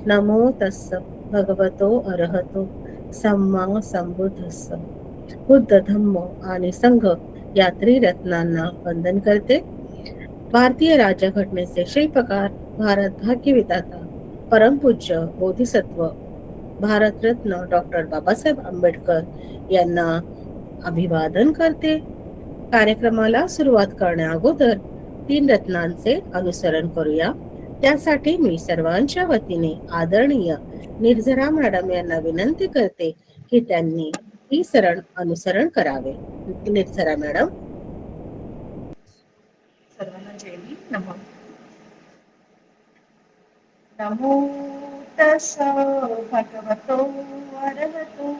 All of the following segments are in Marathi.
नमो तस्स भगवतो अरहतो सम्मा संबुद्धस्स. बुद्ध, धम्म आणि संघ या त्रिरत्नांना वंदन करते. भारतीय राज्यघटनेचे शिल्पकार, भारत भाग्यविधाता, परमपूज्य बोधिसत्व भारतरत्न डॉक्टर बाबासाहेब आंबेडकर यांना अभिवादन करते. कार्यक्रमाला सुरुवात करण्याअगोदर तीन रत्नांचे अनुसरण करूया. त्यासाठी मी सर्वांच्या वतीने आदरणीय निर्जरा मॅडम यांना विनंती करते की त्यांनी ही सरण अनुसरण करावे. निर्जरा मॅडम. सर्वांना जय भीम. नमो तस्स भगवतो अरहतो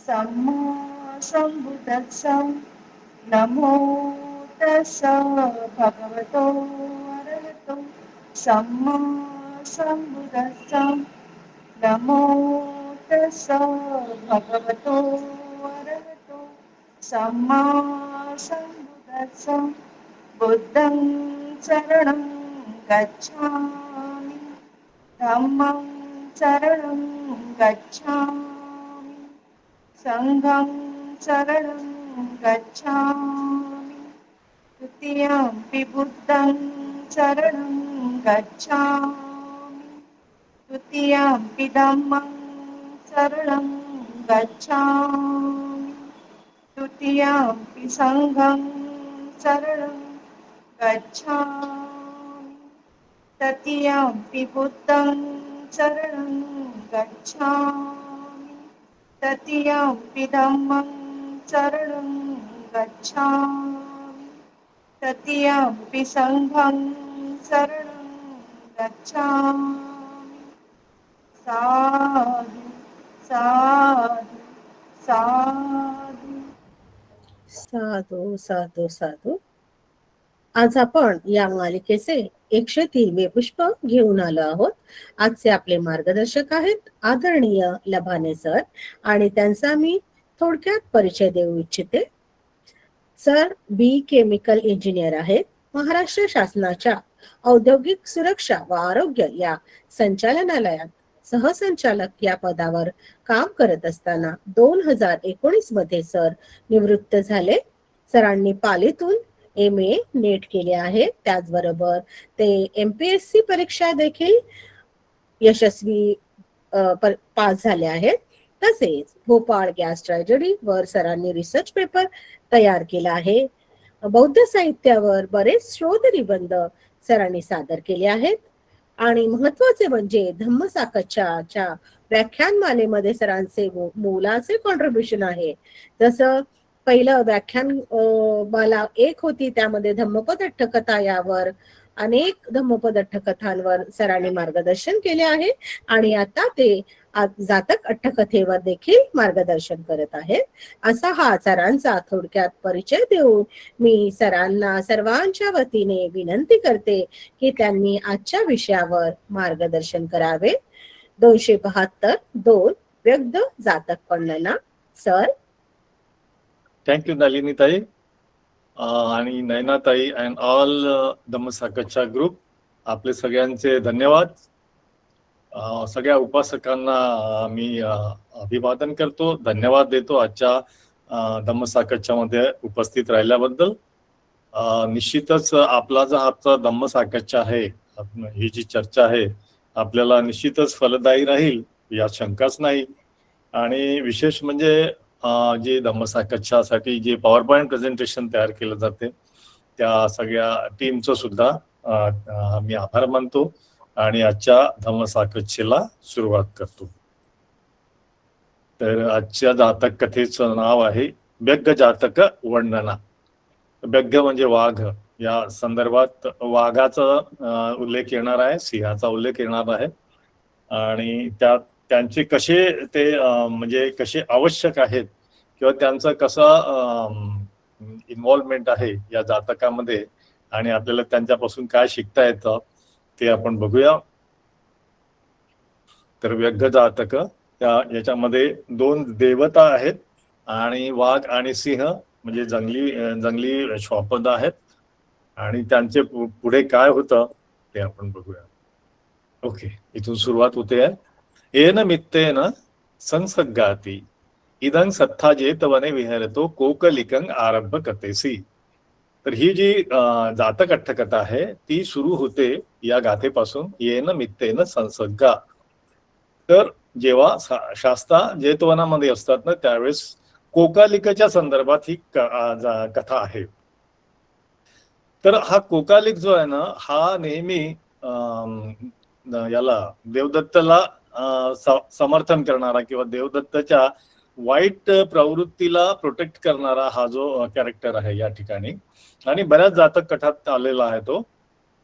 सम्मा संबुद्धस्स. नमो तस्स भगवतो अरहतो सम्मा संबुद्धस्स. नमो तस्स भगवतो अरहतो सम्मा संबुद्धस्स. बुद्धं शरणं गच्छामि, धम्मं शरणं गच्छामि, संघं शरणं गच्छामि, तृतीयम्पि बुद्धं शरणं गच्छामि, तृतीयम्पि धम्मं शरणं गच्छामि, तृतीयम्पि संघं शरणं गच्छामि, तृतीयम्पि बुद्धं शरणं गच्छामि, तृतीयम्पि धम्मं शरणं गच्छामि, तृतीयम्पि संघं शरणं गच्छामि. साधु साधु साधु. साधू साधू साधू. आज आपण या मालिकेचे 103वे पुष्प घेऊन आलो आहोत. आजचे आपले मार्गदर्शक आहेत आदरणीय लभाने सर आणि त्यांचा मी थोडक्यात परिचय देऊ इच्छिते. सर केमिकल इंजिनियर आहेत. महाराष्ट्र शासनाच्या औद्योगिक सुरक्षा व आरोग्य या संचालनालयात सहसंचालक या पदावर काम करत असताना 2019 मध्ये सर निवृत्त झाले. सरांनी पालीतून MA नेट केले आहे. त्याचबरोबर ते MPSC परीक्षा देखील यशस्वी पास झाले आहेत. तसेच भोपाळ गॅस ट्रॅजेडी वर सरांनी रिसर्च पेपर तयार केला आहे. बौद्ध साहित्यावर बरेच शोध निबंध सरांनी सादर केले आहेत. आणि महत्वाचे म्हणजे धम्मसाकच्या व्याख्यानमालेमध्ये सरांचे मोलाचे कॉन्ट्रीब्युशन आहे. जसं पहिलं व्याख्यान माला 1 होती, त्यामध्ये धम्मपद अठ्ठकथा यावर अनेक धम्मपद अठ्ठकथांवर सरांनी मार्गदर्शन केले आहे आणि आता ते जातक अठ्ठकथेवर देखील मार्गदर्शन करत आहेत. असा हा सरांचा थोडक्यात परिचय देऊन मी सरांना सर्वांच्या वतीने विनंती करते की त्यांनी आजच्या विषयावर मार्गदर्शन करावे. 272 व्यग्ध जातक वर्णना. सर. थँक्यू नलिनीताई आणि नयनाताई अँड ऑल धम्मसाकच्या ग्रुप. आपले सगळ्यांचे धन्यवाद. सगळ्या उपासकांना मी अभिवादन करतो, धन्यवाद देतो आजच्या धम्मसाकच्या मध्ये उपस्थित राहिल्याबद्दल. निश्चितच आपला जो आजचा धम्मसाकच्या आहे, ही जी चर्चा आहे आपल्याला निश्चितच फलदायी राहील यात शंकाच नाही. आणि विशेष म्हणजे जे धम्मसाकच्यासाठी जे पॉवर पॉईंट प्रेझेंटेशन तयार केलं जाते त्या सगळ्या टीमचं सुद्धा मी आभार मानतो आणि आजच्या धम्मसाकच्छेला सुरुवात करतो. तर आजच्या जातक कथेचं नाव आहे व्यग्ग जातक वर्णना. व्यग्ग म्हणजे वाघ, या संदर्भात वाघाचा उल्लेख येणार आहे, सिंहाचा उल्लेख येणार आहे आणि त्यांचे कसे ते म्हणजे कसे आवश्यक आहेत किंवा त्यांचं कसं इन्व्हॉल्वमेंट आहे या जातकामध्ये आणि आपल्याला त्यांच्यापासून काय शिकता येतं ते आपण बघूया. तर व्यग्ग जातक याच्यामध्ये 2 देवता आहेत आणि वाघ आणि सिंह म्हणजे जंगली श्वापद आहेत आणि त्यांचे पुढे काय होतं ते आपण बघूया. ओके, इथून सुरुवात होते आहे. येन मित्तेन संसर्गाती इदं सत्ता जेतवने विहरतो कोकलिकं आरंभ कथेसी. तर ही जी जातक अट्टकथा आहे ती सुरू होते या गाथेपासून, येन मित्तेन संसर्गा. तर जेव्हा शास्ता जेतवनामध्ये असतात ना त्यावेळेस कोकालिकाच्या संदर्भात ही कथा आहे. तर हा कोकालिक जो आहे ना हा नेहमी याला देवदत्तला समर्थन करणारा किंवा देवदत्तच्या वाईट प्रवृत्तीला प्रोटेक्ट करणारा हा जो कॅरेक्टर आहे या ठिकाणी, आणि बऱ्याच जातक कथात आलेला आहे तो,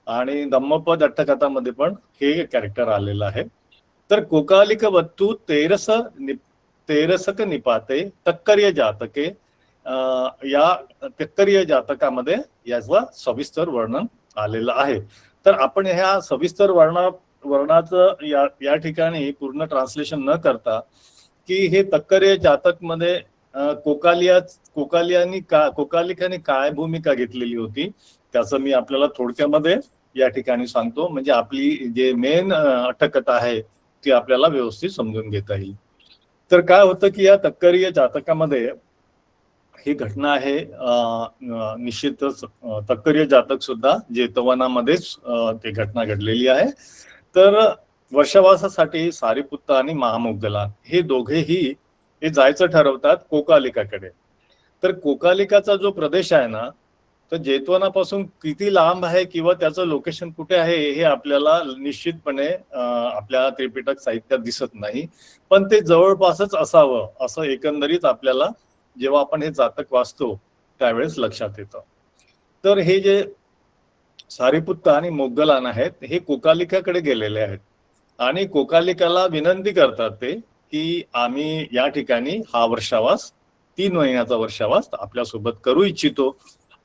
आणि धम्मपद अट्टकथामध्ये पण हे कॅरेक्टर आलेलं आहे. तर कोकालिक वत्तू तेरसक निपाते तक्कर्य जातके, या तक्कर्य जातकामध्ये याचं सविस्तर वर्णन आलेलं आहे. तर आपण ह्या सविस्तर वर्णाचं या ठिकाणी पूर्ण ट्रान्सलेशन न करता की हे तक्कर्य जातक मध्ये कोकालिकाने काय भूमिका घेतलेली होती त्याचं मी आपल्याला थोडक्यामध्ये या ठिकाणी सांगतो, म्हणजे आपली जे मेन अट्टकथा आहे ती आपल्याला व्यवस्थित समजून घेता येईल. तर काय होतं की या तक्कर्य जातकामध्ये ही घटना आहे, निश्चितच तक्कर्य जातक सुद्धा जेतवनामध्येच ती घटना घडलेली आहे. तर वर्षावासासाठी सारीपुत्त आणि महामोगला हे दोघेही हे जायचं ठरवतात कोकालिकाकडे. तर कोकालिकाचा जो प्रदेश आहे ना तर जेतवनापासून किती लांब आहे किंवा त्याचं लोकेशन कुठे आहे हे आपल्याला निश्चितपणे आपल्या त्रिपिटक साहित्यात दिसत नाही, पण ते जवळपासच असावं असं एकंदरीत आपल्याला जेव्हा आपण हे जातक वाचतो त्यावेळेस लक्षात येतं. तर हे जे सारीपुत्त आणि मोगलान आहेत हे कोकालिकाकडे गेलेले आहेत आणि कोकालिकाला विनंती करतात ते की आम्ही या ठिकाणी हा वर्षावास 3 महिन्याचा वर्षावास आपल्यासोबत करू इच्छितो.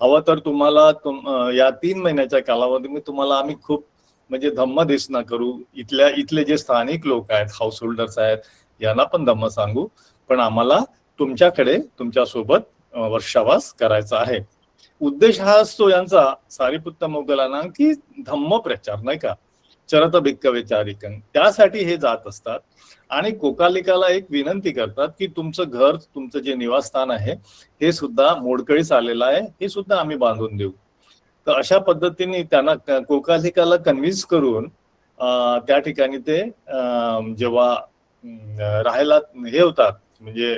हवं तर तुम्हाला या 3 महिन्याच्या कालावधीमध्ये तुम्हाला आम्ही खूप म्हणजे धम्म देसना करू, इथले जे स्थानिक लोक आहेत, हाऊस होल्डर्स आहेत, यांना पण धम्म सांगू, पण आम्हाला तुमच्याकडे तुमच्यासोबत वर्षावास करायचा आहे. उद्देश हा असतो यांचा सारीपुत्त मोगलांना की धम्म प्रचार, नाही का, चरत भिक्कवे चारिकन, त्यासाठी हे जात असतात आणि कोकालिकाला एक विनंती करतात की तुमचं घर, तुमचं जे निवासस्थान आहे हे सुद्धा मोडकळीस आलेलं आहे, हे सुद्धा आम्ही बांधून देऊ. तर अशा पद्धतीने त्यांना कोकालिकाला कन्व्हिन्स करून त्या ठिकाणी ते जेव्हा राहायला हे होतात म्हणजे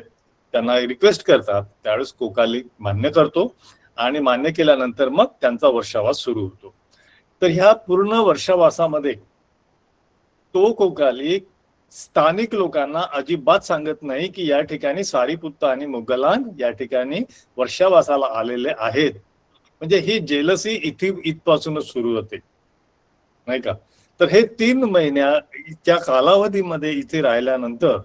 त्यांना रिक्वेस्ट करतात त्यावेळेस कोकालिक मान्य करतो आणि मान्य केल्यानंतर मग त्यांचा वर्षावास सुरू होतो. तर ह्या पूर्ण वर्षावासामध्ये तो कोकालिक स्थानिक लोकांना अजिबात सांगत नाही की या ठिकाणी सारीपुत्त आणि मोगलान या ठिकाणी वर्षावासाला आलेले आहेत. म्हणजे ही जेलसी इथपासूनच सुरू होते, नाही का. तर हे 3 महिन्याच्या कालावधीमध्ये इथे राहिल्यानंतर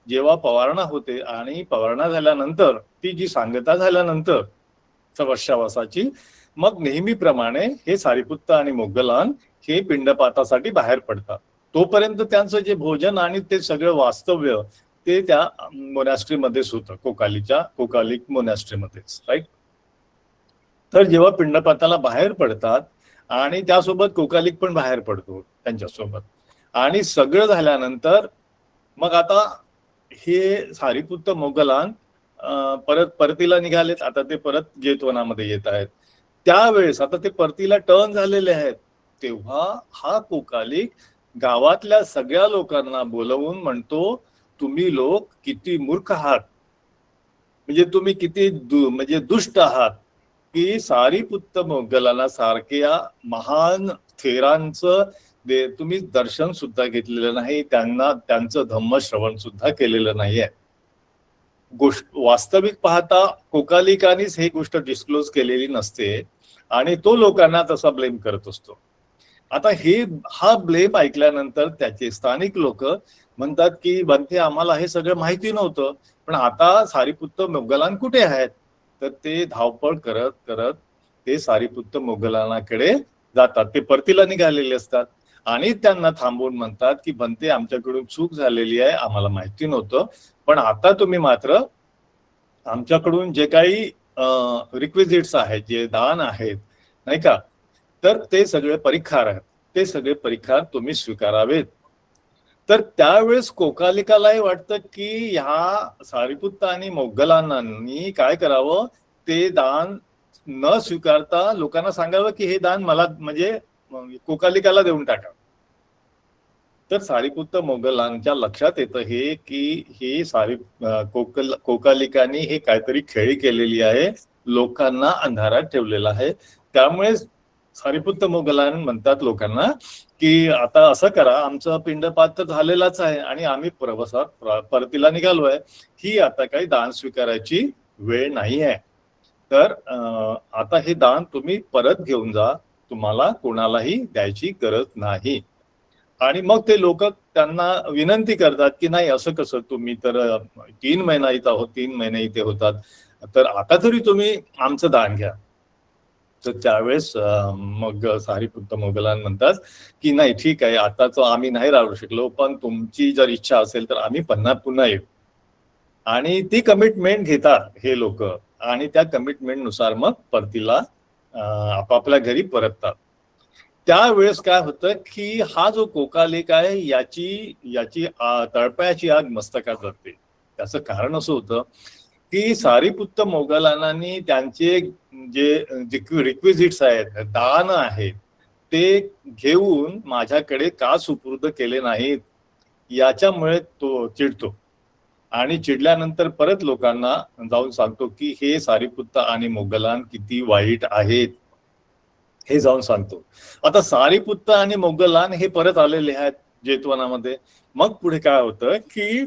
जेव्हा पवारणा होते आणि पवारणा झाल्यानंतर ती जी सांगता झाल्यानंतर वर्षावासाची, मग नेहमीप्रमाणे हे सारीपुत्त आणि मोगलान हे पिंडपातासाठी बाहेर पडतात. तोपर्यंत त्यांचं जे भोजन आणि ते सगळं वास्तव्य ते त्या मोनॅस्ट्रीमध्येच होतं, कोकालिक मोनॅस्ट्रीमध्येच, राईट. तर जेव्हा पिंडपाताला बाहेर पडतात आणि त्यासोबत कोकालिक पण बाहेर पडतो त्यांच्यासोबत, आणि सगळं झाल्यानंतर मग आता हे सारीपुत्त मोगलान परत परतीला निघालेत. आता ते परत जेतवनामध्ये येत आहेत. त्यावेळेस आता ते परतीला टर्न झालेले आहेत, तेव्हा हा कोकालिक गावातल्या सगळ्या लोकांना बोलवून म्हणतो तुम्ही लोक किती मूर्ख आहात, म्हणजे तुम्ही किती म्हणजे दुष्ट आहात की सारीपुत्त मोगलाना सारख्या महान थेरांचं तुम्ही दर्शन सुद्धा घेतलेलं नाही, त्यांचं धम्म श्रवण सुद्धा केलेलं नाहीये. गोष्ट वास्तविक पाहता कोकालिकानीच ही गोष्ट डिस्क्लोज केलेली नसते आणि तो लोकांना तसा ब्लेम करत असतो. आता हा ब्लेम ऐकल्यानंतर त्याचे स्थानिक लोक म्हणतात की बनते आम्हाला हे सगळं माहिती नव्हतं, पण आता सारीपुत्त मोगलान कुठे आहेत. तर ते धावपळ करत करत ते सारीपुत्त मोगलानाकडे जातात. ते परतीला निघालेले असतात आणि त्यांना थांबवून म्हणतात की बनते आमच्याकडून चूक झालेली आहे, आम्हाला माहिती नव्हतं, पण आता तुम्ही मात्र आमच्याकडून जे काही रिक्विजिट्स आहेत, जे दान आहेत, नाही का, तर ते सगळे परिखार आहेत, ते सगळे परिखार तुम्ही स्वीकारावेत. तर त्यावेळेस कोकालिकालाही वाटतं की ह्या सारिपुत्त आणि मोगलांनी काय करावं, ते दान न स्वीकारता लोकांना सांगावं की हे दान मला म्हणजे कोकालिकाला देऊन टाका. तर सारिपुत्त मोगलांच्या लक्षात येतं हे की ही कोकालिकानी हे काहीतरी खेळी केलेली आहे, लोकांना अंधारात ठेवलेला आहे. त्यामुळे सारिपुत्त मोगलान म्हणतात लोकांना की आता असं करा, आमचं पिंडपात तर झालेलाच आहे आणि आम्ही प्रवासात परतीला निघालोय, ही आता काही दान स्वीकारायची वेळ नाही आहे. तर आता हे दान तुम्ही परत घेऊन जा, तुम्हाला कोणालाही द्यायची गरज नाही. आणि मग ते लोक त्यांना विनंती करतात की नाही असं कसं, तुम्ही तर 3 महिना इथं आहोत, 3 महिने इथे होतात, तर आता तरी तुम्ही आमचं दान घ्या. तर त्यावेळेस मग सारिपुत्त मोगलान म्हणतात की नाही ठीक आहे, आता तो आम्ही नाही राहू शकलो, पण तुमची जर इच्छा असेल तर आम्ही पुन्हा येऊ. आणि ती कमिटमेंट घेतात हे लोक आणि त्या कमिटमेंट नुसार मग परतीला आपापल्या घरी परततात. त्यावेळेस काय होतं की हा जो कोकालिक आहे याची तळपायाची आग मस्तकात जाते. त्याचं कारण असं होतं की सारिपुत्त मोगलांनी त्यांचे जे रिक्विजिट्स आहेत, दान आहेत, ते घेऊन माझ्याकडे का सुपूर्द केले नाहीत, याच्यामुळे तो चिडतो आणि चिडल्यानंतर परत लोकांना जाऊन सांगतो की हे सारिपुत्त आणि मोगलान किती वाईट आहेत, हे जाऊन सांगतो. आता सारिपुत्त आणि मोगलान हे परत आलेले आहेत जेतवनामध्ये. मग पुढे काय होतं की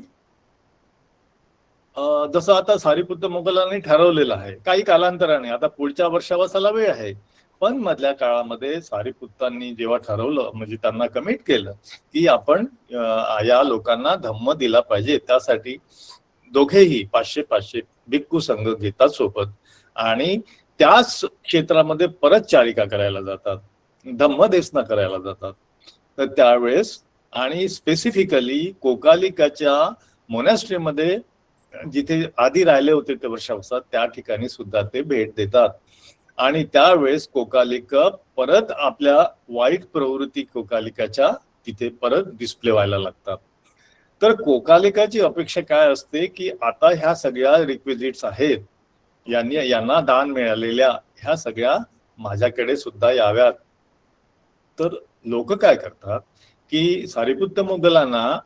जसं आता सारिपुत्त मोगलांनी ठरवलेलं आहे, काही कालांतराने आता पुढच्या वर्षावासाला वेळ आहे, पण मधल्या काळामध्ये सारिपुत्तांनी जेव्हा ठरवलं, म्हणजे त्यांना कमिट केलं की आपण या लोकांना धम्म दिला पाहिजे, त्यासाठी दोघेही 500-500 भिक्खू संघ घेतात सोबत आणि त्याच क्षेत्रामध्ये परत चारिका करायला जातात, धम्मदेसना करायला जातात. तर त्यावेळेस आणि स्पेसिफिकली कोकालिकाच्या मोनॅस्ट्रीमध्ये जिथे आधी राहिले होते ते वर्षावसात, त्या ठिकाणी सुद्धा ते भेट देतात आणि त्यावेळेस कोकालिक परत आपल्या वाईट प्रवृत्ती कोकालिकाच्या तिथे परत डिस्प्ले व्हायला लागतात. तर कोकालिकाची अपेक्षा काय असते की आता ह्या सगळ्या रिक्विजिट्स आहेत, यांना दान मिळालेल्या ह्या सगळ्या माझ्याकडे सुद्धा याव्यात. तर लोक काय करतात की सारिपुत्त मोगलांना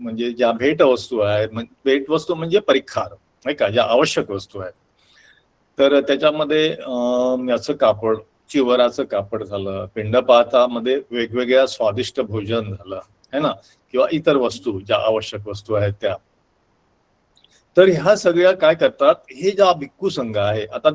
म्हणजे ज्या भेटवस्तू आहेत, भेटवस्तू म्हणजे परिखार नाही का, ज्या आवश्यक वस्तू आहेत, तर त्याच्यामध्ये याचं कापड, चिवराचं कापड झालं, पिंडपातामध्ये वेगवेगळ्या स्वादिष्ट भोजन झालं है ना, किंवा इतर वस्तू ज्या आवश्यक वस्तू आहेत त्या. तर ह्या सगळ्या काय करतात, हे ज्या भिक्खू संघ आहे, आता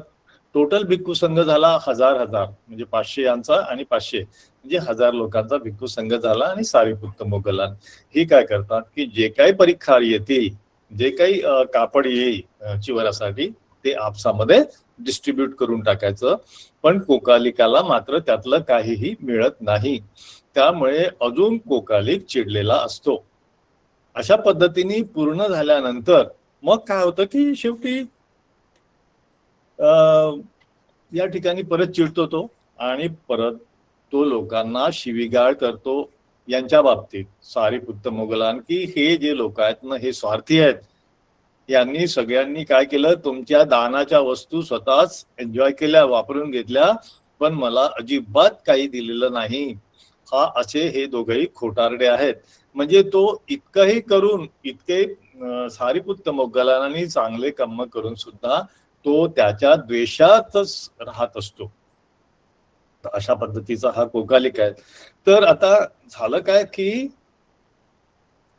टोटल भिक्खू संघ झाला 1000 म्हणजे 500 यांचा आणि 500 म्हणजे 1000 लोकांचा भिक्खू संघ झाला. आणि सारिपुत्त मोगलान ही काय करतात की जे काही परिखार येतील, जे काही कापड येईल चिवरासाठी, ते आपसामध्ये डिस्ट्रीब्यूट करून टाकायचं, पण कोकालिकाला मात्र त्यातलं काहीही मिळत नाही. त्यामुळे अजून कोकालिक चिडलेला असतो. अशा पद्धतीने पूर्ण झाल्यानंतर मग काय होतं की शेवटी या ठिकाणी परत चिडतो तो आणि परत तो लोकांना शिवीगाळ करतो यांच्या बाबतीत, सारिपुत्त मोगलान, की हे जे लोक आहेत ना, हे स्वार्थी आहेत, यांनी सगळ्यांनी काय केलं, तुमच्या दानाच्या वस्तू स्वतःच एन्जॉय केल्या, वापरून घेतल्या, पण मला अजिबात काही दिलेलं नाही. हा असे हे दोघेही खोटारडे आहेत. म्हणजे तो इतकंही करून, इतके सारिपुत्त मोगलांनी चांगले कर्म करून सुद्धा तो त्याच्या द्वेषातच राहत असतो. अशा पद्धतीचा हा कोकालिक आहे. तर आता झालं काय की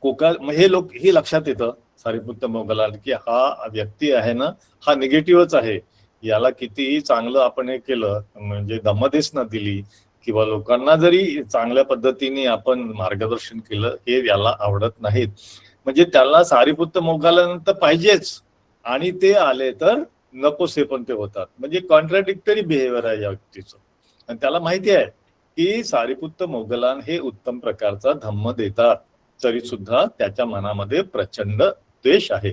हे लोक हे लक्षात येतं सारिपुत्त मोगलान की हा व्यक्ती आहे ना, हा निगेटिव्हच आहे, याला कितीही चांगलं आपण हे केलं, म्हणजे धम्मदेसना दिली किंवा लोकांना जरी चांगल्या पद्धतीने आपण मार्गदर्शन केलं, हे याला आवडत नाहीत. म्हणजे त्याला सारिपुत्त मोगलान तर पाहिजेच आणि ते आले तर नकोसे पण ते होतात. म्हणजे कॉन्ट्राडिक्टरी बिहेवियर आहे या व्यक्तीचं. आणि त्याला माहिती आहे की सारिपुत्त मोगलान हे उत्तम प्रकारचा धम्म देतात, तरी सुद्धा त्याच्या मनामध्ये प्रचंड द्वेष आहे.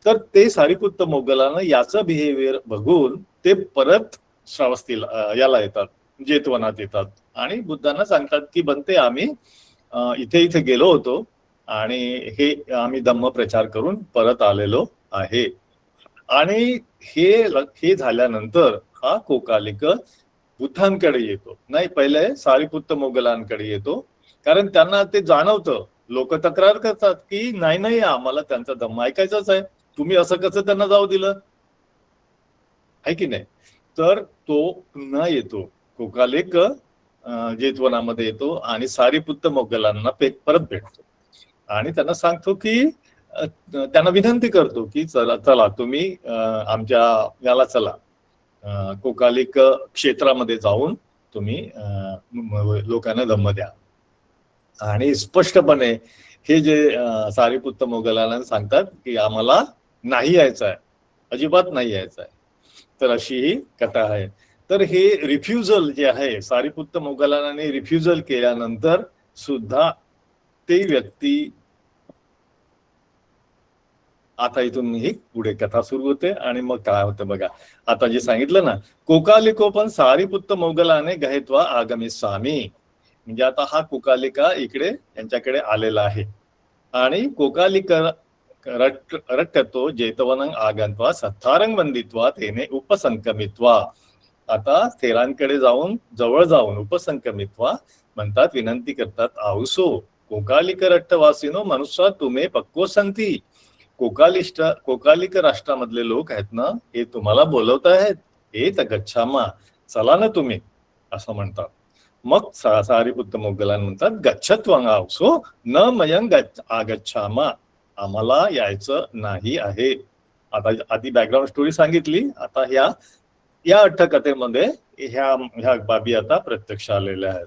तर ते सारिपुत्त मोगलान याचं बिहेवियर बघून ते परत श्रावस्तीला याला येतात, जेतवनात येतात आणि बुद्धांना सांगतात की बनते, आम्ही इथे इथे गेलो होतो आणि हे आम्ही धम्म प्रचार करून परत आलेलो आहे. आणि हे झाल्यानंतर हा कोकालिक बुद्धांकडे येतो, नाही पहिले सारिपुत्त मोगलांकडे येतो, कारण त्यांना ते जाणवतं. लोक तक्रार करतात की नाही नाही आम्हाला त्यांचा धम्म ऐकायचाच आहे, तुम्ही असं कसं त्यांना जाऊ दिलं, आहे की नाही. तर तो पुन्हा येतो, कोकालिक जेतवनामध्ये येतो आणि सारिपुत्त मोगलांना परत भेटतो आणि त्यांना सांगतो की त्यांना विनंती करतो की चला चला तुम्ही आमच्या याला चला, कोकालिक क्षेत्रामध्ये जाऊन तुम्ही लोकांना धम्म द्या. आणि स्पष्टपणे हे जे सारिपुत्त मोगलांना सांगतात की आम्हाला नाही यायचं आहे, अजिबात नाही यायचं आहे. तर अशी ही कथा आहे. तर हे रिफ्युजल जे आहे, सारिपुत्त मोगलांनी रिफ्युजल केल्यानंतर सुद्धा ते व्यक्ती, आता इथून ही पुढे कथा सुरू होते आणि मग काय होतं बघा. आता जे सांगितलं ना, कोकालिको पण सारिपुत्त मोगलाने गहित्वा आगमिस्सामी, म्हणजे आता हा कोकालिका इकडे यांच्याकडे आलेला आहे आणि कोकालिक रट्टतो जेतवनं आगंत्वा सत्तारंग वंदित्वा तेने उपसंकमित्वा. आता थेरांकडे जाऊन जवळ जाऊन उपसंकमित्वा म्हणतात, विनंती करतात, आऊसो कोकालिक रट्टवासिनो मनुष्य तुम्ही पक्को संती. कोकालिक राष्ट्रामधले लोक आहेत ना, हे तुम्हाला बोलवत आहेत, हे तर गच्छामा, चला ना तुम्ही, असं म्हणतात. मग सारिपुत्त मोगलान म्हणतात, गच्छत्वं आवसो न मयं आगच्छामा, आम्हाला यायचं नाही आहे. आता आधी बॅकग्राऊंड स्टोरी सांगितली, आता या अट्टकथेमध्ये ह्या बाबी आता प्रत्यक्ष आलेल्या आहेत.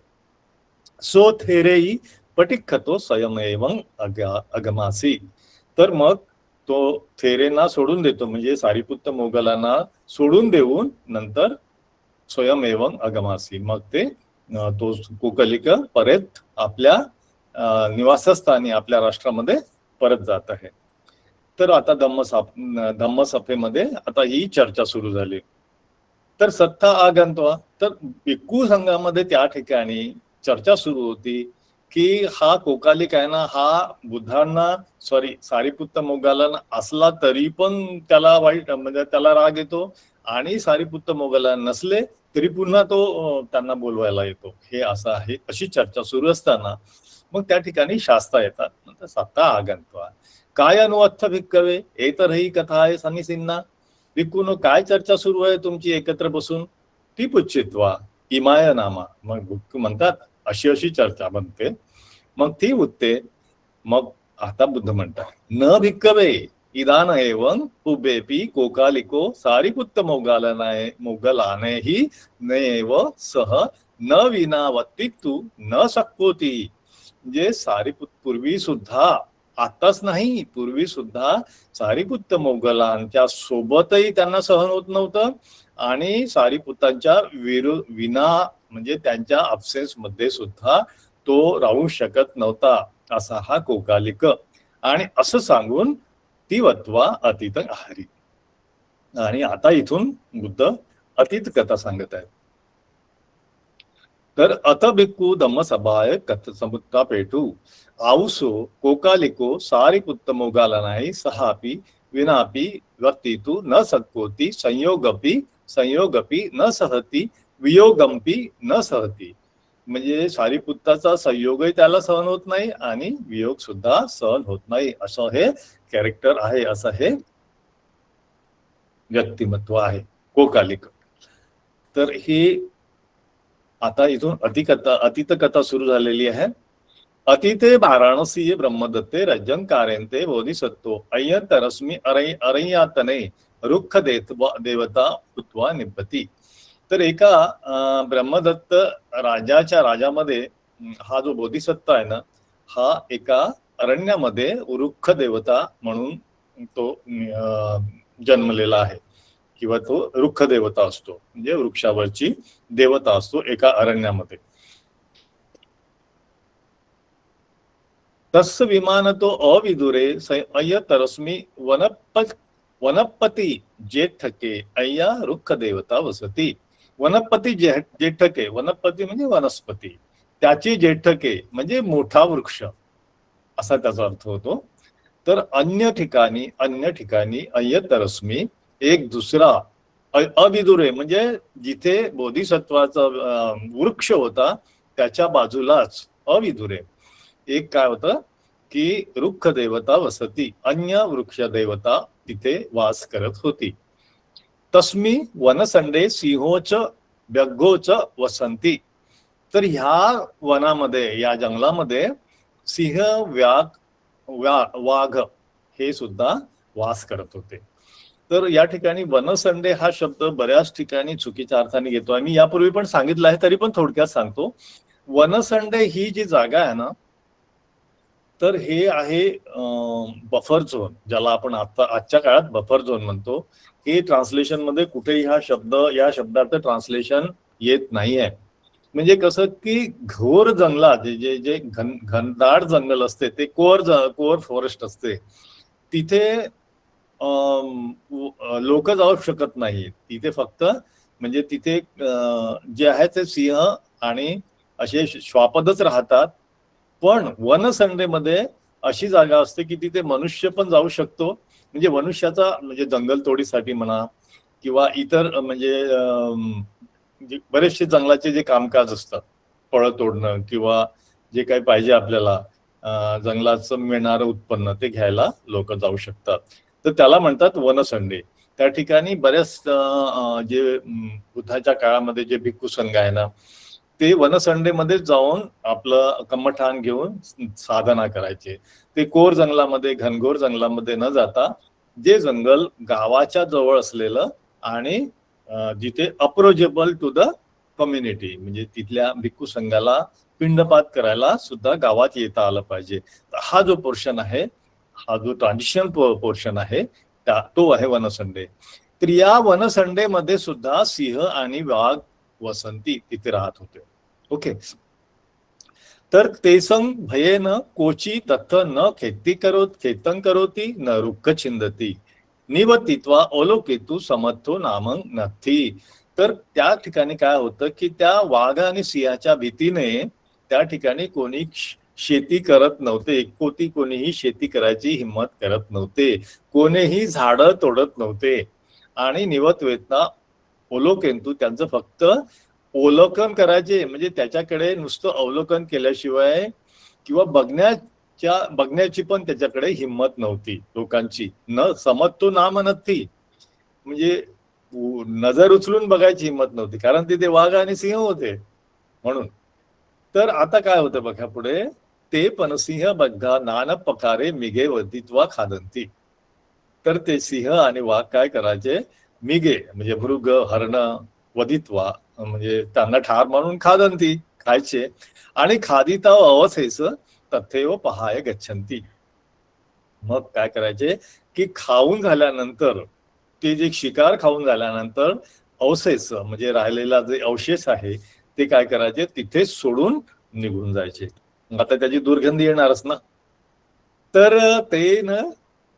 सो थेरेई पटिक्खतो स्वयमेवं अगमासी. तर मग तो थेरेंना सोडून देतो, म्हणजे सारिपुत्त मोगलांना सोडून देऊन नंतर स्वयमेवं अगमासी, मग ते तो कोकालिक परत आपल्या निवासस्थानी आपल्या राष्ट्रामध्ये परत जात आहे. तर आता धम्मसभेमध्ये आता ही चर्चा सुरू झाली. तर सत्ता आगंत्वा, तर भिक्खू संघामध्ये त्या ठिकाणी चर्चा सुरू होती की हा कोकालिक आहे ना, हा बुद्धांना सारिपुत्त मोगलांना असला तरी पण त्याला वाईट, म्हणजे त्याला राग येतो, आणि सारिपुत्त मोगलांना नसले तरी पुन्हा तो त्यांना बोलवायला येतो. हे असं आहे. अशी चर्चा सुरू असताना मग त्या ठिकाणी शास्ता येतात. सत्ता आगंत्वा काय अनुअर्थ भिक्कवे एतरही कथा आहे सन्निसिन्ना. भिक्खूनो काय चर्चा सुरू आहे तुमची एकत्र बसून, ती पुच्छित्वा इमाय नामा. मग भिक्खू म्हणतात अशी अशी चर्चा बनते, मग ती उत्ते. मग आता बुद्ध म्हणतात, न भिक्कवे इदान एवं उभेपी कोकालिको सारिपुत्त मोगलाने ही नैव सह न विनावत्तित्तु न शक्कोती. म्हणजे पूर्वी सुद्धा, आताच नाही, पूर्वी सुद्धा सारिपुत्त मोगलांच्या सोबतही त्यांना सहन होत नव्हतं आणि सारिपुत्तांच्या विना म्हणजे त्यांच्या अब्सेन्स मध्ये सुद्धा तो राहू शकत नव्हता, असा हा कोकालिक. आणि असं सांगून ती वत्वा अतीत आहारी. आणि आता इथून बुद्ध अतीत कथा सांगत आहेत. तर अथ भिक्खू धम्मसभाय समुत्ता पेटू आऊसो कोकालिको सारिपुत्त मोगलानाही सहापी विनापी वर्तितु न शक्नोति संयोगपी न सहती वियोगंपी न सहती. म्हणजे सारिपुत्ताचा संयोगही त्याला सहन होत नाही आणि वियोग सुद्धा सहन होत नाही, असं हे कॅरेक्टर आहे, असं हे व्यक्तिमत्व आहे कोकालिक. तर ही आता इथून अतीत कथा सुरू झालेली आहे. अतिते वाराणसी ब्रह्मदत्ते रज्जं कारयन्ते बोधिसत्त्वो अय्यतरस्मि अरय्यातने रुक्ख देवता भूत्वा निभ्यति. तर एका ब्रह्मदत्त राजामध्ये हा जो बोधिसत्व आहे ना, हा एका अरण्यामध्ये रुक्ख देवता म्हणून तो जन्मलेला आहे, किंवा तो रुक्ख देवता असतो, म्हणजे वृक्षावरची देवता असतो एका अरण्यामध्ये. तस् विमानतो अविदुरे अय्यतरस्मि वनपती जेठके अय्या रुक्ख देवता वसती. वनपती जेठके, वनपती म्हणजे वनस्पती, त्याची जेठके म्हणजे मोठा वृक्ष असा त्याचा अर्थ होतो. तर अन्य ठिकाणी अय्यतरस्मी एक दुसरा अविदुरे म्हणजे जिथे बोधिसत्वाचा वृक्ष होता त्याच्या बाजूलाच अविदुरे एक काय होतं की वृक्ष देवता वसती, अन्य वृक्ष देवता तिथे वास करत होती. तस्मी वनसंडे सिंहोच व्यग्गोच वसंती. तर ह्या वनामध्ये या जंगलामध्ये सिंह वाघ हे सुद्धा वास करत होते. तर या ठिकाणी वनसंडे हा शब्द बऱ्याच ठिकाणी चुकीच्या अर्थाने घेतो. आम्ही यापूर्वी पण सांगितलं आहे तरी पण थोडक्यात सांगतो. वनसंडे ही जी जागा आहे ना, तर हे आहे बफर झोन, ज्याला आपण आजच्या काळात बफर झोन म्हणतो. हे ट्रान्सलेशन मध्ये कुठेही या शब्दाचं ट्रान्सलेशन येत नाहीये. म्हणजे कसं की घोर जंगलात जे जे घनदाट जंगल असते ते कोअर फॉरेस्ट असते, तिथे लोक जाऊ शकत नाही. तिथे फक्त म्हणजे तिथे जे आहे ते सिंह आणि असे श्वापदच राहतात. पण वनसंडेमध्ये अशी जागा असते की तिथे मनुष्य पण जाऊ शकतो. म्हणजे मनुष्याचा म्हणजे जंगलतोडीसाठी म्हणा किंवा इतर म्हणजे बरेचसे जंगलाचे जे कामकाज असतात, फळं तोडणं किंवा जे काही पाहिजे आपल्याला जंगलाचं मिळणारं उत्पन्न ते घ्यायला लोक जाऊ शकतात. तर त्याला म्हणतात वनसंडे. त्या ठिकाणी बऱ्याच जे बुद्धाच्या काळामध्ये जे भिक्खू संघ आहे ना, ते वनसंडेमध्ये जाऊन आपलं कम्मठाण घेऊन साधना करायचे. ते कोर जंगलामध्ये घनघोर जंगलामध्ये न जाता जे जंगल गावाच्या जवळ असलेलं आणि जिथे अप्रोचेबल टू द कम्युनिटी, म्हणजे तिथल्या भिक्खू संघाला पिंडपात करायला सुद्धा गावात येता आलं पाहिजे. हा जो पोर्शन आहे, हा जो ट्रान्झिशन पोर्शन आहे तो आहे वनसंडे. तर या वनसंडेमध्ये सुद्धा सिंह आणि वाघ वसंती तिथे राहत होते. ओके. तर तेसंग भयेन कोची तथ न खेतं करोती न रुक्ख छिंदती निवतित्वा ओलोकेतू समर्थो नामंग नथी. तर त्या ठिकाणी काय होतं की त्या वाघ आणि सिंहाच्या भीतीने त्या ठिकाणी कोणी शेती करत नव्हते. एकोती कोणीही शेती करायची हिंमत करत नव्हते. कोणीही झाडं तोडत नव्हते. आणि निवतवेतना ओलोकेंतू त्यांचं फक्त अवलोकन करायचे. म्हणजे त्याच्याकडे नुसतं अवलोकन केल्याशिवाय किंवा बघण्याची पण त्याच्याकडे हिंमत नव्हती लोकांची. न समजतो नाम नथी म्हणजे नजर उचलून बघायची हिंमत नव्हती, कारण तिथे वाघ आणि सिंह होते म्हणून. तर आता काय होतं बघा पुढे, ते पण सिंह बघा नान पकारे मिगे वदित्वा खादंती. तर ते सिंह आणि वाघ काय करायचे, मिगे म्हणजे मृग हरण वदित्वा म्हणजे त्यांना ठार म्हणून खादंती खायचे. आणि खादिता अवसेस तथेव पहाय गच्छंती. मग काय करायचे की खाऊन झाल्यानंतर ते जे शिकार खाऊन झाल्यानंतर अवशेष म्हणजे राहिलेला जे अवशेष आहे ते काय करायचे, तिथे सोडून निघून जायचे. आता त्याची दुर्गंधी येणारच ना. तर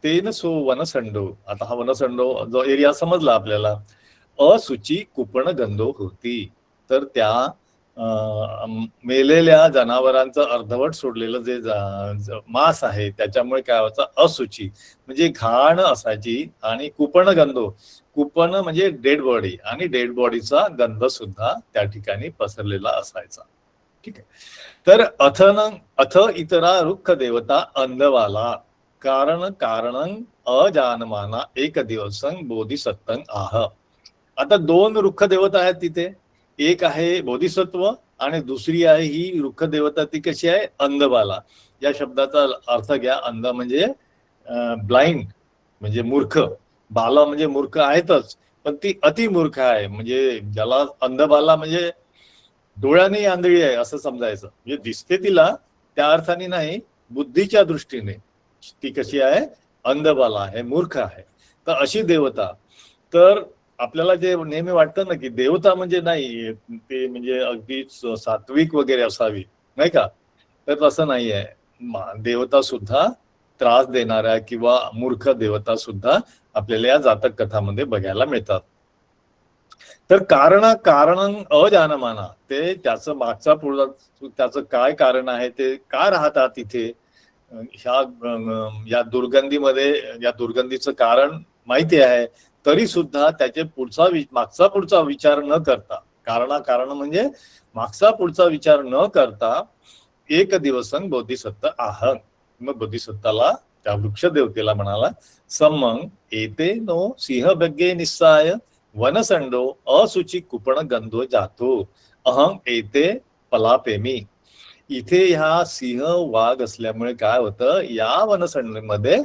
तेन सो वनसंडो. आता हा वनसंडो जो एरिया समजला आपल्याला, असुची कुपण गंधो होती. तर त्या मेलेल्या जनावरांचं अर्धवट सोडलेलं जे मांस आहे त्याच्यामुळे काय व्हायचं, असुची म्हणजे घाण असायची. आणि कुपण गंधो, कुपण म्हणजे डेड बॉडी, आणि डेड बॉडीचा गंध सुद्धा त्या ठिकाणी पसरलेला असायचा. ठीक आहे. तर अथ इतरा रुक्ख देवता अंधवाला कारण अजानमाना एक दिवसंग बोधिसत्वं आह. आता दोन रुक्ख देवता आहेत तिथे. एक आहे बोधिसत्व आणि दुसरी आहे ही रुक्ख देवता. ती कशी आहे, अंधबाला. या शब्दाचा अर्थ घ्या, अंध म्हणजे ब्लाइंड म्हणजे मूर्ख, बाला म्हणजे मूर्ख आहेतच, पण ती अतिमूर्ख आहे. म्हणजे ज्याला अंधबाला म्हणजे डोळ्याने आंधळी आहे असं समजायचं. म्हणजे दिसते तिला त्या अर्थाने नाही, बुद्धीच्या दृष्टीने ती कशी आहे, अंधबाला आहे, मूर्ख आहे. तर अशी देवता. तर आपल्याला जे नेहमी वाटतं ना की देवता म्हणजे नाही ते म्हणजे अगदी सात्विक वगैरे असावी, नाही का, तर तसं नाही आहे. देवता सुद्धा त्रास देणाऱ्या किंवा मूर्ख देवता सुद्धा आपल्याला या जातक कथामध्ये बघायला मिळतात. तर कारण अजानमाना, ते त्याचं मागचा पुढचा त्याचं काय कारण आहे, ते का राहतात तिथे या दुर्गंधीमध्ये, या दुर्गंधीचं कारण माहिती आहे, तरी सुद्धा त्याचे मागचा पुढचा विचार न करता, कारण म्हणजे मागचा पुढचा विचार न करता एक दिवसंग बोधिसत्व आहं. मग बोधिसत्वाला, त्या वृक्ष देवतेला म्हणाला, समंग एते नो सिंह बग्गे निस्साय वनसंडो असुची कुपण गंधो जातो अहं एते पलापेमी. इथे ह्या सिंह वाघ असल्यामुळे काय होतं, या वनसंडीमध्ये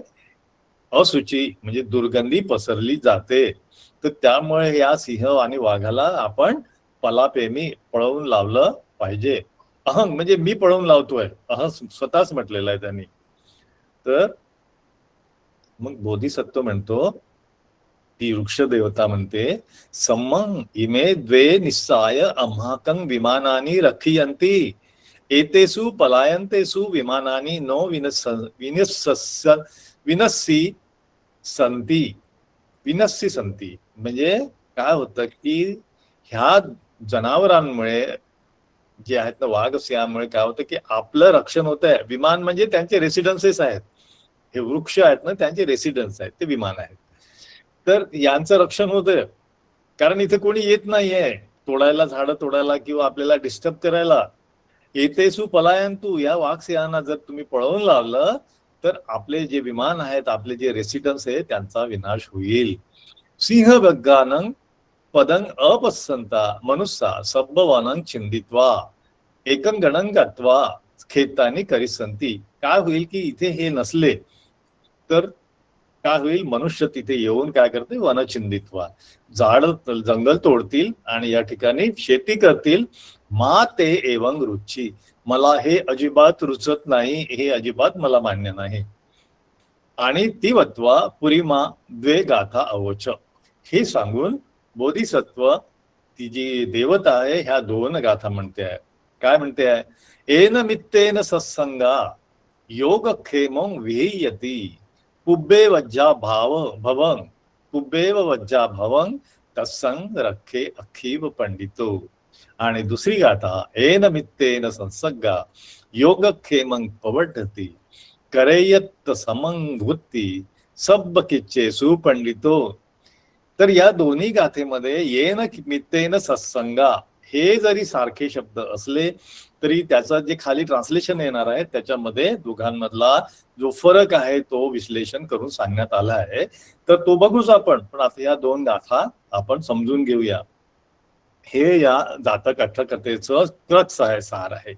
असुची म्हणजे दुर्गंधी पसरली जाते. तर त्यामुळे या सिंह आणि वाघाला आपण पलापेमी, पळवून लावलं पाहिजे. अहंग म्हणजे मी पळवून लावतोय, स्वतःच म्हटलेलं आहे त्यांनी. तर मग बोधिसत्व म्हणतो, ती वृक्ष देवता म्हणते, सम्मं इमे द्वे निस्साय अम्हाकं विमानानी रखियन्ति एतेषु पलायन्तेषु विमानानी नो विनस्सी संती. म्हणजे काय होतं की ह्या जनावरांमुळे जे आहेत ना, वाघ यामुळे काय होतं की आपलं रक्षण होत आहे. विमान म्हणजे त्यांचे रेसिडेन्सेस आहेत, हे वृक्ष आहेत ना त्यांचे रेसिडेन्स आहेत, ते विमान आहेत. तर यांचं रक्षण होतं, कारण इथे कोणी येत नाहीये तोडायला, झाडं तोडायला किंवा आपल्याला डिस्टर्ब करायला. येतेसु पलायंतु, या वाघसिंहांना जर तुम्ही पळवून लावलं तर आपले जे विमान आहेत, आपले जे रेसिडेन्स आहे, त्यांचा विनाश होईल. सिंह बग्गानं पदं अपसंता मनुष्या सब्बवानं छिंदित्वा एकं गणं गत्वा खेतानी करिसंती. काय होईल की इथे हे नसले तर काय होईल, मनुष्य तिथे येऊन काय करते, वनछिंदित्वा, झाड जंगल तोडतील आणि या ठिकाणी शेती करतील. मा ते एवं रुची, मला हे अजिबात रुचत नाही, हे अजिबात मला मान्य नाही. आणि ती वत्वा पुरीमा द्वे गाथा अवोच, हे सांगून बोधिसत्व, ती जी देवता आहे, ह्या दोन गाथा म्हणते आहे. काय म्हणते आहे, एन मित्तेन सत्संगा योगक्षेमं विहीयती पुब्बे वज्जा भवं पुब्बेव वज्जा भवं तत्संग रखे अखीव पंडितो. आणि दुसरी गाथा, एन मित्तेन संसर्गा योगक्षेमं पवडती करेयत समंगवृत्ती सब किच्चे सुपंडितो. तर या दोन्ही गाथेमध्ये येन मित्तेन सत्संगा हे जरी सारखे शब्द असले तरी त्याचं जे खाली ट्रान्सलेशन येणार आहे त्याच्यामध्ये दोघांमधला जो फरक आहे तो विश्लेषण करून सांगण्यात आला आहे. तर तो बघूच आपण. पण आता या दोन गाथा आपण समजून घेऊया. हे या जातक अठ्ठकथेचं क्रक्स आहे, सार आहे.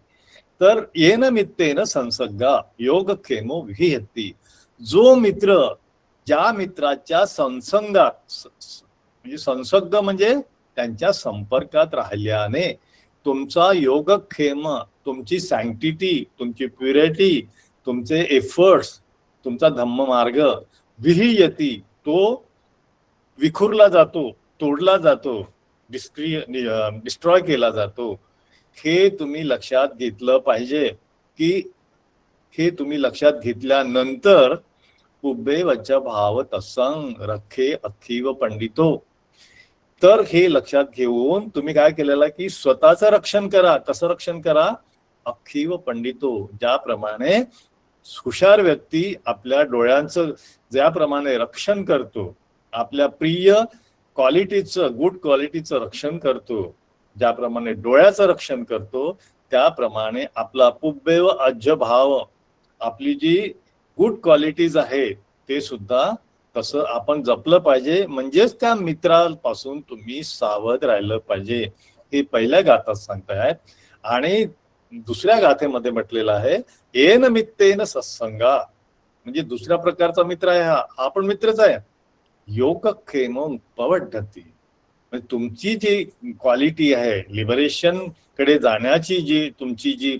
तर येन मित्तेन संसर्गा योगक्षेमो विहीयती, जो मित्र, ज्या मित्राच्या संसंगात, म्हणजे संसर्ग म्हणजे त्यांच्या संपर्कात राहिल्याने तुमचा योगक्षेम, तुमची सँक्टिटी, तुमची प्युरिटी, तुमचे एफर्ट्स, तुमचा धम्ममार्ग विहीयती, तो विखुरला जातो, तोडला जातो, डिस्ट्रॉय केला जातो. हे तुम्ही लक्षात घेतलं पाहिजे की हे तुम्ही लक्षात घेतल्यानंतर पुब्बे वच्चा भाव तत्संग रखे अखीव पंडितो. तर हे लक्षात घेऊन तुम्ही काय केलेलं की स्वतःचं रक्षण करा. कसं रक्षण करा, अखीव पंडितो, ज्याप्रमाणे हुशार व्यक्ती आपल्या डोळ्यांचं ज्याप्रमाणे रक्षण करतो, आपल्या प्रिय क्वालिटीचं, गुड क्वालिटीचं रक्षण करतो, ज्याप्रमाणे डोळ्याचं रक्षण करतो, त्याप्रमाणे आपला पुब्बेव अज्ज भाव, आपली जी गुड क्वालिटीज आहे ते सुद्धा तसं आपण जपलं पाहिजे. म्हणजेच त्या मित्रापासून तुम्ही सावध राहिलं पाहिजे, हे पहिल्या गाथात सांगतायत. आणि दुसऱ्या गाथेमध्ये म्हटलेलं आहे, येन मित्तेन सत्संगा, म्हणजे दुसऱ्या प्रकारचा मित्र आहे हा पण मित्रच आहे. योगक्षेमं पवडती, म्हणजे तुमची जी क्वालिटी आहे, लिबरेशन कडे जाण्याची जी तुमची जी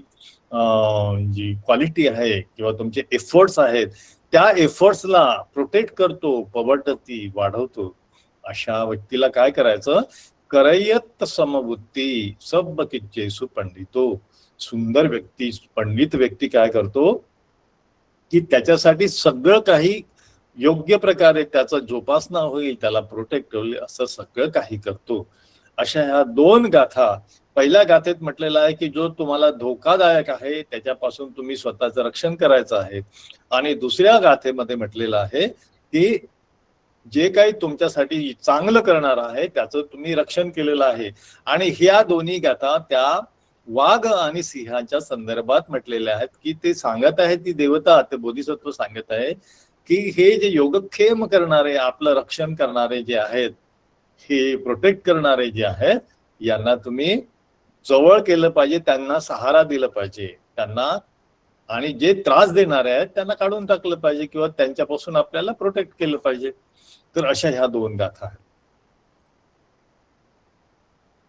क्वालिटी आहे किंवा तुमचे एफर्ट्स आहेत, त्या एफर्ट्सला प्रोटेक्ट करतो, पवडती, वाढवतो. अशा व्यक्तीला काय करायचं, करयत समबुद्धी सब किच्चे सुपंडितो. सुंदर व्यक्ती, पंडित व्यक्ती काय करतो की त्याच्यासाठी सगळं काही योग्य प्रकारे त्याचा जोपासना होईल, त्याला प्रोटेक्ट होईल, असं सगळं काही करतो. अशा ह्या दोन गाथा. पहिल्या गाथेत म्हटलेलं आहे की जो तुम्हाला धोकादायक आहे त्याच्यापासून तुम्ही स्वतःचं रक्षण करायचं आहे, आणि दुसऱ्या गाथेमध्ये म्हटलेलं आहे की जे काही तुमच्यासाठी चांगलं करणार आहे त्याचं तुम्ही रक्षण केलेलं आहे. आणि ह्या दोन्ही गाथा त्या वाघ आणि सिंहाच्या संदर्भात म्हटलेल्या आहेत की ते सांगत आहेत, ती देवता, ते बोधिसत्व सांगत आहे की हे जे योगक्षेम करणारे, आपलं रक्षण करणारे जे आहेत, हे प्रोटेक्ट करणारे जे आहेत, यांना तुम्ही जवळ केलं पाहिजे, त्यांना सहारा दिलं पाहिजे, त्यांना, आणि जे त्रास देणारे आहेत त्यांना काढून टाकलं पाहिजे किंवा त्यांच्यापासून आपल्याला प्रोटेक्ट केलं पाहिजे. तर अशा ह्या दोन गाथा आहेत.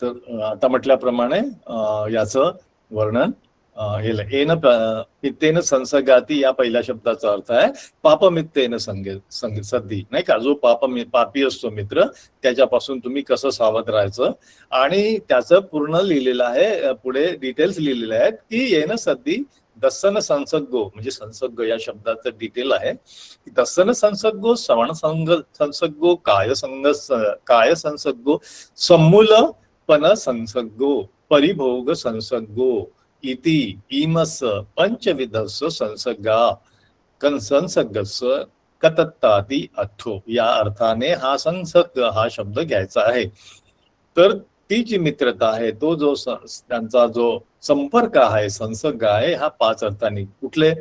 तर आता म्हटल्याप्रमाणे याचं वर्णन येन मित्तेन संसर्गाती या पहिल्या शब्दाचा अर्थ आहे पापमित्तेन सद्धी, नाही का, जो पापी असतो मित्र त्याच्यापासून तुम्ही कसं सावध राहायचं. आणि त्याचं पूर्ण लिहिलेलं आहे, पुढे डिटेल्स लिहिलेले आहेत की येन सद्धी दस्सन संसर्गो, म्हणजे संसर्ग या शब्दाचं डिटेल आहे. दस्सन संसर्गो, श्रवण संसर्गो, काय संसर्गो, सम्मूलपन संसर्गो, परिभोग संसर्गो इति इमस पंचविधस संसर्गा संसर्गस कतत्ताती अथो. या अर्थाने हा संसर्ग हा शब्द घ्यायचा आहे. तर ती जी मित्रता आहे, तो जो त्यांचा जो संपर्क आहे, संसर्ग आहे, हा 5 अर्थांनी. कुठले?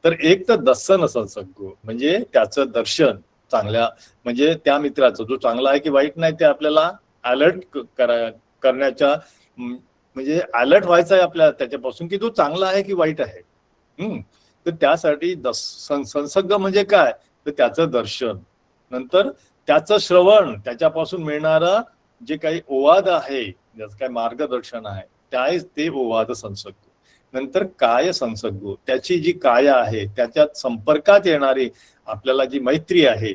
तर एक तर दर्शन संसर्ग, म्हणजे त्याचं दर्शन, चांगल्या, म्हणजे त्या मित्राचं जो चांगला आहे की वाईट नाही ते आपल्याला अलर्ट करण्याच्या, म्हणजे अलर्ट व्हायचं आहे आपल्याला त्याच्यापासून की तो चांगला आहे की वाईट आहे. तर त्यासाठी संसर्ग म्हणजे काय, तर त्याचं दर्शन, नंतर त्याचं श्रवण, त्याच्यापासून मिळणारा जे काही ओवाद आहे, ज्याचं काही मार्गदर्शन आहे, ते ओवाद संसर्ग. नंतर काय संसर्ग, त्याची जी काया आहे, त्याच्यात संपर्कात येणारी आपल्याला जी मैत्री आहे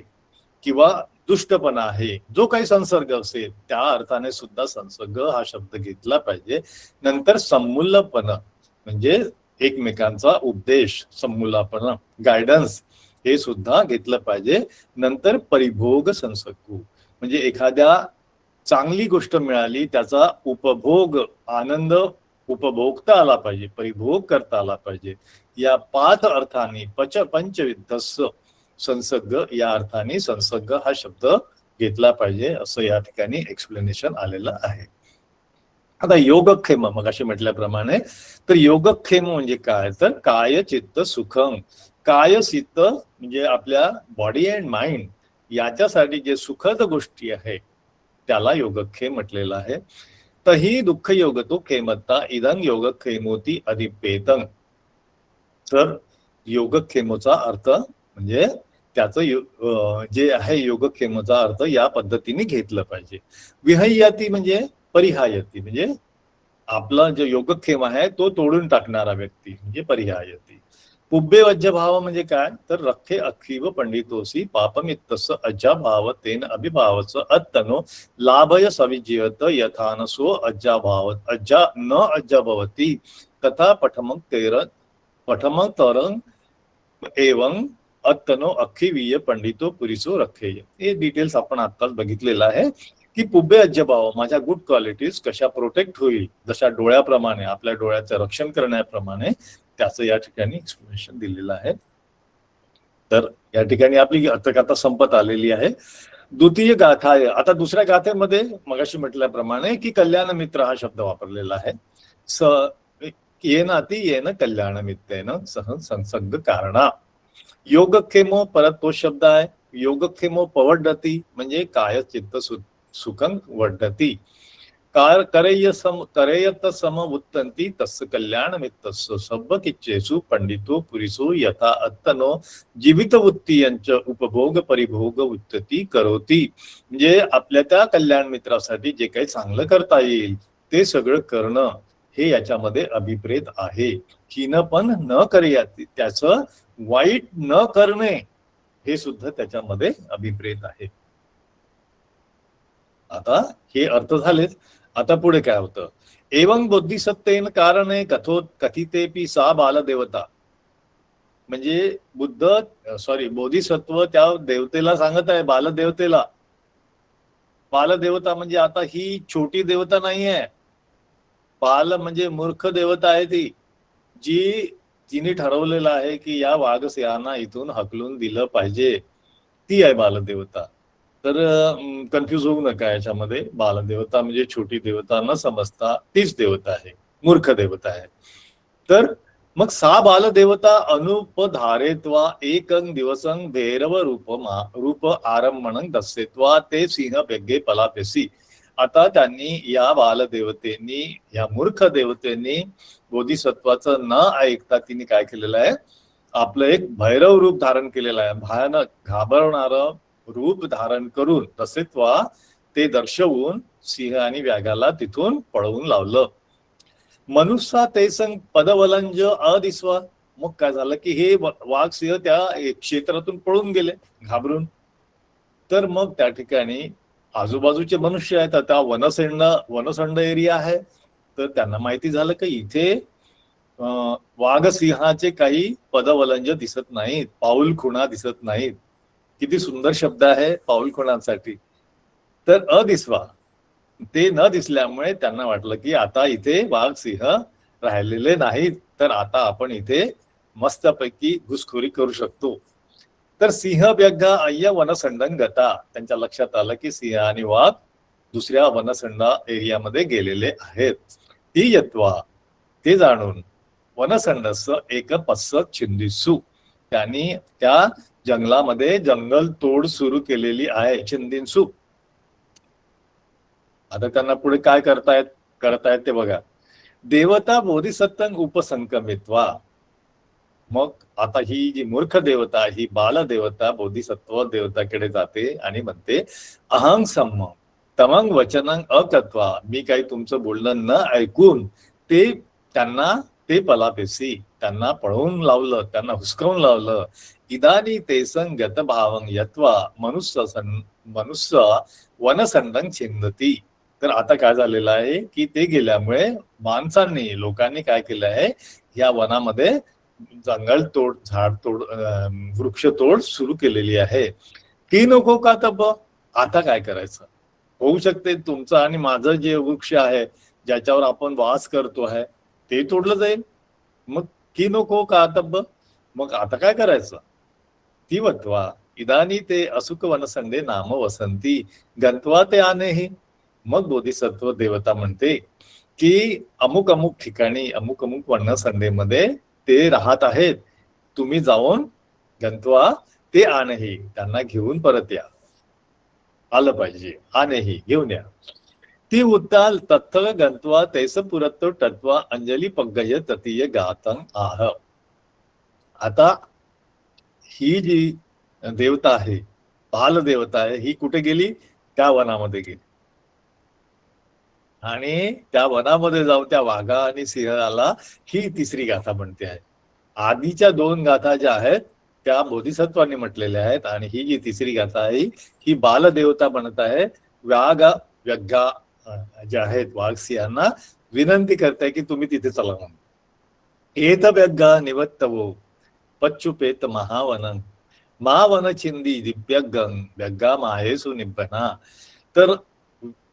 किंवा दुष्टपणा आहे, जो काही संसर्ग असेल त्या अर्थाने सुद्धा संसर्ग हा शब्द घेतला पाहिजे. नंतर सम्मूलपण, म्हणजे एकमेकांचा उपदेश, सम्मूलपण, गायडन्स, हे सुद्धा घेतलं पाहिजे. नंतर परिभोग संसर्ग, म्हणजे एखाद्या चांगली गोष्ट मिळाली त्याचा उपभोग, आनंद उपभोगता आला पाहिजे, परिभोग करता आला पाहिजे. या 5 अर्थांनी पंचविधस संसर्ग या अर्थाने संसर्ग हा शब्द घेतला पाहिजे, असं या ठिकाणी एक्सप्लेनेशन आलेलं आहे. आता योगक्षेम, मग असे म्हटल्याप्रमाणे, तर योगक्षेम म्हणजे काय, तर काय चित्त सुखम, काय चित्त म्हणजे आपल्या बॉडी अँड माइंड याच्यासाठी जे सुखद गोष्टी आहे त्याला योगक्षेम म्हटलेलं आहे. तही दुःख योग तो खेमता इदं योगक्षेमोती अधिपेतं. तर योगक्षेमोचा अर्थ म्हणजे त्याचं जे आहे योगक्षेमचा अर्थ या पद्धतीने घेतलं पाहिजे. विहयती म्हणजे परिहायती, म्हणजे आपला जो योगक्षेम आहे तो तोडून टाकणारा व्यक्ती म्हणजे परिहायती. पुब्बे वज्ज भाव म्हणजे काय, तर रखे अखीव पंडितोसी पापमित्तस अज्जा भाव तेन अभिभावच अत्तनो लाभय सविजयत यथानसो अज्जा भाव अज्जा न अज्जा भवती तथा पठमक तरंग एवं अत्तनो अखिवीय पंडितो पुरिसो रखे. हे डिटेल्स आपण आताच बघितलेलं आहे की पुब्बे अज्जभाव, माझ्या गुड क्वालिटीज कशा प्रोटेक्ट होईल, जशा डोळ्याप्रमाणे, आपल्या डोळ्याचं रक्षण करण्याप्रमाणे, त्याचं या ठिकाणी एक्सप्लेनेशन दिलेलं आहे. तर या ठिकाणी आपली कथा संपत आलेली आहे. द्वितीय गाथा आहे. आता दुसऱ्या गाथेमध्ये मगाशी म्हटल्याप्रमाणे की कल्याण मित्र हा शब्द वापरलेला आहे. येनाती येन कल्याण मित्रेन सह संसर्ग कारणा. योगक्षेमो परत तो शब्द आहे. योगक्षेमो पवडती म्हणजे काय चित्त सुखं वडती. करयत सम उत्तंती तस् कल्याण मित्तस्स सब किच्चेसु पंडितो पुरिसो यथा अत्तनो जीवित वृत्तीयंच उपभोग परिभोग उत्तती करोती. म्हणजे आपल्या त्या कल्याण मित्रासाठी जे काही चांगलं करता येईल ते सगळं करणं हे याच्यामध्ये अभिप्रेत आहे. हीन पण न करयाती, त्याचं वाईट न करणे हे सुद्धा त्याच्यामध्ये अभिप्रेत आहे. आता हे अर्थ झालेच. आता पुढे काय होतं, एवं बोधिसत्तेन कारणे कथितेपि सा बालदेवता, म्हणजे बोधिसत्व त्या देवतेला सांगत आहे, बालदेवतेला, बालदेवता म्हणजे आता ही छोटी देवता नाही आहे. बाल म्हणजे मूर्ख देवता आहे ती, जी तिने ठरवलेलं आहे की या वाघसिंहांना इथून हकलून दिलं पाहिजे. ती आहे बालदेवता. तर कन्फ्युज होऊ नका याच्यामध्ये. बालदेवता म्हणजे छोटी देवता न समजता तीच देवता आहे, मूर्ख देवता आहे. तर मग सा बालदेवता अनुपधारेत्वा एकं दिवसं भैरव रूप आरंभणं दस्यत्वा ते सिंह व्यग्गे पलापेसी. आता त्यांनी या बालदेवतेनी, या मूर्ख देवतेनी बोधिसत्वाचं न ऐकता तिने काय केलेलं आहे, आपलं एक भैरव रूप धारण केलेलं आहे. भयानक घाबरणारं रूप धारण करून दस्यत्वा ते दर्शवून सिंह आणि व्याघाला तिथून पळवून लावलं. मनुष्या तेसंग पदवलंज अदिस्वा. मग काय झालं की हे वाघ सिंह त्या क्षेत्रातून पळून गेले घाबरून. तर मग त्या ठिकाणी आजूबाजूचे मनुष्य आहेत, आता वनसंड एरिया आहे, तर त्यांना माहिती झालं की इथे वाघ सिंहाचे काही पदवलंज दिसत नाहीत, पाऊल खुणा दिसत नाहीत. किती सुंदर शब्द आहे पाऊल खुणांसाठी. तर अदिस्वा, ते न दिसल्यामुळे त्यांना वाटलं की आता इथे वाघ सिंह राहिलेले नाहीत, तर आता आपण इथे मस्तपैकी घुसखोरी करू शकतो. तर सिंह व्यग्गा अय्य वनसंडन गता. त्यांच्या लक्षात आलं की सिंह आणि वाघ दुसऱ्या वनसंडा एरियामध्ये गेलेले आहेत. ती यत्वा, ते जाणून वनसंडस एक पश्च छिंदिसू. त्यांनी त्या जंगलामध्ये जंगल तोड सुरू केलेली आहे, छिंदिसू. आता त्यांना पुढे काय करतायत ते बघा. देवता बोधिसत्वं उपसंकमित्वा. मग आता ही जी मूर्ख देवता, ही बालदेवता बोधिसत्व देवताकडे जाते आणि म्हणते, अहं सम्म तमंग वचनं अकत्वा. मी काही तुमचं बोलणं न ऐकून ते पलापेसी, त्यांना पळवून लावलं, त्यांना हुसकावून लावलं. इदानी तेसं गतभावं यत्वा मनुष्य वनसंडं छिंदती. तर आता काय झालेलं आहे की ते गेल्यामुळे लोकांनी काय केलं आहे, या वनामध्ये जंगल तोड, झाड तोड, वृक्ष तोड सुरू केलेली आहे. की नको का तब. आता काय करायचं. होऊ शकते तुमचं आणि माझं जे वृक्ष आहे, ज्याच्यावर आपण वास करतो आहे, ते तोडलं जाईल. मग की नको का तब. मग आता काय करायचं. ती वत्वा इदानी ते असुक वनसंडे नाम वसंती गंतवा ते आनेही. मग बोधिसत्व देवता म्हणते की अमुक अमुक ठिकाणी, अमुक अमुक वनसंडेमध्ये ते राहत आहेत, तुम्ही जाऊन गंतवा ते आनेही, त्यांना घेऊन परत या. आलं पाहिजे, आनेही, घेऊन या. ती उत्ताल तत्थ गंतवा तैस पुरत्तो टत्वा अंजली पग्गय ततीय गातं आह. आता ही जी देवता आहे, बाल देवता आहे, ही कुठे गेली, त्या वनामध्ये गेली. आणि त्या वनामध्ये जाऊन त्या वाघा आणि सिंहाला ही तिसरी गाथा म्हणते आहे. आधीच्या 2 गाथा ज्या आहेत त्या बोधिसत्वांनी म्हटलेल्या आहेत, आणि ही जी तिसरी गाथा आहे ही बालदेवता म्हणत आहे. व्यग्गा जे आहेत वाघ सिंहांना विनंती करताय की तुम्ही तिथे चला म्हणून. एत व्यग्गा निवत्तवो पच्चुपेत महावनं महावन छिंदी दिव्यगं व्यग्गा माहेसु निब्बना. तर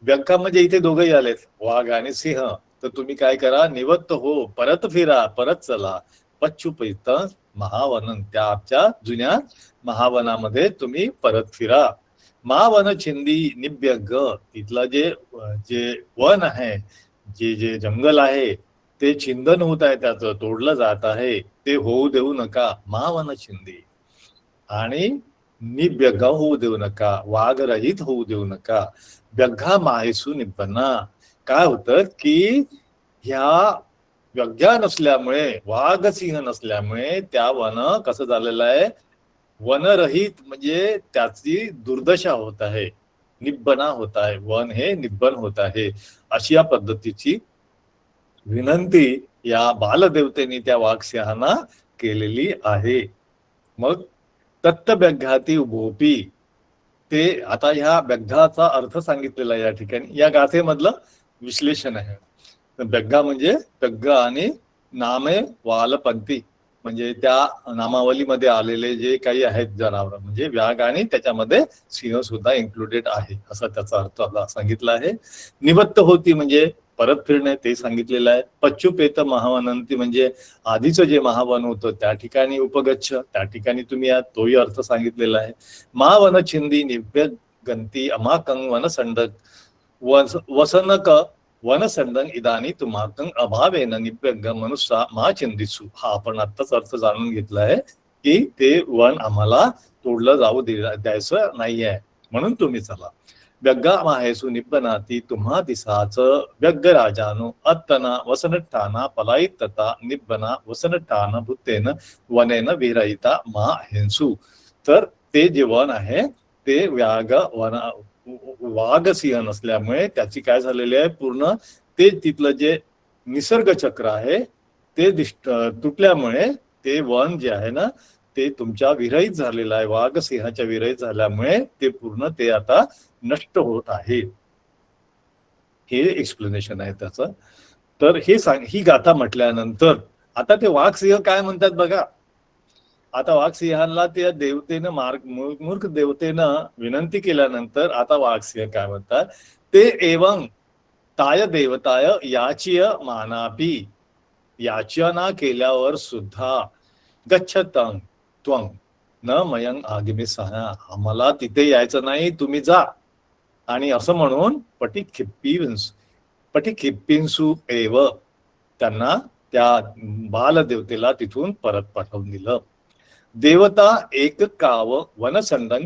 व्यग्गा म्हणजे इथे दोघंही आलेत, वाघ आणि सिंह. तर तुम्ही काय करा, निवत्त हो, परत फिरा, परत चला. पच्चुपेत महावनं, त्या आमच्या जुन्या महावनामध्ये तुम्ही परत फिरा. महावन छिंदी निव्यग, तिथलं जे वन आहे, जे जंगल आहे, ते छिंदन होत आहे, त्याचं तोडलं जात आहे, ते होऊ देऊ नका. महावन छिंदी. आणि निव्यग्गा होऊ देऊ नका, वाघरहित होऊ देऊ नका. व्यग्गा माहेसू निब्बना. काय होतं की ह्या व्यग्गा नसल्यामुळे, वाघ सिंह नसल्यामुळे त्या वन कसं झालेलं आहे, वनरहित म्हणजे त्याची दुर्दशा होत आहे, निब्बना होत आहे, वन हे निब्बन होत आहे. अशी या पद्धतीची विनंती या बालदेवतेने त्या वाघ सिंहांना केलेली आहे. मग तत्त व्यग्घाती भोपी, ते आता ह्या व्यग्घाचा अर्थ सांगितलेला या ठिकाणी, या गाथेमधलं विश्लेषण आहे. व्यग्घा म्हणजे व्यग्घ आणि नामे वालपंथी, म्हणजे त्या नामावलीमध्ये आलेले जे काही आहेत जनावर म्हणजे व्याघ आणि त्याच्यामध्ये सिंह सुद्धा इन्क्लुडेड आहे असा त्याचा अर्थ आता सांगितला आहे. निवत्त होती म्हणजे परत फिरणे ते सांगितलेलं आहे. पच्चुपेत महावनंती म्हणजे आधीचं जे महावन होतं त्या ठिकाणी उपगच्छ त्या ठिकाणी तुम्ही तोही अर्थ सांगितलेला आहे. महावन छिंदी निव्य गंती अमाकंग वनसंडक वसनक वनसंडंग इदानी तुमाकंग अभावेन निव्यंग मनुष्या महाचिंदिसू. हा आपण आत्ताच अर्थ जाणून घेतला आहे की ते वन आम्हाला तोडलं जाऊ द्यायचं नाहीये म्हणून तुम्ही चला. व्यग्गा माहेसू निब्बनाती तुम्हा दिसाच व्यग्ग राजानो अत्तना वसनठाना पलायितता निब्बना वसनठाना भूतेन वनेन विरहिता माहेंसू. तर ते जे वन आहे ते वाघ सिंह नसल्यामुळे त्याची काय झालेली आहे पूर्ण ते तिथलं जे निसर्ग चक्र आहे ते तुटल्यामुळे ते वन जे आहे ना ते तुमच्या विरहित झालेलं आहे. वाघ सिंहाच्या विरहित झाल्यामुळे ते पूर्ण ते आता नष्ट होत आहे. हे एक्सप्लेनेशन आहे त्याचं. तर हे ही गाथा म्हटल्यानंतर आता ते वाघ सिंह काय म्हणतात बघा. आता वाघ सिंहाला त्या देवतेनं मूर्ख देवतेनं विनंती केल्यानंतर आता वाघ सिंह काय म्हणतात ते एवं ताय देवताय याचिय मानापी याचना केल्यावर सुद्धा गच्छतं त्वं न मयंग आगिमी सहा. आम्हाला तिथे यायचं नाही तुम्ही जा. आणि असं म्हणून पटिखिप्पिंसू एव त्यांना त्या बालदेवतेला तिथून परत पाठवून दिलं. देवता एक काव वनसंडंग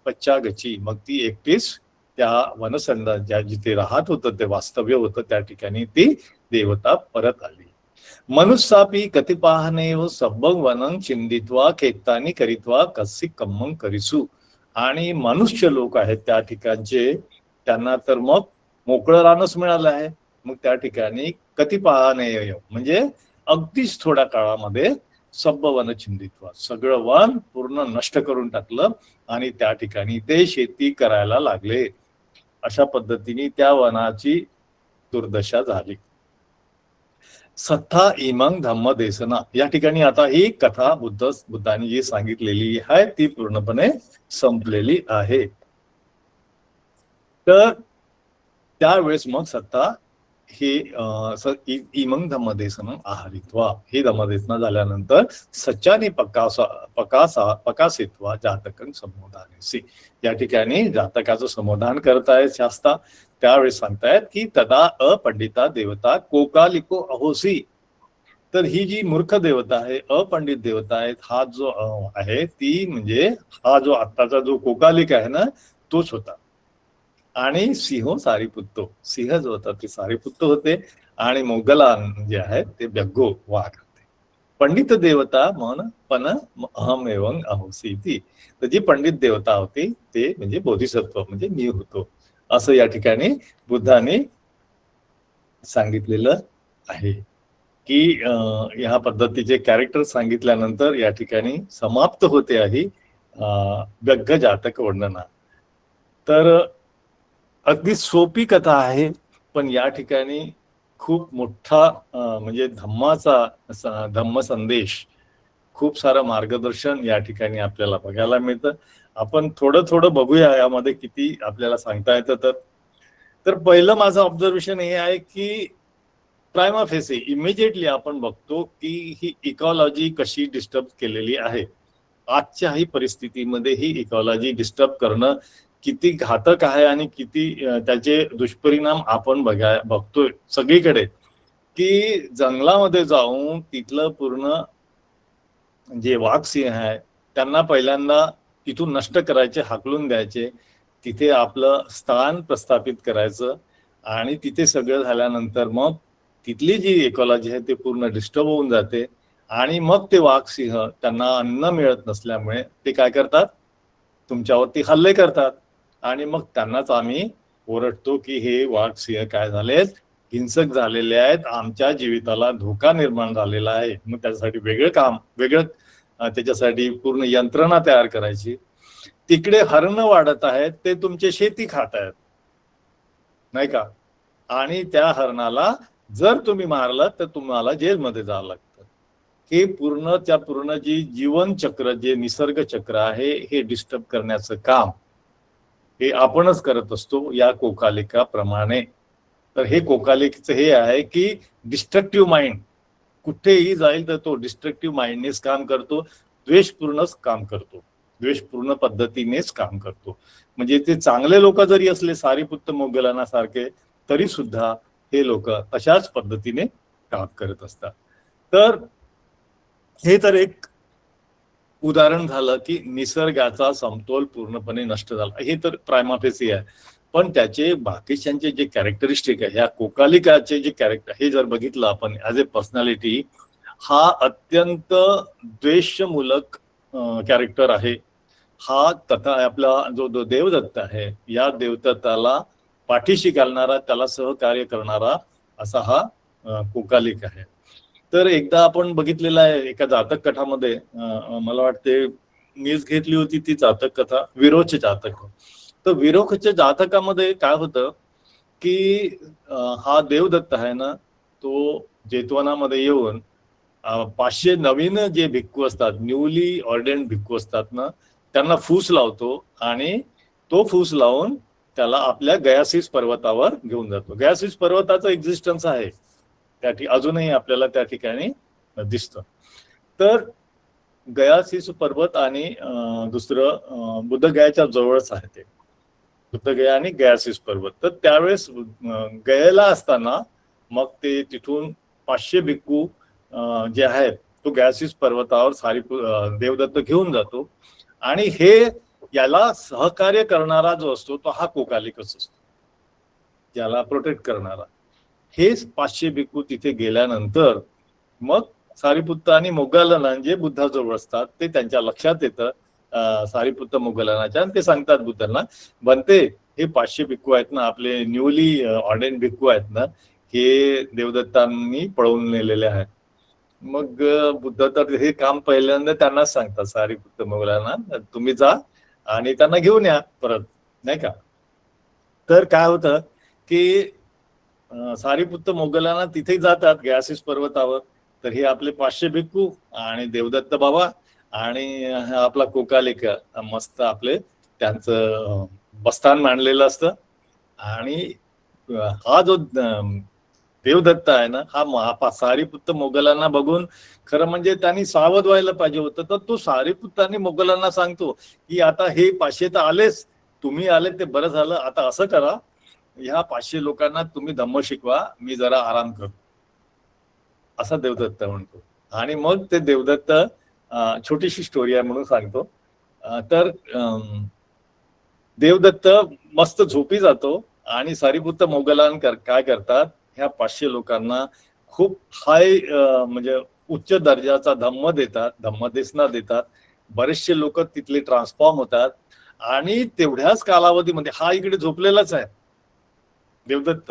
पच्चागची. मग ती एकटीच त्या वनसंड ज्या जिथे राहत होतं ते वास्तव्य होतं त्या ठिकाणी ती देवता परत आली. मनुष्यापी कतिपाहनेव सब्बं वनं चिंदित्वा खेतानी करित्वा कसी कम्मं करिसू. आणि मनुष्य लोक आहेत त्या ठिकाणचे त्यांना तर मग मोकळं रानच मिळालं आहे. मग त्या ठिकाणी कतिपाहनेय म्हणजे अगदीच थोड्या काळामध्ये सब्ब वन चिंदित्वा सगळं वन पूर्ण नष्ट करून टाकलं आणि त्या ठिकाणी ते शेती करायला लागले. अशा पद्धतीने त्या वनाची दुर्दशा झाली. सत्ता इमंग धम्म देसना. या ठिकाणी आता ही कथा बुद्धांनी जी सांगितलेली आहे ती पूर्णपणे संपलेली आहे. तर त्यावेळेस मग सत्ता हे इमंग धम्मदेसनं आहारित्वा. हे धम्मदेसना झाल्यानंतर सच्चानी पकासित्वा जातकं संबोधानेसी. या ठिकाणी जातकाचं समाधान करतायत शास्ता. त्यावेळेस सांगतायत की तदा अपंडिता देवता कोकालिको अहोसी. तर ही जी मूर्ख देवता आहे अपंडित देवता आहेत हा जो आहे ती म्हणजे हा जो आत्ताचा जो कोकालिक आहे ना तोच होता. आणि सिंह सारीपुत्तो. सिंह जो होता ते सारीपुत्तो होते आणि मोगलान जे आहे ते व्यग्गो वाघ होते. पंडित देवता मन पण अहम एवं अहोसी ती. तर जी पंडित देवता होती ते म्हणजे बोधिसत्व म्हणजे मी होतो असं या ठिकाणी बुद्धाने सांगितलेलं आहे की ह्या पद्धतीचे कॅरेक्टर सांगितल्यानंतर या ठिकाणी समाप्त होते आहे व्यग्ग जातक वर्णना. तर अगदी सोपी कथा आहे पण या ठिकाणी खूप मोठा म्हणजे धम्म संदेश खूप सारं मार्गदर्शन या ठिकाणी आपल्याला बघायला मिळतं. आपण थोडं बघूया यामध्ये किती आपल्याला सांगता येतं. तर पहिलं माझं ऑब्झर्वेशन हे आहे की प्रायमा फेसी इमिजिएटली आपण बघतो की ही इकॉलॉजी कशी डिस्टर्ब केलेली आहे. आजच्याही परिस्थितीमध्ये ही इकॉलॉजी डिस्टर्ब करणं किती घातक आहे आणि किती त्याचे दुष्परिणाम आपण बघतोय सगळीकडे. की जंगलामध्ये जाऊन तिथलं पूर्ण जे वाघ सिंह आहे त्यांना पहिल्यांदा तिथून नष्ट करायचे हाकलून द्यायचे. तिथे आपलं स्थान प्रस्थापित करायचं आणि तिथे सगळं झाल्यानंतर मग तिथली जी इकॉलॉजी आहे ते पूर्ण डिस्टर्ब होऊन जाते. आणि मग ते वाघ सिंह त्यांना अन्न मिळत नसल्यामुळे ते काय करतात तुमच्यावरती हल्ले करतात. आणि मग त्यांनाच आम्ही ओरडतो की हे वाघ सिंह काय झालेत हिंसक झालेले आहेत. आमच्या जीविताला धोका निर्माण झालेला आहे. मग त्याच्यासाठी वेगळं त्याच्यासाठी पूर्ण यंत्रणा तयार करायची. तिकडे हरण वाढत आहेत ते तुमची शेती खात आहेत नाही का. आणि त्या हरणाला जर तुम्ही मारलं तर तुम्हाला जेलमध्ये जावं लागतं. हे पूर्ण जी जीवन चक्र, जे निसर्ग चक्र आहे, हे डिस्टर्ब करण्याचं काम हे आपणच करत असतो या कोकालिकाप्रमाणे. तर हे कोकालिकेचं हे आहे की डिस्ट्रक्टिव्ह माइंड कुठेही जाईल तर तो डिस्ट्रक्टिव्ह माइंडनेच काम करतो, द्वेषपूर्णच काम करतो, द्वेषपूर्ण पद्धतीनेच काम करतो. म्हणजे ते चांगले लोक जरी असले सारीपुत्त मोगलाना सारखे, तरी सुद्धा हे लोक तशाच पद्धतीने काम करत असतात. तर हे तर एक उदाहरण झालं की निसर्गाचा समतोल पूर्णपणे नष्ट झाला, हे तर प्रायमाफेसी आहे. पण त्याचे बाकीच्यांचे जे कॅरेक्टरिस्टिक आहे, ह्या कोकालिकाचे जे कॅरेक्टर हे जर बघितलं आपण ॲज ए पर्सनॅलिटी, हा अत्यंत द्वेषमूलक कॅरेक्टर आहे. हा तथा आपला जो देवदत्त आहे, या देवदत्ताला पाठीशी घालणारा, त्याला सहकार्य करणारा असा हा कोकालिक आहे. तर एकदा आपण बघितलेलं आहे एका जातक कथामध्ये, मला वाटते मीच घेतली होती ती जातक कथा, विरोचचे जातक. तर विरोचच्या जातकामध्ये काय होतं की हा देवदत्त आहे ना, तो जेतवनामध्ये येऊन 500 नवीन जे भिक्खू असतात, न्यूली ऑर्डेन्ड भिक्खू असतात ना, त्यांना फूस लावतो आणि तो फूस लावून त्याला आपल्या गयासीस पर्वतावर घेऊन जातो. गयासीस पर्वताचं एक्झिस्टन्स आहे त्या अजूनही आपल्याला त्या ठिकाणी दिसतं. तर गयासीस पर्वत आणि दुसरं बुद्धगयाच्या जवळच आहे ते, बुद्धगया आणि गयासीस पर्वत. तर त्यावेळेस गयेला असताना मग ते तिथून 500 भिक्खू जे आहेत तो गयासीस पर्वतावर देवदत्त घेऊन जातो. आणि हे याला सहकार्य करणारा जो असतो तो हा कोकालिकच असतो, याला प्रोटेक्ट करणारा. हेच 500 भिक्खू तिथे गेल्यानंतर मग सारीपुत्त आणि मोगलाना जे बुद्धाजवळ असतात ते त्यांच्या लक्षात येतं, सारीपुत्त मोगलानाच्या, आणि ते सांगतात बुद्धांना, बनते हे 500 भिक्खू आहेत ना, आपले न्यूली ऑर्डेन्ड भिक्खू आहेत ना, हे देवदत्तांनी पळवून नेलेले आहेत. मग बुद्ध तर हे काम पहिल्यांदा त्यांनाच सांगतात, सारीपुत्त मोगलाना तुम्ही जा आणि त्यांना घेऊन या परत, नाही का. तर काय होतं की सारीपुत्त मोगलाना तिथे जातात गयासीस पर्वतावर. तर हे आपले 500 भिक्खू आणि देवदत्त बाबा आणि आपला कोकालिक मस्त आपले त्यांचं बस्तान मांडलेलं असतं. आणि हा जो देवदत्त आहे ना, हा सारीपुत्त मोगलांना बघून खरं म्हणजे त्यांनी सावध व्हायला पाहिजे होतं. तर तो सारीपुत्त आणि मोगलांना सांगतो की आता हे 500 तर आलेच, तुम्ही आले ते बरं झालं, आता असं करा, ह्या 500 लोकांना तुम्ही धम्म शिकवा, मी जरा आराम करतो, असा देवदत्त म्हणतो. आणि मग ते देवदत्त, छोटीशी स्टोरी आहे म्हणून सांगतो. तर देवदत्त मस्त झोपी जातो आणि सारीपुत्त मोगलान काय करतात, ह्या 500 लोकांना खूप हाय म्हणजे उच्च दर्जाचा धम्म देतात, धम्मदेसना देतात. बरेचसे लोक तिथले ट्रान्सफॉर्म होतात. आणि तेवढ्याच कालावधीमध्ये हा इकडे झोपलेलाच आहे देवदत्त,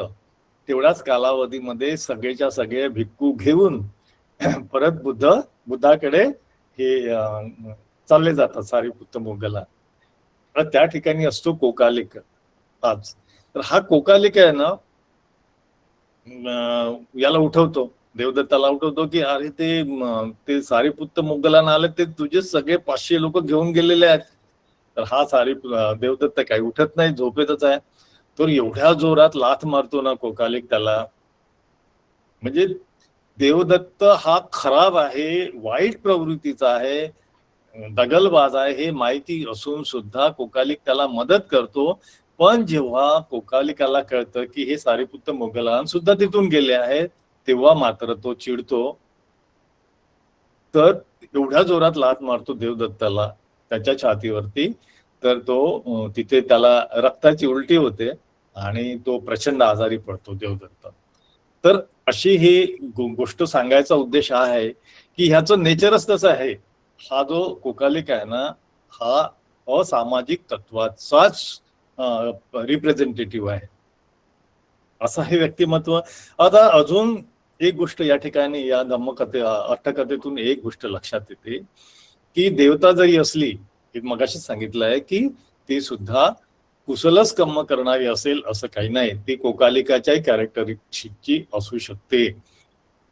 तेवढ्याच कालावधीमध्ये सगळेच्या सगळे भिक्खू घेऊन परत बुद्धाकडे हे चालले जातात सारीपुत्त मोगलान. तर त्या ठिकाणी असतो कोकालिक हाच. तर हा कोकालिक आहे ना, याला उठवतो, देवदत्ताला उठवतो की अरे ते सारीपुत्त मोगलान आले, ते तुझे सगळे 500 लोक घेऊन गेलेले आहेत. तर हा देवदत्त काही उठत नाही, झोपेतच आहे. तर एवढ्या जोरात लाथ मारतो ना कोकालिक त्याला. म्हणजे देवदत्त हा खराब आहे, वाईट प्रवृत्तीचा आहे, दगलबाज आहे हे माहिती असून सुद्धा कोकालिक त्याला मदत करतो. पण जेव्हा कोकालिकाला कळतं की हे सारीपुत्त मोगलान सुद्धा तिथून गेले आहेत, तेव्हा मात्र तो चिडतो. तर एवढ्या जोरात लाथ मारतो देवदत्ताला त्याच्या छातीवरती, तर तो तिथे त्याला रक्ताची उलटी होते आणि तो प्रचंड आजारी पडतो देवदत्त. तर अशी ही गोष्ट सांगायचा उद्देश हा आहे की ह्याचं नेचरच तसं आहे. हा जो कोकालिक आहे ना, हा असामाजिक तत्वाचाच रिप्रेझेंटेटिव्ह आहे, असं हे व्यक्तिमत्व. आता अजून एक गोष्ट या ठिकाणी या अट्टकथेतून एक गोष्ट लक्षात येते की देवता जरी असली, मगाशीच सांगितलं आहे की ती सुद्धा कुशलच कर्म करणारी असेल असं काही नाही, ती कोकालिकाच्याही कॅरेक्टरिस्टिकची असू शकते.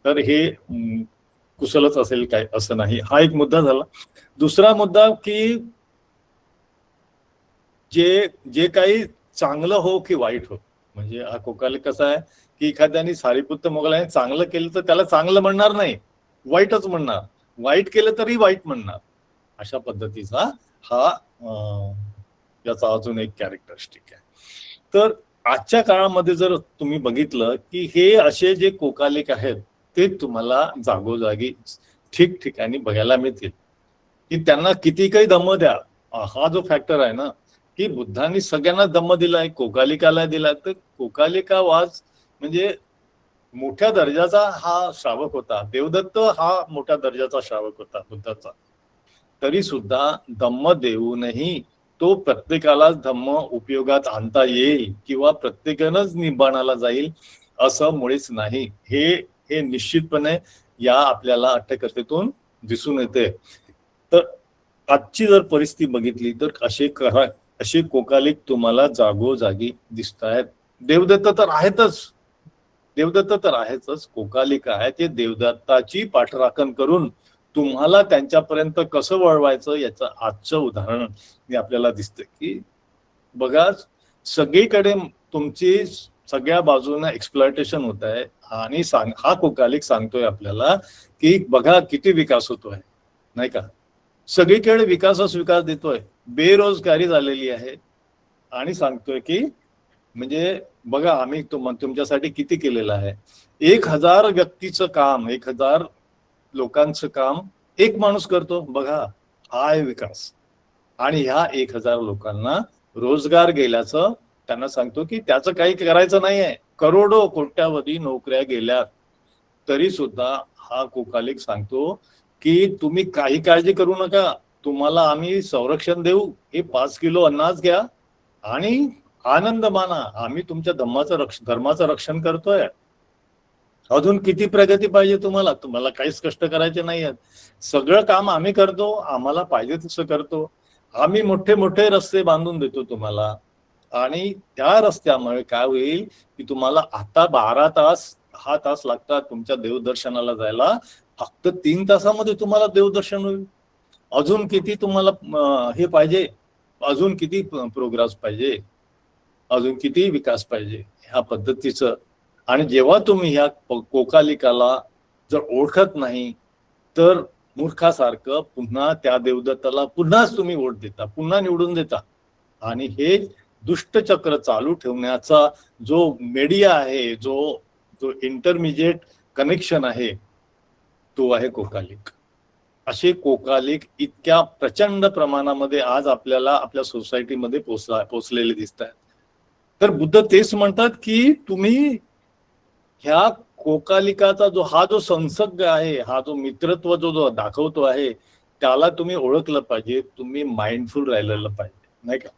तर हे कुशलच असेल काय असं नाही. हा एक मुद्दा झाला. दुसरा मुद्दा की जे जे काही चांगलं हो की वाईट हो, म्हणजे हा कोकालिक कसा आहे की एखाद्याने सारीपुत्त मोगलाने चांगलं केलं तर त्याला चांगलं म्हणणार नाही, वाईटच म्हणणार. वाईट केलं तरी वाईट म्हणणार. अशा पद्धतीचा हा याचा अजून एक कॅरेक्टरिस्टिक आहे. तर आजच्या काळामध्ये जर तुम्ही बघितलं की हे असे जे कोकालिक आहेत ते तुम्हाला जागोजागी ठिकठिकाणी बघायला मिळतील की त्यांना किती काही दम द्या. हा जो फॅक्टर आहे ना की बुद्धांनी सगळ्यांना दम दिलाय, कोकालिकाला दिलाय, तर कोकालिका वाज म्हणजे मोठ्या दर्जाचा हा श्रावक होता. देवदत्त हा मोठ्या दर्जाचा श्रावक होता बुद्धाचा. तरी सुद्धा धम्म देऊनही तो प्रत्येकालाच धम्म उपयोगात आणता येईल किंवा प्रत्येकानंच निबाणाला जाईल असं मुळीच नाही. हे हे निश्चितपणे या आपल्याला अट्टकथेतून दिसून येते. तर आजची जर परिस्थिती बघितली तर असे कोकालिक तुम्हाला जागोजागी दिसत आहेत. देवदत्त तर आहेतच, देवदत्त तर आहेतच. कोकालिका आहे ते देवदत्ताची पाठराखण करून तुम्हाला त्यांच्यापर्यंत कसं वळवायचं याचं आजचं उदाहरण मी आपल्याला दिसतं की बघा सगळीकडे तुमची सगळ्या बाजूने एक्सप्लॉयटेशन होत आहे आणि हा कोकालिक सांगतोय आपल्याला की बघा किती विकास होतोय, नाही का. सगळीकडे विकासच विकास देतोय, बेरोजगारी झालेली आहे आणि सांगतोय की म्हणजे बघा आम्ही तुमच्यासाठी किती केलेलं आहे. 1000 व्यक्तीचं काम, 1000 लोकांचं काम एक माणूस करतो. बघा हा आहे विकास. आणि ह्या 1000 लोकांना रोजगार गेल्याचं त्यांना सांगतो की त्याचं काही करायचं नाहीये. करोडो कोट्यावधी नोकऱ्या गेल्या तरी सुद्धा हा कोकालिक सांगतो की तुम्ही काही काळजी करू नका, तुम्हाला आम्ही संरक्षण देऊ. हे 5 किलो अनाज घ्या आणि आनंद माना, आम्ही तुमच्या धर्माचं रक्षण करतोय. अजून किती प्रगती पाहिजे तुम्हाला? तुम्हाला काहीच कष्ट करायचे नाही आहेत. सगळं काम आम्ही करतो, आम्हाला पाहिजे तसं करतो. आम्ही मोठे मोठे रस्ते बांधून देतो तुम्हाला आणि त्या रस्त्यामुळे काय होईल की तुम्हाला आता 12 तास 6 तास लागतात तुमच्या देवदर्शनाला जायला, फक्त 3 तासामध्ये तुम्हाला देवदर्शन होईल. अजून किती तुम्हाला हे पाहिजे, अजून किती प्रोग्रेस पाहिजे, अजून किती विकास पाहिजे ह्या पद्धतीचं. आणि जेव्हा तुम्ही ह्या कोकालिकाला जर ओळखत नाही तर मूर्खासारखं पुन्हा त्या देवदत्ताला पुन्हाच तुम्ही वोट देता, पुन्हा निवडून देता. आणि हे दुष्टचक्र चालू ठेवण्याचा जो मीडिया आहे, जो जो इंटरमिजिएट कनेक्शन आहे, तो आहे कोकालिक. असे कोकालिक इतक्या प्रचंड प्रमाणामध्ये आज आपल्याला आपल्या सोसायटीमध्ये पोचलेले दिसत आहेत. तर बुद्ध तेच म्हणतात की तुम्ही ह्या कोकालिकाचा जो संसर्ग आहे, हा जो मित्रत्व जो दाखवतो आहे, त्याला तुम्ही ओळखलं पाहिजे, तुम्ही माइंडफुल राहिलेलं पाहिजे, नाही का.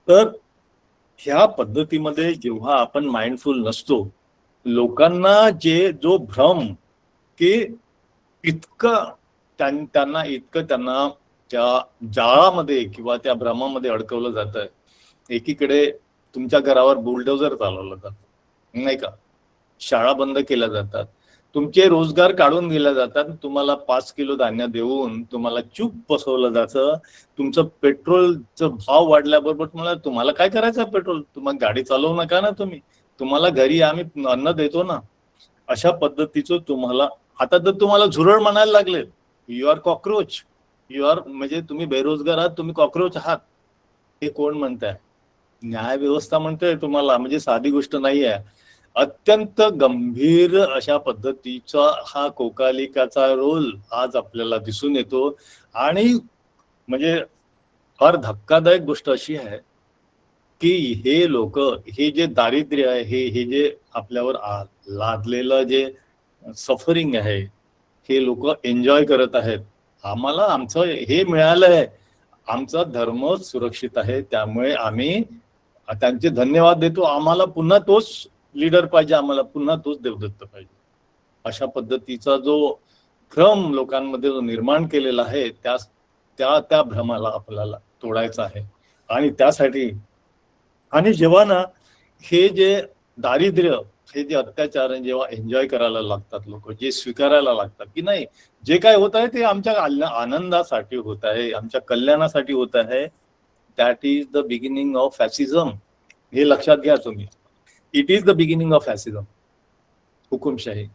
तर ह्या पद्धतीमध्ये जेव्हा आपण माइंडफुल नसतो, लोकांना जो भ्रम की इतकं त्यांना त्या जाळामध्ये किंवा त्या भ्रमामध्ये अडकवलं जातं. एकीकडे तुमच्या घरावर बुलडोजर चालवलं जातं, नाही का. शाळा बंद केल्या जातात, तुमचे रोजगार काढून दिले जातात, तुम्हाला 5 किलो धान्य देऊन तुम्हाला चूप बसवलं जातं. तुमचं पेट्रोलचं भाव वाढल्याबरोबर तुम्हाला काय करायचं पेट्रोल, तुम्हाला गाडी चालवू नका ना, तुम्हाला घरी आम्ही अन्न देतो ना. अशा पद्धतीचं तुम्हाला आता जर तुम्हाला झुरळ म्हणायला लागले, you are cockroach, you are म्हणजे तुम्ही बेरोजगार आहात, तुम्ही कॉक्रोच आहात. हे कोण म्हणताय? न्याय व्यवस्था म्हणते तुम्हाला, म्हणजे साधी गोष्ट नाही आहे. अत्यंत गंभीर अशा पद्धतीचा हा कोकालिकाचा रोल आज आपल्याला दिसून येतो. आणि म्हणजे फार धक्कादायक गोष्ट अशी आहे की हे लोक, हे जे दारिद्र्य आहे, हे जे आपल्यावर लादलेलं जे सफरिंग आहे, हे लोक एन्जॉय करत आहेत. आम्हाला आमचं हे मिळालंय, आमचा धर्म सुरक्षित आहे, त्यामुळे आम्ही त्यांचे धन्यवाद देतो. आम्हाला पुन्हा तोच लीडर पाहिजे, आम्हाला पुन्हा तोच देवदत्त पाहिजे. अशा पद्धतीचा जो भ्रम लोकांमध्ये जो निर्माण केलेला आहे, त्या भ्रमाला आपल्याला तोडायचा आहे. आणि त्यासाठी आणि जेव्हा ना हे जे दारिद्र्य हे जे अत्याचार जेव्हा एन्जॉय करायला लागतात लोक, जे स्वीकारायला लागतात की नाही जे काय होत आहे ते आमच्या आनंदासाठी होत आहे, आमच्या कल्याणासाठी होत आहे, that is the beginning of fascism. हे लक्षात घ्या तुम्ही. It is the beginning of fascism, हुकुमशाही.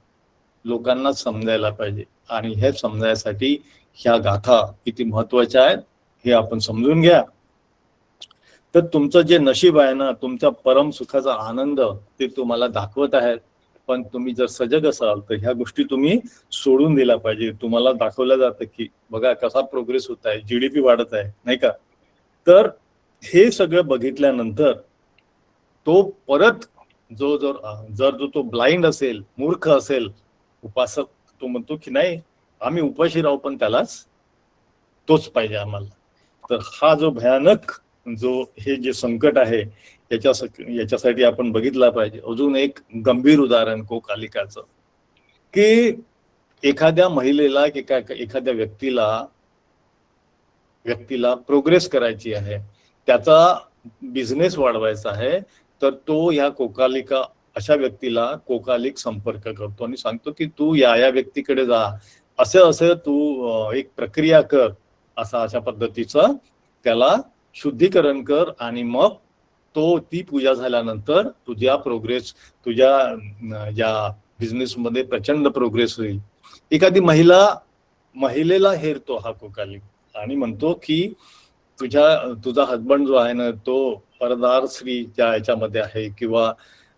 लोकांना समजायला पाहिजे आणि हे समजायसाठी ह्या गाथा किती महत्वाच्या आहेत हे आपण समजून घ्या. तर तुमचं जे नशीब आहे ना, तुमच्या परम सुखाचा आनंद ते तुम्हाला दाखवत आहेत, पण तुम्ही जर सजग असाल तर ह्या गोष्टी तुम्ही सोडून दिल्या पाहिजे. तुम्हाला दाखवलं जातं की बघा कसा प्रोग्रेस होत आहे, जीडीपी वाढत आहे, नाही का. तर हे सगळं बघितल्यानंतर तो परत जो तो ब्लाइंड असेल, मूर्ख असेल, उपासक, तो म्हणतो की नाही आम्ही उपाशी राहू पण त्यालाच तोच पाहिजे आम्हाला. तर हा जो भयानक हे जे संकट आहे याच्यासाठी आपण बघितला पाहिजे. अजून एक गंभीर उदाहरण कोकालिकाचं, की एखाद्या महिलेला एखाद्या व्यक्तीला प्रोग्रेस करायची आहे, त्याचा बिझनेस वाढवायचा आहे, तर तो या कोकालिका अशा व्यक्तीला कोकालिक संपर्क करतो आणि सांगतो की तू या व्यक्तीकडे जा, असं तू एक प्रक्रिया कर, अशा पद्धतीचं त्याला शुद्धीकरण कर, आणि मग ती पूजा झाल्यानंतर तुझ्या या बिझनेसमध्ये प्रचंड प्रोग्रेस होईल. एखादी महिलेला हेरतो हा कोकालिक आणि म्हणतो की तुझा हजबंड जो आहे ना तो परदार स्त्रीच्या याच्यामध्ये आहे, किंवा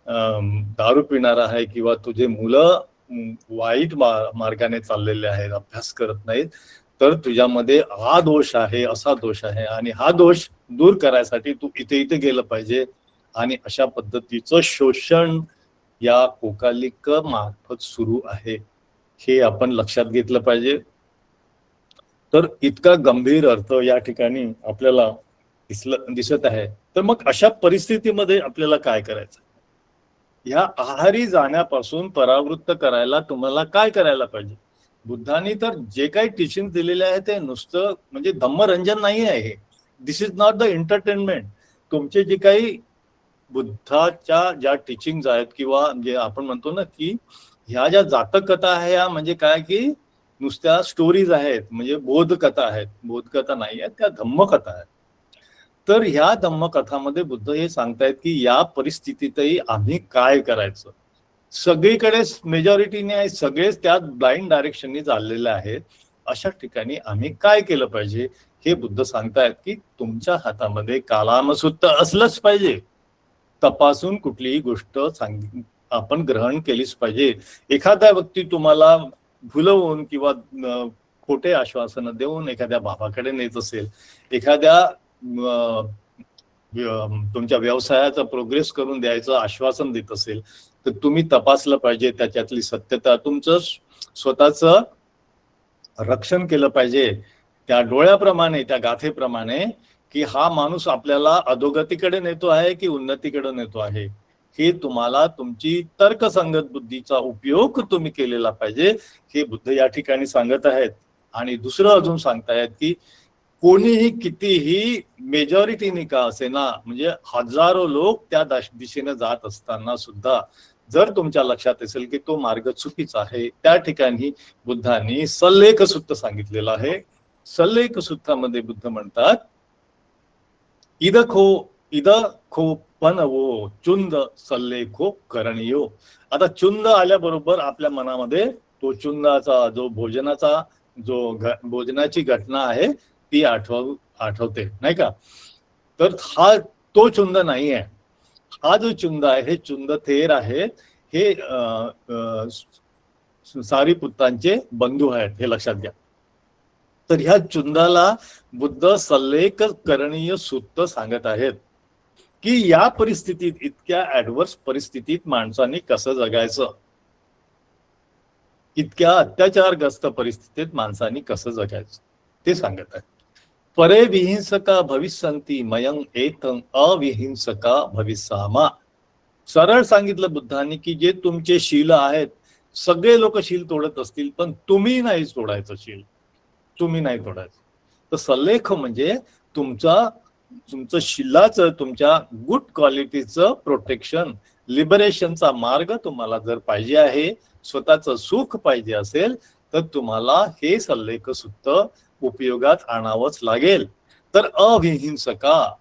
दारू पिणारा आहे, किंवा तुझे मुलं वाईट मार्गाने चाललेले आहेत, अभ्यास करत नाहीत, तर तुझ्यामध्ये हा दोष आहे, असा दोष आहे, आणि हा दोष दूर करायसाठी तू इथे गेलं पाहिजे. आणि अशा पद्धतीचं शोषण या कोकालिक मार्फत सुरू आहे, हे आपण लक्षात घेतलं पाहिजे. तर इतका गंभीर अर्थ या ठिकाणी आपल्याला दिसत आहे. तर मग अशा परिस्थितीमध्ये आपल्याला काय करायचं? ह्या आहारी जाण्यापासून परावृत्त करायला तुम्हाला काय करायला पाहिजे? बुद्धांनी तर जे काही टीचिंग दिलेले आहे ते नुसतं म्हणजे धम्मरंजन नाही आहे. This is not the entertainment. तुमचे जे काही बुद्धाच्या ज्या टीचिंग आहेत, किंवा जे आपण म्हणतो ना की ह्या ज्या जातक कथा आहे, ह्या म्हणजे काय की नुसत्या स्टोरीज आहेत, म्हणजे बोधकथा आहेत. बोधकथा नाही आहेत, त्या धम्मकथा आहेत. तर ह्या धम्मकथामध्ये बुद्ध हे सांगतायत की या परिस्थितीतही आम्ही काय करायचं. सगळीकडे मेजॉरिटीने आहे, सगळेच त्यात ब्लाइंड डायरेक्शननी चाललेले आहेत. अशा ठिकाणी आम्ही काय केलं पाहिजे हे बुद्ध सांगतायत की तुमच्या हातामध्ये कालामसूत्र असलंच पाहिजे. तपासून कुठलीही गोष्ट आपण ग्रहण केलीच पाहिजे. एखादा व्यक्ती तुम्हाला भुलवून किंवा खोटे आश्वासन देऊन एखाद्या बाबाकडे नेत असेल, एखाद्या तुमच्या व्यवसायाचा प्रोग्रेस करून द्यायचं आश्वासन देत असेल, तर तुम्ही तपासलं पाहिजे त्याच्यातली सत्यता. तुमचं स्वतःच रक्षण केलं पाहिजे त्या डोळ्याप्रमाणे, त्या गाथेप्रमाणे, की हा माणूस आपल्याला अधोगतीकडे नेतो आहे की उन्नतीकडे नेतो आहे, हे तुम्हाला तुमची तर्कसंगत बुद्धीचा उपयोग तुम्ही केलेला पाहिजे, हे बुद्ध या ठिकाणी सांगत आहेत. आणि दुसरं अजून सांगतायत की कोणीही कितीही मेजॉरिटीने का असे ना, म्हणजे हजारो लोक त्या दिशेने जात असताना सुद्धा जर तुमच्या लक्षात असेल की तो मार्ग चुकीचा आहे, त्या ठिकाणी बुद्धांनी सल्लेख सूत्र सांगितलेलं आहे. सल्लेख सूत्रामध्ये बुद्ध म्हणतात इद खो पनवो चुंद सल्लेखो करणियो. आता चुंद आल्याबरोबर आपल्या मनामध्ये तो चुंदाचा जो भोजनाची घटना आहे ती आठवते, नाही का. तर हा तो चुंद नाही आहे. हा जो चुंद आहे हे चुंद थेर आहेत, हे सारीपुत्रांचे बंधू आहेत, हे लक्षात घ्या. तर ह्या चुंदाला बुद्ध सल्लेख करणीय सूत्र सांगत आहेत की या परिस्थितीत, इतक्या ऍडव्हर्स परिस्थितीत माणसाने कसं जगायचं, इतक्या अत्याचारग्रस्त परिस्थितीत माणसाने कसं जगायचं ते सांगत आहेत. परे विहिंसका भविष्यंती मयं एतं अविहिंसका भविष्यामा. सरळ सांगितलं बुद्धांनी की जे तुमचे शील आहेत, सगळे लोक शील तोडत असतील पण तुम्ही नाही तोडायचं शील, तुम्ही नाही तोडायचं. तर सल्लेख म्हणजे तुमचं शीलाचं, तुमच्या गुड क्वालिटीचं प्रोटेक्शन लिबरेशनचा मार्ग तुम्हाला जर पाहिजे आहे, स्वतःचं सुख पाहिजे असेल, तर तुम्हाला हे सल्लेख सूत्र उपयोगात आणावंच लागेल. तर अविहिंसका,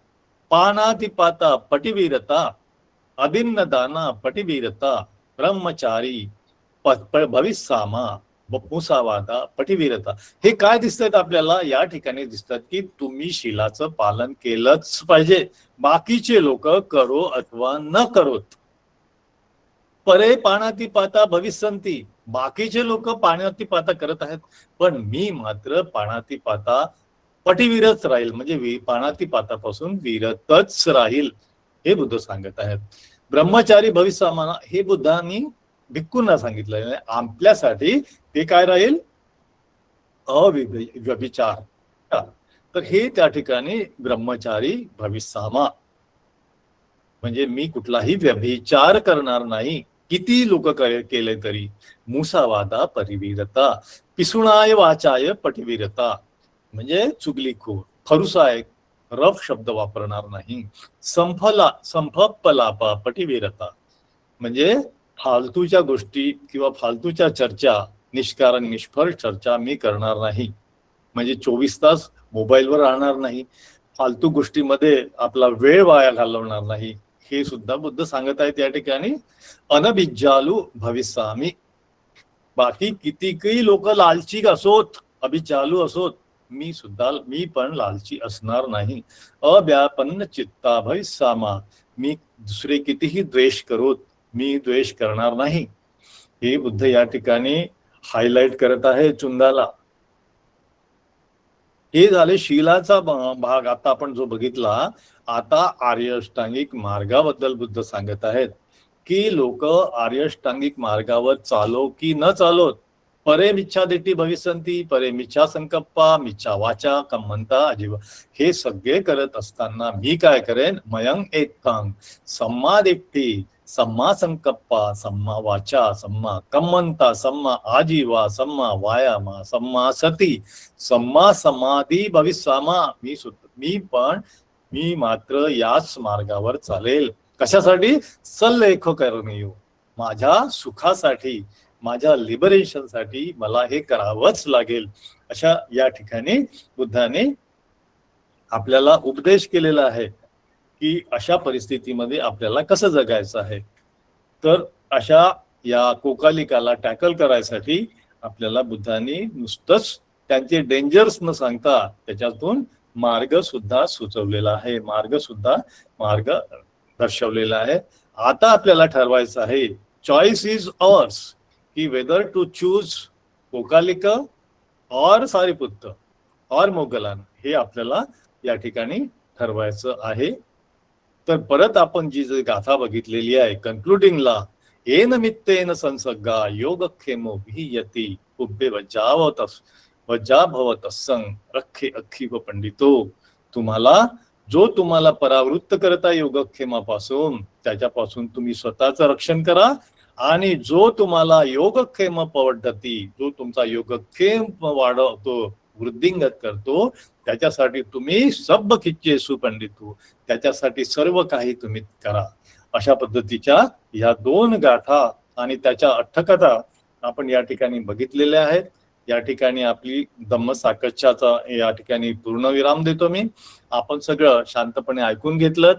पानातिपाता पटिवीरता, अदिन्न दाना पटिवीरता, ब्रह्मचारी भविष्यामा, मुसावादा पटिवीरता. हे काय दिसतात आपल्याला? या ठिकाणी दिसतात की तुम्ही शीलाचं पालन केलंच पाहिजे, बाकीचे लोक करो अथवा न करोत. परे पानाती पाता भविष्यंती, बाकीचे लोक पाण्याती पाता करत आहेत, पण मी मात्र पानाती पाता पटिविरत राहील, म्हणजे पानाती पातापासून विरतच राहील, हे बुद्ध सांगत आहेत. ब्रह्मचारी भविष्यामाना हे बुद्धांनी भिक्खूंना सांगितलेलं आहे. आपल्यासाठी ते काय राहील? अव्यभिचार. तर हे त्या ठिकाणी ब्रह्मचारी भविष्यामा, म्हणजे मी कुठलाही व्यभिचार करणार नाही, किती लोक केले तरी. मुसावादा परिवीरता, पिसुणाय वाचाय पटिवीरता, म्हणजे चुगलीखोर, खरुसाय, रफ शब्द वापरणार नाही. संफपलापा पटिवीरता, म्हणजे फालतूच्या गोष्टी किंवा फालतूच्या चर्चा, निष्कारण निष्फळ चर्चा मी करणार नाही. म्हणजे 24 तास मोबाईलवर राहणार नाही, फालतू गोष्टीमध्ये आपला वेळ वाया घालवणार नाही, हे सुद्धा बुद्ध सांगत आहेत या ठिकाणी. अनभिज्जालू भविष्यामी, बाकी कितीकही लोक लालची असोत, अभिचालू असोत, मी पण लालची असणार नाही. अव्यापन्न चित्ता भविष्यामा, मी दुसरे कितीही द्वेष करोत, मी द्वेष करणार नाही. हे बुद्ध या ठिकाणी हायलाइट करत आहे चुंदाला. हे झाले शीलाचा भाग. आता आपण जो बघितला, आता आर्य अष्टांगिक मार्गाबद्दल बुद्ध सांगत आहेत की लोक आर्य अष्टांगिक मार्गावर चालो की न चालोत. परे मिच्छा दिट्टी भविष्यंती, परे मिच्छा संकप्पा, मिच्छा वाचा कम्मंता अजीव, हे सगळे करत असताना मी काय करेन? मयं एत्थं सम्मा दिट्टी, सम्मा संकप्पा, सम्मा वाचा, सम्मा कम्मंता, सम्मा आजीवा, सम्मा वायामा, सम्मा सती, सम्मा समाधी भविष्यामा, मी मात्र याच मार्गावर चालेल. कशासाठी? सल्लेख करणीयो, माझ्या सुखासाठी, माझ्या लिबरेशनसाठी मला हे करावंच लागेल. अशा या ठिकाणी बुद्धाने आपल्याला उपदेश केलेला आहे की अशा परिस्थितीमध्ये आपल्याला कसं जगायचं आहे. तर अशा या कोकालिकाला टॅकल करायसाठी आपल्याला बुद्धांनी नुसतंच त्यांचे डेंजर्स न सांगता त्याच्यातून मार्ग सुद्धा सुचवलेला आहे, मार्ग दर्शवलेला आहे. आता आपल्याला ठरवायचं आहे, चॉईस इज अवर्स, की वेदर टू चूज कोकालिका और सारिपुत्त और मोगलान, हे आपल्याला या ठिकाणी ठरवायचं आहे. तर परत आपण जी गाथा बघितलेली आहे कन्क्लुडिंगला, येन मित्तेन संसर्गा योगक्षेमो विहीयति उभ्ये वज्जाभवतस्सं रख्खे अख्खीव पंडितो, तुम्हाला परावृत्त करता योगक्षेमापासून, त्याच्यापासून तुम्ही स्वतःचं रक्षण करा. आणि जो तुम्हाला योगक्षेम पवडती, जो तुमचा योगक्षेम वाढवतो, वृद्धिंगत करतो, त्याच्यासाठी तुम्ही सब खिच्चे सुपंडितू, त्याच्यासाठी सर्व काही तुम्ही करा. अशा पद्धतीच्या ह्या 2 गाथा आणि त्याच्या अठ्ठकथा आपण या ठिकाणी बघितलेल्या आहेत. या ठिकाणी आपली धम्म साकच्याचा या ठिकाणी पूर्णविराम देतो मी. आपण सगळं शांतपणे ऐकून घेतलं,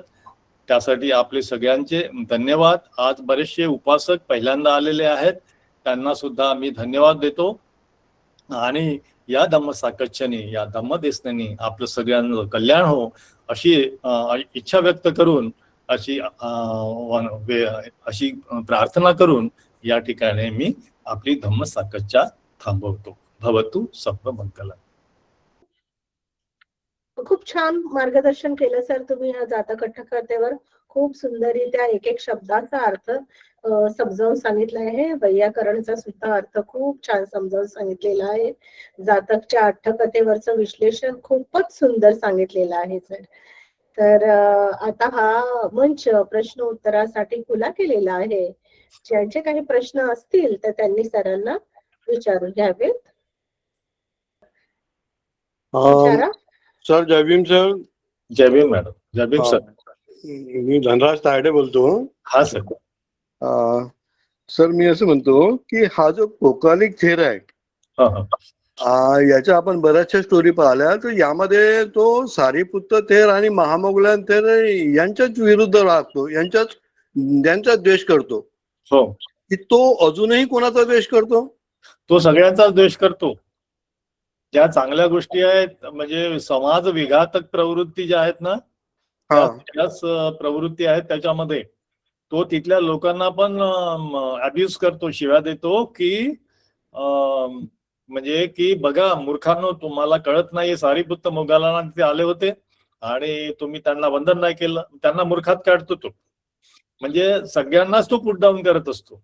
त्यासाठी आपले सगळ्यांचे धन्यवाद. आज बरेचसे उपासक पहिल्यांदा आलेले आहेत, त्यांना सुद्धा मी धन्यवाद देतो. आणि या धम्म साकच्याने, या धम्मदेशनाने आपलं सगळ्यांचं कल्याण हो अशी इच्छा व्यक्त करून, अशी प्रार्थना करून या ठिकाणी मी आपली धम्म साकच्या थांबवतो. भवतु सर्व मंगलम्. खूप छान मार्गदर्शन केलं सर तुम्ही ह्या जातकट्ठकथेवर. खूप सुंदररित्या एक एक शब्दाचा अर्थ समजावून सांगितला आहे. वैयाकरणचा सुद्धा अर्थ खूप छान समजावून सांगितलेला आहे. जातकच्या अट्ठकथेवरचं विश्लेषण खूपच सुंदर सांगितलेलं आहे सर. तर आता हा मंच प्रश्न उत्तरासाठी खुला केलेला आहे. ज्यांचे काही प्रश्न असतील तर त्यांनी सरांना विचारून घ्यावेत. विचारा. सर जय भीम सर. जय भीम मॅडम. जय भीम सर. मी धनराज तायडे बोलतो. हा सर. सर मी असं म्हणतो की हा जो कोकालिक थेर आहे हा हा याच्या आपण बऱ्याचशा स्टोरी पाहिल्या, तर यामध्ये तो सारीपुत्त थेर आणि महामोगलान थेर यांच्याच विरुद्ध राहतो, यांचाच द्वेष करतो. हो, की तो अजूनही कोणाचा द्वेष करतो? तो सगळ्यांचाच द्वेष करतो. ज्या चांगल्या गोष्टी आहेत, म्हणजे समाज विघातक प्रवृत्ती ज्या आहेत ना, त्या हा सगळ्याच प्रवृत्ती आहेत त्याच्यामध्ये. तो तिथल्या लोकांना पण अब्युज करतो, शिव्या देतो की म्हणजे की बघा मूर्खांनो, तुम्हाला कळत नाही, सारीपुत्त मोगलांना ते आले होते आणि तुम्ही त्यांना वंदन नाही केलं, त्यांना मूर्खात काढतो तो. म्हणजे सगळ्यांनाच तो पुट डाऊन करत असतो.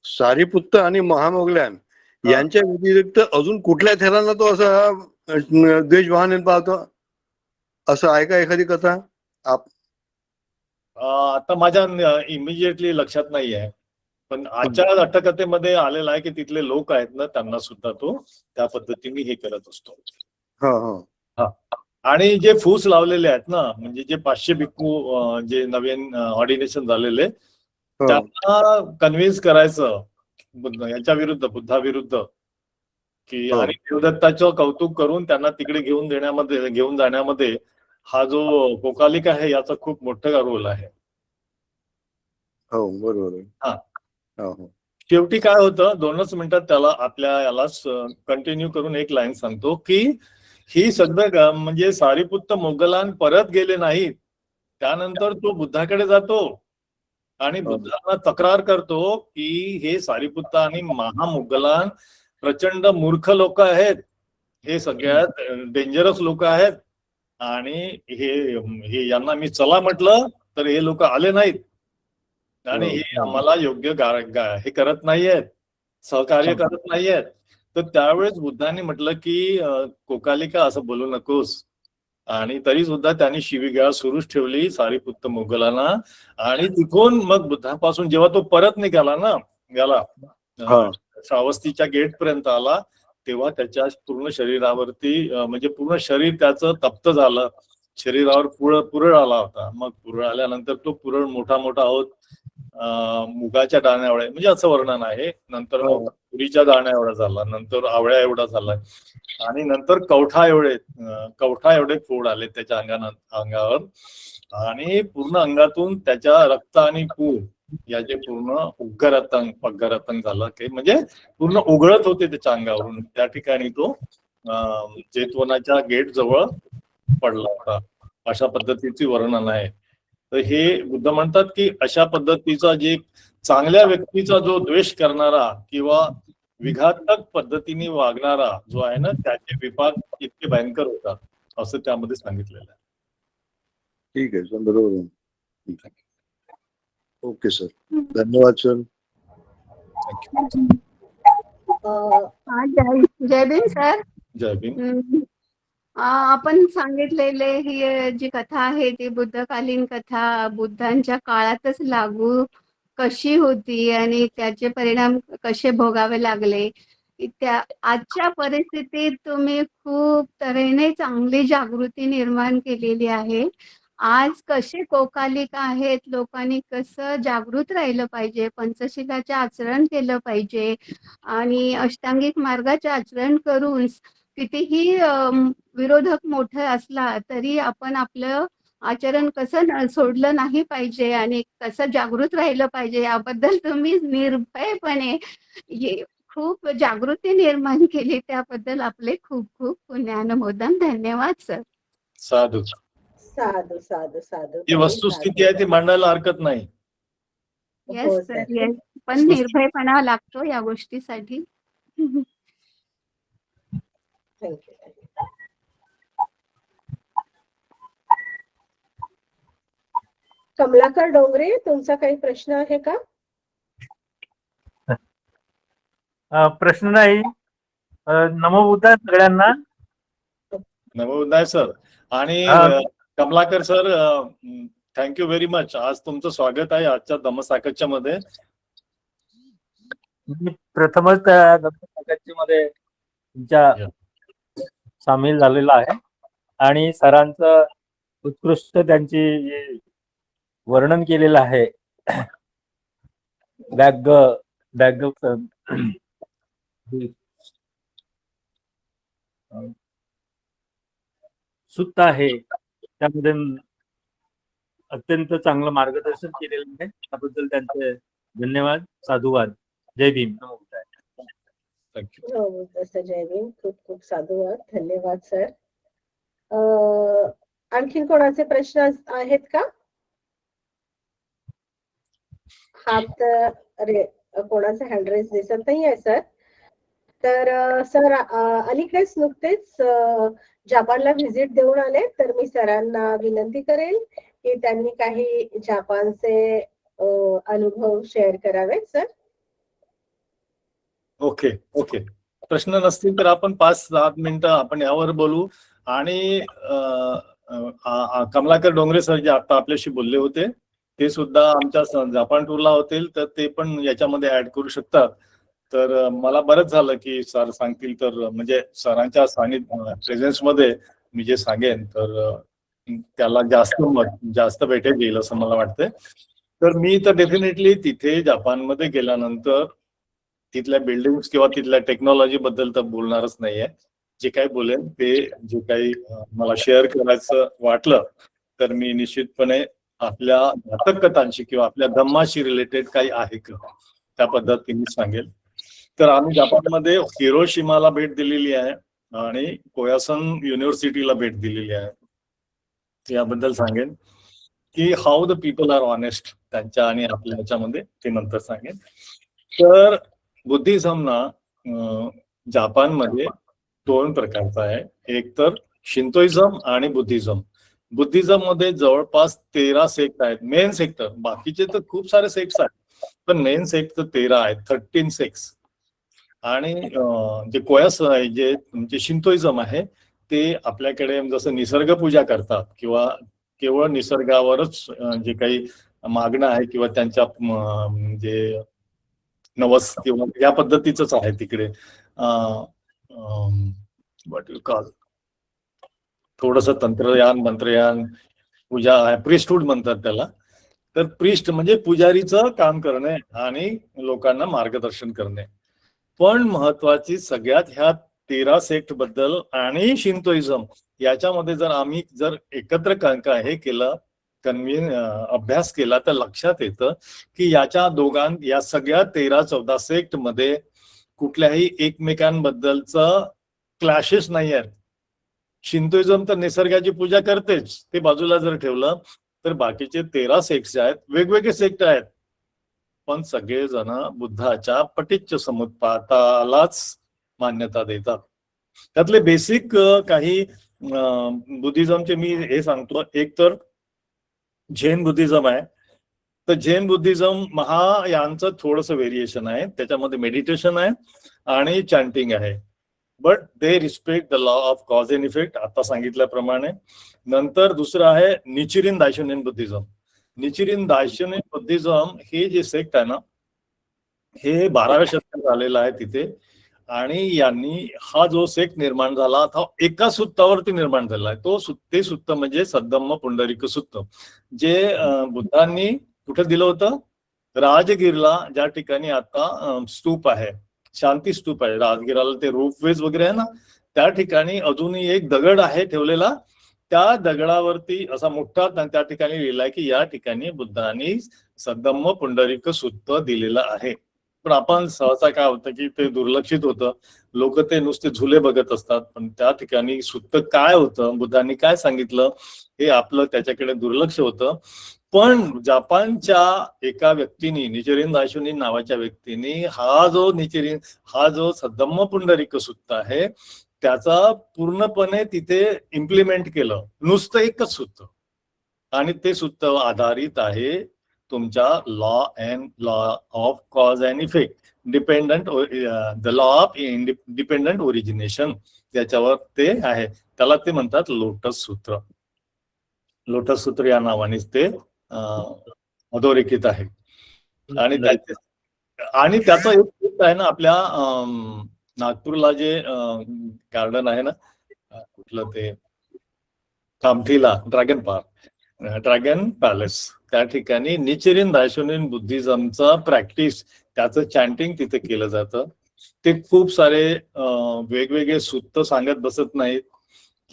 सारीपुत्त आणि महामोगलान हा. यांच्या व्यतिरिक्त अजून कुठल्या थेरांना तो असा द्वेष वाहन पाहतो? असं आहे का एखादी कथा? आता माझ्या इमिजिएटली लक्षात नाही आहे, पण आजच्या अट्टकथेमध्ये आलेला आहे की तिथले लोक आहेत ना, त्यांना सुद्धा तो त्या पद्धतीने हे करत असतो. हा हा आणि जे फूस लावलेले आहेत ना, म्हणजे जे 500 भिक्खू जे नवीन ऑर्डिनेशन झालेले, त्यांना कन्व्हिन्स करायचं याच्या विरुद्ध, बुद्धाविरुद्ध, की आणि देवदत्ताचं कौतुक करून त्यांना तिकडे घेऊन जाण्यामध्ये हा जो कोकालिक आहे याचा खूप मोठा रोल आहे. हो बरोबर आहे. हा, शेवटी काय होतं, 2च मिनिटात त्याला यालाच कंटिन्यू करून एक लाईन सांगतो की ही सगळं म्हणजे सारीपुत्त मोगलान परत गेले नाहीत. त्यानंतर तो बुद्धाकडे जातो आणि बुद्धांना तक्रार करतो की हे सारीपुत्त आणि महामोगलान प्रचंड मूर्ख लोक आहेत, हे सगळ्यात डेंजरस लोक आहेत, आणि हे यांना मी चला म्हटलं तर हे लोक आले नाहीत आणि हे आम्हाला योग्य हे करत नाहीयेत, सहकार्य करत नाहीयेत. तर त्यावेळेस बुद्धांनी म्हटलं की कोकालिका असं बोलू नकोस, आणि तरी सुद्धा त्यांनी शिवीगाळ सुरूच ठेवली सारीपुत्त मोगलांना. आणि तिथून मग बुद्धापासून जेव्हा तो परत निघाला ना, याला श्रावस्तीच्या गेट पर्यंत आला, तेव्हा त्याच्या पूर्ण शरीरावरती म्हणजे पूर्ण शरीर त्याचं तप्त झालं, शरीरावर पुरळ आला होता. मग पुरळ आल्यानंतर तो पुरळ मोठा होत मुगाच्या दाण्या एवढा, म्हणजे असं वर्णन आहे. नंतर मग तुरीच्या दाण्या एवढा झाला, नंतर आवळ्या एवढा झाला, आणि नंतर कवठा एवढे फोड आले त्याच्या अंगावर, आणि पूर्ण अंगातून त्याच्या रक्त आणि पू याचे पूर्ण पग्गरतन झालं, की म्हणजे पूर्ण उघळत होते त्याच्या अंगावरून. त्या ठिकाणी तो जेतवनाच्या गेट जवळ पडला होता. अशा पद्धतीचे वर्णन आहे. तर हे बुद्ध म्हणतात की अशा पद्धतीचा जे चांगल्या व्यक्तीचा जो द्वेष करणारा किंवा विघातक पद्धतीने वागणारा जो आहे ना, त्याचे विपाक इतके भयंकर होतात, असं त्यामध्ये सांगितलेलं आहे. ठीक आहे सर, बरोबर आहे. ओके सर, धन्यवाद सर. जय भीम सर. जय भीम. आपण सांगितलेले ही जी कथा आहे ती बुद्धकालीन कथा बुद्धांच्या काळातच लागू कशी होती आणि त्याचे परिणाम कसे भोगावे लागले. त्या आजच्या परिस्थितीत तुम्ही खूप तऱ्हेने चांगली जागृती निर्माण केलेली आहे. आज कसे कोकालिक आहेत, लोकांनी कसं जागृत राहिलं पाहिजे, पंचशीलाचे आचरण केलं पाहिजे आणि अष्टांगिक मार्गाचे आचरण करून कितीही विरोधक मोठा असला तरी आपण आपलं आचरण कसं सोडलं नाही पाहिजे आणि कसं जागृत राहिलं पाहिजे याबद्दल तुम्ही निर्भयपणे खूप जागृती निर्माण केली. त्याबद्दल आपले खूप खूप पुण्यानुमोदन. धन्यवाद सर. साधू साधू साधू साधू. ही वस्तुस्थिती आहे ती मांडायला हरकत नाही. Yes sir, yes. पण निर्भयपणा लागतो या गोष्टीसाठी. थँक्यू. कमलाकर डोंगरे, तुमचा काही प्रश्न आहे का? प्रश्न नाही. नमो बुद्धाय सगळ्यांना. नमो बुद्धाय सर. आणि Kamalakar sir, thank you very much. आज तुमचं स्वागत आहे आजच्या धम्मसाकच्या मध्ये. मी प्रथमच त्या धम्मसाकच्या मध्ये तुमच्या सामील झालेला आहे आणि सरांचं उत्कृष्ट त्यांची वर्णन केलेलं आहे. बॅग बॅग सुत्त आहे, त्यामध्ये अत्यंत चांगलं मार्गदर्शन केलेलं आहे. त्याबद्दल त्यांचे धन्यवाद, साधुवाद. जय भीम. नमो बुद्धाय. थँक्यू. हो बुद्ध जय भीम. खूप खूप साधुवाद. धन्यवाद सर. आणखीन कोणाचे प्रश्न आहेत का? हात कोणाचा हँड रेस दिसत नाही आहे सर. तर सर अलीकडेच नुकतेच जपानला व्हिजिट देऊन आले, तर मी सरांना विनंती करेल की त्यांनी काही जपानचे अनुभव शेअर करावेत सर. ओके ओके, प्रश्न नसतील तर आपण 5-7 मिनिटं आपण यावर बोलू. आणि कमलाकर डोंगरे सर जे आता आपल्याशी बोलले होते ते सुद्धा आमच्या जपान टूरला होतील, तर ते पण याच्यामध्ये ऍड करू शकतात. तर मला बरंच झालं की सर सांगतील, तर म्हणजे सरांच्या प्रेझेन्स मध्ये मी जे सांगेन तर त्याला जास्त वेटेज येईल असं मला वाटतंय. तर मी तर डेफिनेटली तिथे जपानमध्ये गेल्यानंतर तिथल्या बिल्डिंग्स किंवा तिथल्या टेक्नॉलॉजी बद्दल तर बोलणारच नाहीये. जे काही बोलेन ते जे काही मला शेअर करायचं वाटलं तर मी निश्चितपणे आपल्या घातक कथांशी किंवा आपल्या धम्माशी रिलेटेड काही आहे का त्या पद्धतीने सांगेल. तर आम्ही जपानमध्ये हिरोशिमाला भेट दिलेली आहे आणि कोयासन युनिव्हर्सिटीला भेट दिलेली आहे. याबद्दल सांगेन की how the people are honest त्यांच्या आणि आपल्या ह्याच्यामध्ये, ते नंतर सांगेन. तर बुद्धिझम ना जपानमध्ये 2 प्रकारचा आहे. एक तर शिंतोइझम आणि बुद्धिझम. बुद्धिझम मध्ये जवळपास 13 सेक्ट आहेत, मेन सेक्टर. बाकीचे तर खूप सारे सेक्ट्स आहेत, पण मेन सेक्ट तर 13 आहेत, 13 सेक्ट्स. आणि जे कोयास आहे, जे तुमचे शिंतोइझम आहे, ते आपल्याकडे जसं निसर्ग पूजा करतात किंवा केवळ निसर्गावरच जे काही मागणं आहे किंवा त्यांच्या म्हणजे नवस किंवा या पद्धतीच आहे तिकडे. व्हॉट यू कॉल, थोडस तंत्रयान मंत्रयान पूजा आहे, प्रिस्टहूड म्हणतात त्याला. तर प्रिस्ट म्हणजे पुजारीचं काम करणे आणि लोकांना मार्गदर्शन करणे. पण महत्वाची सगळ्यात ह्या 13 सेक्ट बद्दल आणि शिंतोइझम याच्यामध्ये जर आम्ही एकत्र हे केलं, अभ्यास केला, तर लक्षात येतं की या सगळ्या 13-14 सेक्ट मध्ये कुठल्याही एकमेकांबद्दलच क्लॅशेस नाही आहेत. शिंतोइझम तर निसर्गाची पूजा करतेच, ते बाजूला जर ठेवलं तर बाकीचे 13 सेक्ट आहेत, वेगवेगळे सेक्ट आहेत, पण सगळेजण बुद्धाच्या पटिच्च समुत्पातालाच मान्यता देतात. त्यातले बेसिक काही बुद्धिझमचे मी हे सांगतो. एक तर जैन बुद्धिझम आहे. तर जैन बुद्धिझम यांचं थोडंसं व्हेरिएशन आहे, त्याच्यामध्ये मेडिटेशन आहे आणि चॅन्टिंग आहे. But they respect the law of cause and effect, आता सांगितल्याप्रमाणे. नंतर दुसरं आहे निचिरिन दायशोनिन बुद्धिझम. निचिरिन दायशोनिन बुद्धिझम हे जे सेक्ट आहे ना, हे 12व्या शतकात आलेलं आहे तिथे. आणि यांनी हा जो सेक्ट निर्माण झाला तो एका सुत्तावरती निर्माण झाला आहे. ते सुत्त म्हणजे सद्धम्म पुंडरीक सुत्त, जे बुद्धांनी कुठे दिलं होतं? राजगिरला, ज्या ठिकाणी आता स्तूप आहे, शांती स्तूप आहे राजगिराला, ते रोपवेज वगैरे आहे ना, त्या ठिकाणी अजूनही एक दगड आहे ठेवलेला. त्या दगडावरती असा मोठा त्या ठिकाणी लिहिलाय की या ठिकाणी बुद्धांनी सद्धम्म पुंडरीक सुत्त दिलेलं आहे. पण आपण सहसा काय होतं की ते दुर्लक्षित होतं, लोक ते नुसते झुले बघत असतात, पण त्या ठिकाणी सुत्त काय होतं, बुद्धांनी काय सांगितलं, हे आपलं त्याच्याकडे दुर्लक्ष होतं. पण जपानच्या एका व्यक्तीने, निचिरिन दायशोनिन नावाच्या व्यक्तीने, हा जो सद्धम्म पुंडरीक सुत्त आहे त्याचा पूर्णपणे तिथे इम्प्लिमेंट केलं, नुसतं एकच सुत्त. आणि ते सुत्त आधारित आहे तुमच्या law of cause and effect, the law of dependent origination, त्याच्यावर ते आहे. त्याला ते म्हणतात लोटस सूत्र. लोटस सूत्र या नावानेच ते अधोरेखित आहे. आणि त्याचा एक आहे ना, आपल्या नागपूरला जे गार्डन आहे ना, कुठलं ते, कामठीला ड्रॅगन पॅलेस, त्या ठिकाणी निचिरिन दायशोनिन बुद्धिझमचा प्रॅक्टिस, त्याचं चॅन्टिंग तिथे केलं जातं. ते खूप सारे वेगवेगळे सूत्र सांगत बसत नाहीत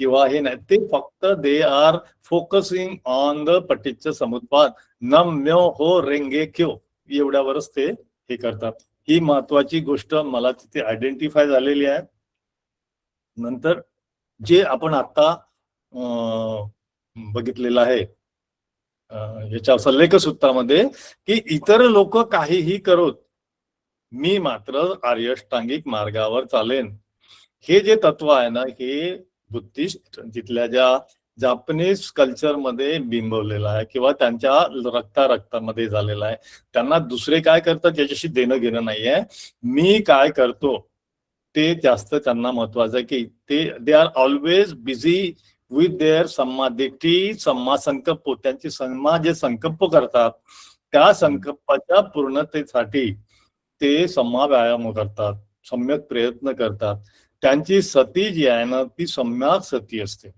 किंवा हे नाही, ते फक्त they are focusing on the पटिच्च समुत्पाद नम्यो हो रेंगे क्यो, एवढ्यावरच ते हे करतात. ही महत्वाची गोष्ट मला तिथे आयडेंटिफाय झालेली आहे. नंतर जे आपण आता बघितलेलं आहे याच्या सल्लेख सूत्रामध्ये, की इतर लोक काहीही करोत, मी मात्र आर्यष्टांगिक मार्गावर चालेन, हे जे तत्व आहे ना, हे बुद्धिस्ट तिथल्या ज्या जापनीज कल्चरमध्ये बिंबवलेलं आहे किंवा त्यांच्या रक्तामध्ये झालेलं आहे. त्यांना दुसरे काय करतात याच्याशी देणं घेणं नाहीये, मी काय करतो ते जास्त त्यांना महत्वाचं आहे. की they are always busy with their सम्मादिटी सम्मा संकल्प. त्यांचे सम्मा जे संकल्प करतात त्या संकल्पाच्या पूर्णतेसाठी ते सम्मा व्यायाम करतात, सम्यक प्रयत्न करतात. त्यांची सती जी आहे ना ती सम्यक सती असते.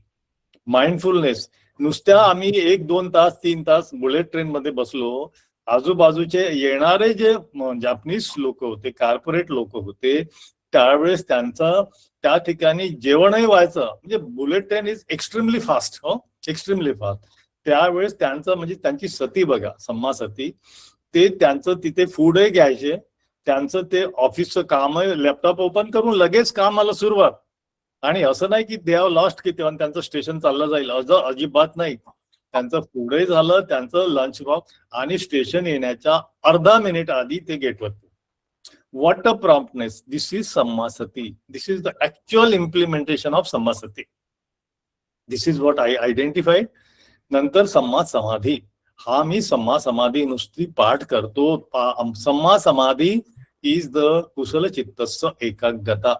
माइंडफुलनेस, नुसत्या आम्ही 1-2 तास 3 तास बुलेट ट्रेन मध्ये बसलो, आजूबाजूचे येणारे जे जापनीज लोक होते, कॉर्पोरेट लोक होते, त्यावेळेस त्यांचं त्या ठिकाणी जेवणही व्हायचं. म्हणजे bullet train is extremely fast, extremely fast. त्यावेळेस त्यांचं म्हणजे त्यांची सती बघा, सम्मा सती, ते त्यांचं तिथे फूडही घ्यायचे, त्यांचं ते ऑफिसचं काम, लॅपटॉप ओपन करून लगेच कामाला सुरुवात. आणि असं नाही की दे हॅव लॉस्ट की तेव्हा त्यांचं स्टेशन चाललं जाईल, अजिबात नाही. त्यांचं फूडही झालं, त्यांचं लंच बॉक्स, आणि स्टेशन येण्याच्या अर्धा मिनिट आधी ते गेटवरती. What a promptness, this is सम्मा सती, this is the actual implementation of सम्मा सती. This is what I identified. नंतर सम्मा समाधी, हा मी सम्मा समाधी नुसती पाठ करतो. सम्मा समाधी इज द कुशल चित्तस्य एकाग्रता.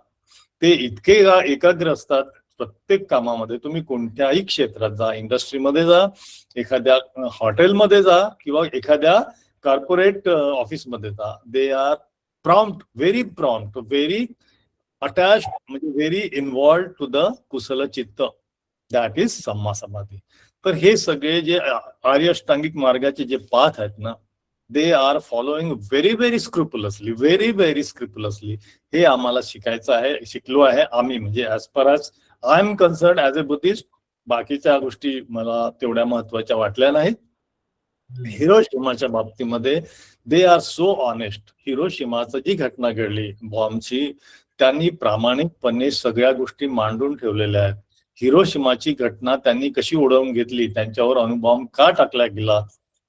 ते इतके एकाग्र असतात प्रत्येक कामामध्ये. तुम्ही कोणत्याही क्षेत्रात जा, इंडस्ट्रीमध्ये जा, एखाद्या हॉटेलमध्ये जा किंवा एखाद्या कॉर्पोरेट ऑफिसमध्ये जा, they are prompt, very attach, म्हणजे व्हेरी इन्व्हॉल्व टू द कुशल चित्त, दॅट इज सम्मा समाधी. तर हे सगळे जे आर्य अष्टांगिक मार्गाचे जे पाथ आहेत ना, they are following very scrupulously. हे आम्हाला शिकायचं आहे, शिकलो आहे आम्ही, म्हणजे as per as I am concern as a Buddhist. बाकीच्या गोष्टी मला तेवढ्या महत्वाच्या वाटल्या नाहीत. हिरोशिमाच्या बाबतीमध्ये दे आर सो ऑनेस्ट. हिरोशिमाचं जी घटना घडली बॉम्बची, त्यांनी प्रामाणिकपणे सगळ्या गोष्टी मांडून ठेवलेल्या आहेत. हिरोशिमाची घटना त्यांनी कशी ओढवून घेतली, त्यांच्यावर अणुबॉम्ब का टाकला गेला,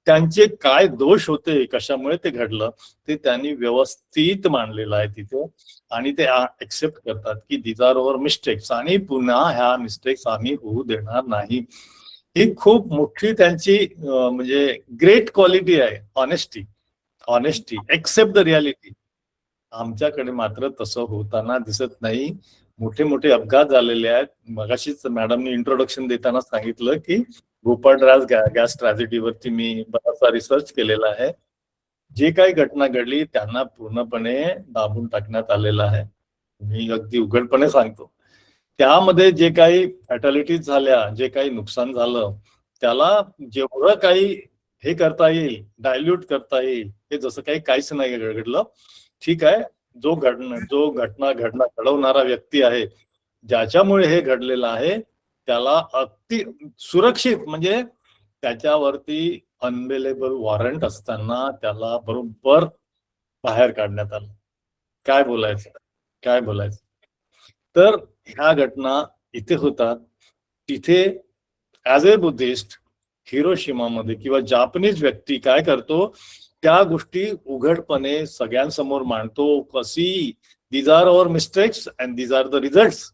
त्यांचे काय दोष होते, कशामुळे ते घडलं, ते त्यांनी व्यवस्थित मांडलेलं आहे तिथे. आणि ते एक्सेप्ट करतात की दीज आर अवर मिस्टेक्स, आणि पुन्हा ह्या मिस्टेक्स आम्ही होऊ देणार नाही. ही खूप मोठी त्यांची म्हणजे ग्रेट क्वालिटी आहे, ऑनेस्टी, एक्सेप्ट द रियालिटी. आमच्याकडे मात्र तसं होताना दिसत नाही. मोठे अपघात झालेले आहेत. मगाशीच मॅडमनी इंट्रोडक्शन देताना सांगितलं की भोपाळराज गॅस ट्रॅजेडीवरती मी बराचसा रिसर्च केलेला आहे. जे काही घटना घडली त्यांना पूर्णपणे दाबून टाकण्यात आलेलं आहे. मी अगदी उघडपणे सांगतो, त्यामध्ये जे काही फॅटॅलिटीज झाल्या, जे काही नुकसान झालं, त्याला जेवढं काही हे करता येईल, डायल्यूट करता येईल, हे जसं काही काहीच नाही घडलं. ठीक आहे, जो घटना घडवणारा व्यक्ती आहे, ज्याच्यामुळे हे घडलेलं आहे, त्याला अगदी सुरक्षित, म्हणजे त्याच्यावरती अनवेलेबल वॉरंट असताना त्याला बरोबर बाहेर काढण्यात आलं. काय बोलायचं. तर ह्या घटना इथे होतात. तिथे ऍज अ बुद्धिस्ट हिरोशिमामध्ये किंवा जापनीज व्यक्ती काय करतो, त्या गोष्टी उघडपणे सगळ्यांसमोर मांडतो. कशी these are our mistakes and these are the results.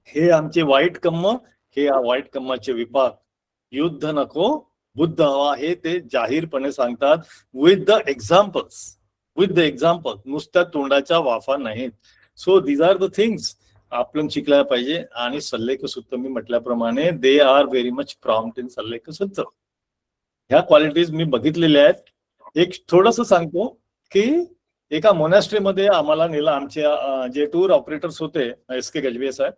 हे आमचे वाईट कर्म, हे वाईट कर्माचे विपाक. युद्ध नको, बुद्ध हवा, हे ते जाहीरपणे सांगतात. विथ द एक्झाम्पल्स, नुसत्या तोंडाच्या वाफा नाहीत. So these are the things आपण शिकल्या पाहिजे. आणि सल्लेख सूत्र मी म्हटल्याप्रमाणे they are very much prompt in सल्लेख सूत्र. ह्या क्वालिटीज मी बघितलेल्या आहेत. एक थोडस सांगतो की एका मोनॅस्ट्रीमध्ये आम्हाला नेलं. आमचे जे टूर ऑपरेटर्स होते SK गजबे साहेब,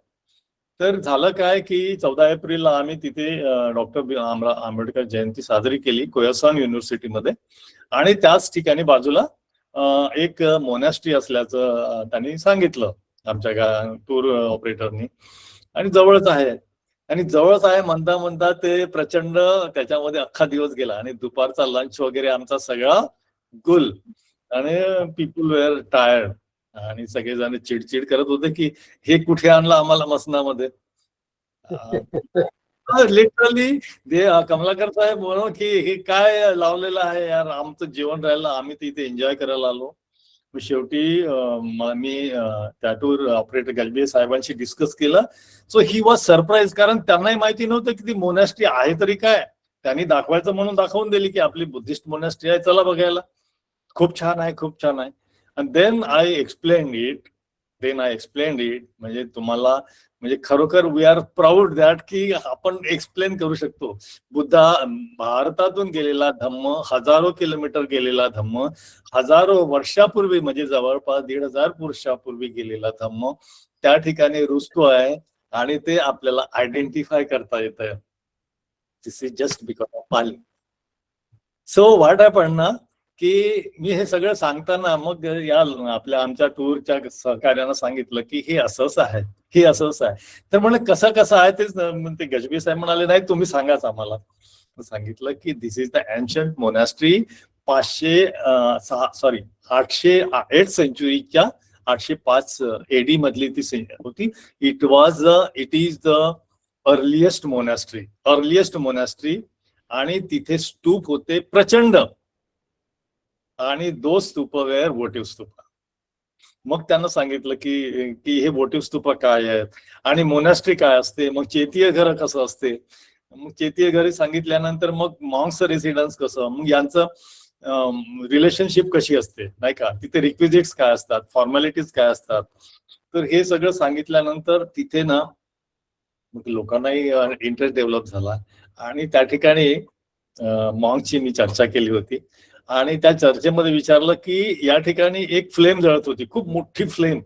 तर झालं काय की 14 एप्रिलला आम्ही तिथे डॉक्टर आंबेडकर जयंती साजरी केली कोयासान युनिव्हर्सिटीमध्ये. आणि त्याच ठिकाणी बाजूला एक मोनॅस्ट्री असल्याचं त्यांनी सांगितलं आमच्या टूर ऑपरेटरनी. आणि जवळच आहे. आणि जवळच आहे म्हणता म्हणता ते प्रचंड त्याच्यामध्ये अख्खा दिवस गेला. आणि दुपारचा लंच वगैरे आमचा सगळा गुल. आणि पीपल वेअर टायर्ड. आणि सगळेजण चिडचिड करत होते की हे कुठे आणलं आम्हाला मसनामध्ये. लिटरली कमलाकर साहेब म्हणून की हे काय लावलेलं आहे यार, आमचं जेवण राहिलं, आम्ही तिथे एन्जॉय करायला आलो. शेवटी मी त्या टूर ऑपरेटर गजबे साहेबांशी डिस्कस केलं. सो ही वॉज सरप्राईज, कारण त्यांनाही माहिती नव्हतं की ती मोनॅस्ट्री आहे तरी काय. त्यांनी दाखवायचं म्हणून दाखवून दिली की आपली बुद्धिस्ट मोनॅस्ट्री आहे, चला बघायला. खूप छान आहे, खूप छान आहे. And then I explain it. म्हणजे तुम्हाला म्हणजे खरोखर वी आर प्राऊड दॅट की आपण एक्सप्लेन करू शकतो. बुद्धा भारतातून गेलेला धम्म, हजारो किलोमीटर गेलेला धम्म, हजारो वर्षापूर्वी म्हणजे जवळपास 1500 वर्षापूर्वी गेलेला धम्म त्या ठिकाणी रुजतो आहे. आणि ते आपल्याला आयडेंटिफाय करता येत आहे. This is just because of Pali. So what happen ना की मी हे सगळं सांगताना मग या आमच्या टूरच्या सहकार्यानं सांगितलं की हे असंच आहे, हे असंच आहे. तर म्हणलं कसं कसं आहे तेच ते गजबी साहेब म्हणाले नाही तुम्ही सांगाच आम्हाला. सांगितलं की this is the ancient monastery. 808 सेंचुरीच्या 805 AD मधली ती होती. It is the earliest monastery. आणि तिथे स्तूप होते प्रचंड. आणि 2 स्तूप वेअर वोटिव्ह स्तूप. मग त्यांना सांगितलं की हे वोटिव्ह स्तूप काय आहेत आणि मोनॅस्ट्री काय असते, मग चैतीय घर कसं असते. मग चैतीय घरी सांगितल्यानंतर मग मॉन्क्स रेसिडेन्स कसं, मग यांचं रिलेशनशिप कशी असते नाही का, तिथे रिक्विजिट्स काय असतात, फॉर्मॅलिटीज काय असतात. तर हे सगळं सांगितल्यानंतर तिथे ना मग लोकांनाही इंटरेस्ट डेव्हलप झाला. आणि त्या ठिकाणी मॉन्कची मी चर्चा केली होती. आणि त्या चर्चेमध्ये विचारलं की या ठिकाणी एक फ्लेम जळत होती, खूप मोठी फ्लेम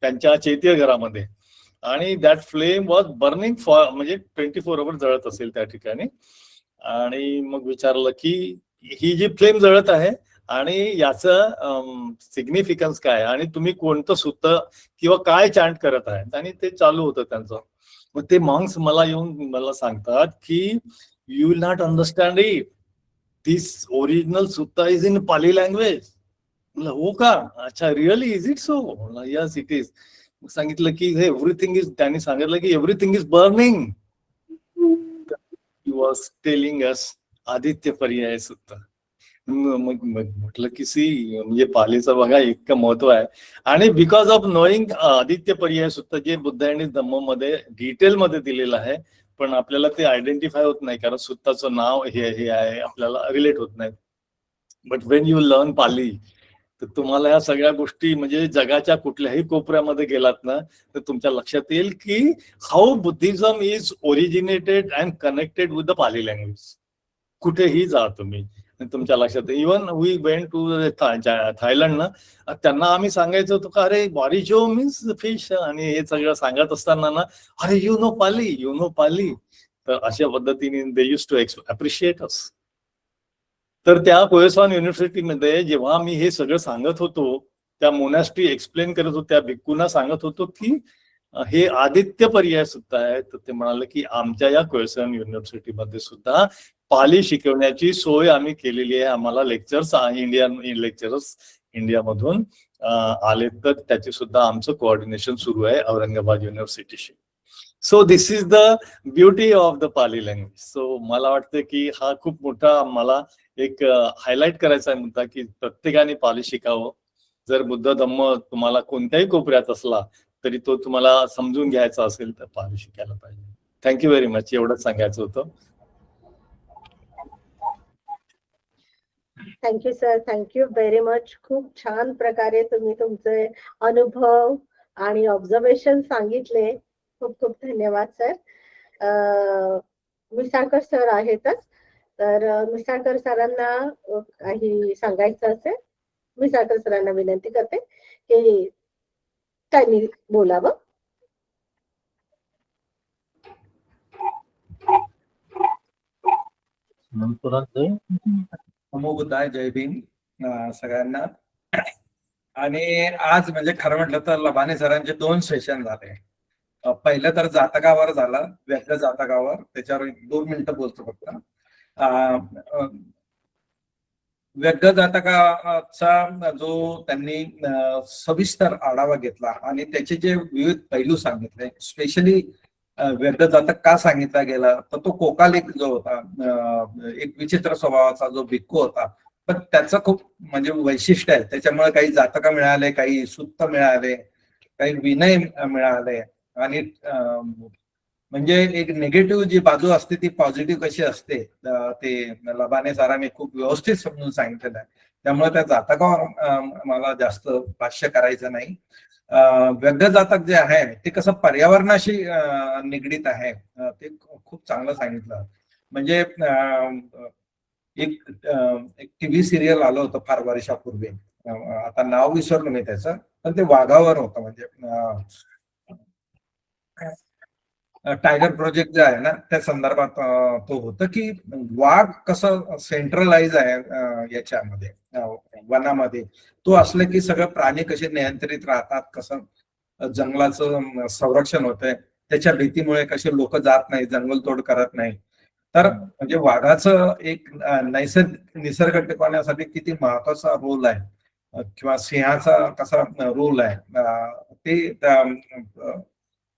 त्यांच्या चैत्य घरामध्ये. आणि that flame was burning for म्हणजे 24 आवर्स जळत असेल त्या ठिकाणी. आणि मग विचारलं की ही जी फ्लेम जळत आहे आणि याचं सिग्निफिकन्स काय आणि तुम्ही कोणतं सूत्र किंवा काय चांट करत आहे. आणि ते चालू होतं त्यांचं. मग ते मॉन्क्स मला येऊन मला सांगतात की you will not understand it, this original Sutta is in Pali language. हो का, अच्छा really is it so. Yes it is. सांगितलं की हे एव्हरीथिंग इज, त्यांनी सांगितलं की everything is burning. He was telling us Aditya पर्याय सुत्ता. मग म्हटलं की सी म्हणजे पालीचं बघा इतकं महत्व आहे. आणि बिकॉज ऑफ नोईंग आदित्य पर्याय सुत्ता जे बुद्ध आणि धम्म मध्ये डिटेलमध्ये दिलेलं आहे, पण आपल्याला ते आयडेंटिफाय होत नाही कारण सुत्ताचं नाव हे आहे आपल्याला रिलेट होत नाही. But Wien you learn Pali तर तुम्हाला ह्या सगळ्या गोष्टी म्हणजे जगाच्या कुठल्याही कोपऱ्यामध्ये गेलात ना तर तुमच्या लक्षात येईल की how Buddhism is originated and connected with the Pali language. कुठेही जा तुम्ही तुमच्या लक्षात. Even we went to Thailand ना, त्यांना आम्ही सांगायचं होतं का अरे बॉरिजो मीन्स फिश आणि हे सगळं सांगत असताना ना अरे यू नो पाली. तर अशा पद्धतीने दे यूज टू अप्रिशिएट अस. तर त्या कोयसान युनिव्हर्सिटीमध्ये जेव्हा मी हे सगळं सांगत होतो, त्या मोनॅस्ट्री एक्सप्लेन करत होतो, त्या भिक्कूंना सांगत होतो की हे आदित्य पर्याय सुद्धा आहे. तर ते म्हणाले की आमच्या या कोयसान युनिव्हर्सिटीमध्ये सुद्धा पाली शिकवण्याची सोय आम्ही केलेली आहे. आम्हाला लेक्चर्स लेक्चरर्स इंडियामधून आले तर त्याची सुद्धा आमचं कोऑर्डिनेशन सुरू आहे औरंगाबाद युनिव्हर्सिटीशी. So this is the beauty of the Pali language. सो मला वाटतं की हा खूप मोठा मला एक हायलाइट करायचा आहे मुद्दा की प्रत्येकाने पाली शिकावं. जर बुद्ध धम्म तुम्हाला कोणत्याही कोपऱ्यात असला तरी तो तुम्हाला समजून घ्यायचा असेल तर पाली शिकायला पाहिजे. Thank you very much. एवढंच सांगायचं होतं. Thank you sir, thank you very much. खूप छान प्रकारे तुम्ही तुमचे अनुभव आणि ऑब्झर्वेशन सांगितले. खूप खूप धन्यवाद सर. मिसाळकर सर आहेतच, तर मिसाळकर सरांना काही सांगायचं असेल, मिसाळकर सरांना विनंती करते की त्यांनी बोलावं. नमो बुद्धाय, जय भीम सगळ्यांना. आणि आज म्हणजे खरं म्हटलं तर लबाने सरांचे 2 सेशन झाले. पहिलं तर जातकावर झालं, व्यक्त जातकावर, त्याच्यावर 2 मिनिटं बोलतो फक्त. व्यक्त जातकाचा जो त्यांनी सविस्तर आढावा घेतला आणि त्याचे जे विविध पैलू सांगितले, स्पेशली व्यक्त जातक का सांगितला गेला, तर तो कोकालिक जो होता, एक विचित्र स्वभावाचा जो भिक्खू होता, पण त्याचं खूप म्हणजे वैशिष्ट्य आहे. त्याच्यामुळे काही जातक मिळाले, काही सुत्त मिळाले, काही विनय मिळाले आणि म्हणजे एक निगेटिव्ह जी बाजू असते ती पॉझिटिव्ह कशी असते ते लबाने सरांनी खूप व्यवस्थित समजून सांगितलेलं आहे. त्यामुळे त्या जातकावर मला जास्त भाष्य करायचं नाही. व्यक्त जातक जे आहे ते कसं पर्यावरणाशी निगडीत आहे ते खूप चांगलं सांगितलं. म्हणजे एक टीव्ही सिरियल आलं होतं फार वर्षापूर्वी, आता नाव विसरलो मी त्याचं, पण ते वाघावर होतं. म्हणजे टायगर प्रोजेक्ट जे आहे ना त्या संदर्भात तो होतं की वाघ कसं सेंट्रलाइज आहे याच्यामध्ये वनामध्ये, तो असलं की सगळं प्राणी कसे नियंत्रित राहतात, कसं जंगलाचं संरक्षण होतंय, त्याच्या भीतीमुळे कसे लोक जात नाही, जंगलतोड करत नाही. तर म्हणजे वाघाचं एक निसर्ग टिकवण्यासाठी किती महत्वाचा रोल आहे किंवा सिंहाचा कसा रोल आहे ते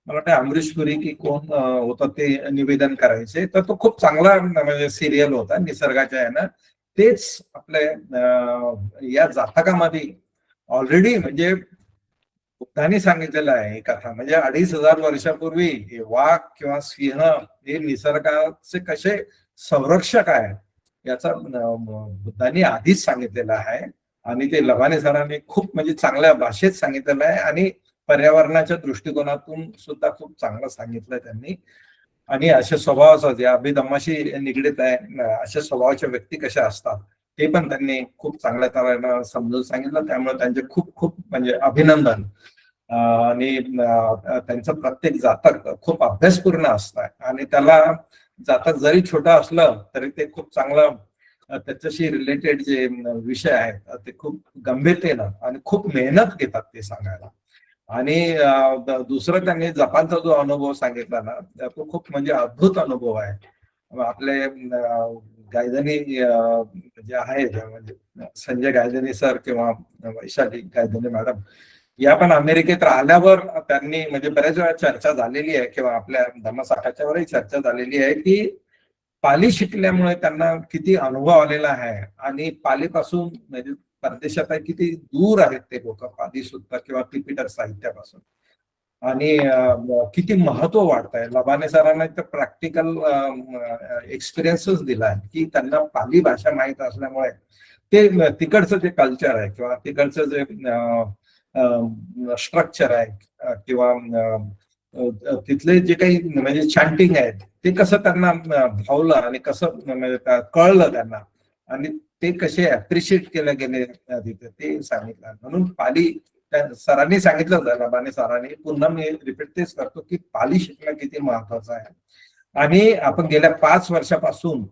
मला वाटतं अमरीश पुरी की कोण होतं ते निवेदन करायचे. तर तो खूप चांगला म्हणजे सिरियल होता निसर्गाच्या यानं. तेच आपल्या या जातकामध्ये ऑलरेडी म्हणजे बुद्धांनी सांगितलेलं आहे ही कथा. म्हणजे 2500 वर्षापूर्वी वाघ किंवा सिंह हे निसर्गाचे कसे संरक्षक आहे याचा बुद्धांनी आधीच सांगितलेलं आहे आणि ते लबाने सरांनी खूप म्हणजे चांगल्या भाषेत सांगितलेलं आहे आणि पर्यावरणाच्या दृष्टिकोनातून सुद्धा खूप चांगलं सांगितलं त्यांनी. आणि अशा स्वभावाचा जे अभिधम्माशी निगडीत आहे, अशा स्वभावाच्या व्यक्ती कशा असतात ते पण त्यांनी खूप चांगल्या तऱ्हेनं समजून सांगितलं. त्यामुळे त्यांचे खूप खूप म्हणजे अभिनंदन. आणि त्यांचं प्रत्येक जातक खूप अभ्यासपूर्ण असतं आणि त्याला जातक जरी छोटं असलं तरी ते खूप चांगलं त्याच्याशी रिलेटेड जे विषय आहेत ते खूप गंभीरतेनं आणि खूप मेहनत घेतात ते सांगायला. आणि दुसरं त्यांनी जपानचा जो अनुभव सांगितला ना तो खूप म्हणजे अद्भुत अनुभव आहे. आपले गायधनी जे आहे म्हणजे संजय गायधनी सर किंवा वैशाली गायधनी मॅडम या पण अमेरिकेत राहिल्यावर त्यांनी म्हणजे बऱ्याच वेळा चर्चा झालेली आहे किंवा आपल्या धम्मसाखाच्यावरही चर्चा झालेली आहे की पाली शिकल्यामुळे त्यांना किती अनुभव आलेला आहे आणि पालीपासून म्हणजे परदेशात किती दूर आहेत ते लोक पाली सुद्धा किंवा त्रिपिटक साहित्यापासून आणि किती महत्व वाढत आहे. लबाने सरांना तर प्रॅक्टिकल एक्सपिरियन्सच दिला आहे की त्यांना पाली भाषा माहीत असल्यामुळे ते तिकडचं जे कल्चर आहे किंवा तिकडचं जे स्ट्रक्चर आहे किंवा तिथले जे काही म्हणजे चॅन्टिंग आहेत ते कसं त्यांना भावलं आणि कसं म्हणजे कळलं त्यांना आणि ते कसे अप्रिशिएट केले गेले तिथे ते सांगितलं. म्हणून पाली सरांनी सांगितलं लबाने सरांनी, पुन्हा मी रिपीट तेच करतो की पाली शिकणं किती महत्वाचं आहे. आणि आपण गेल्या 5 वर्षापासून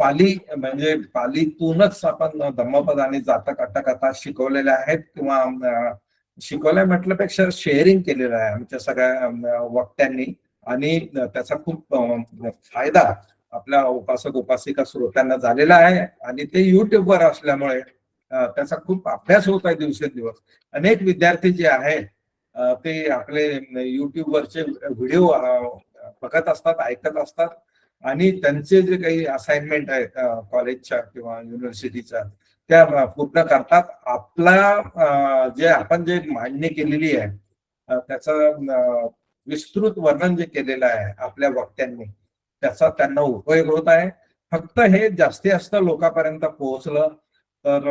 पाली म्हणजे पालीतूनच आपण धम्मपद आणि जातक अट्टकथा शिकवलेल्या आहेत किंवा शिकवल्या म्हटल्यापेक्षा शेअरिंग केलेलं आहे आमच्या सगळ्या वक्त्यांनी आणि त्याचा खूप फायदा आपल्या उपासक उपासिका श्रोत्यांना झालेला आहे आणि ते युट्यूबवर असल्यामुळे त्याचा खूप अभ्यास होत आहे दिवसेंदिवस. अनेक विद्यार्थी जे आहेत ते आपले युट्यूबवरचे व्हिडिओ बघत असतात, ऐकत असतात आणि त्यांचे जे काही असाइनमेंट आहेत कॉलेजच्या किंवा युनिव्हर्सिटीच्या त्या पूर्ण करतात. आपला जे आपण जे मांडणी केलेली आहे त्याचं विस्तृत वर्णन जे केलेलं आहे आपल्या वक्त्यांनी त्याचा त्यांना उपयोग होत आहे. फक्त हे जास्तीत जास्त लोकांपर्यंत पोहोचलं तर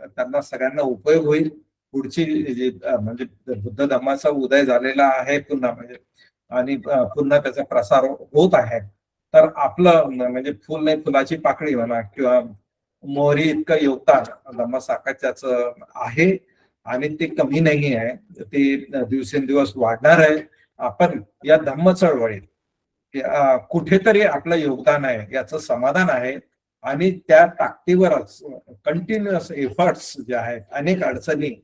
त्यांना सगळ्यांना उपयोग होईल. पुढची जी म्हणजे बुद्ध धम्माचा उदय झालेला आहे पुन्हा म्हणजे आणि पुन्हा त्याचा प्रसार होत आहे तर आपलं म्हणजे फुल नाही फुलाची पाकळी म्हणा किंवा मोहरी इतकं योगदान धम्मसाखाच्याच आहे आणि ते कमी नाही आहे, ते दिवसेंदिवस वाढणार आहे. आपण या धम्म चळवळीत कुठेतरी आपलं योगदान आहे याचं समाधान आहे आणि त्या ताकदीवरच कंटिन्युअस एफर्ट्स जे आहेत, अनेक अडचणी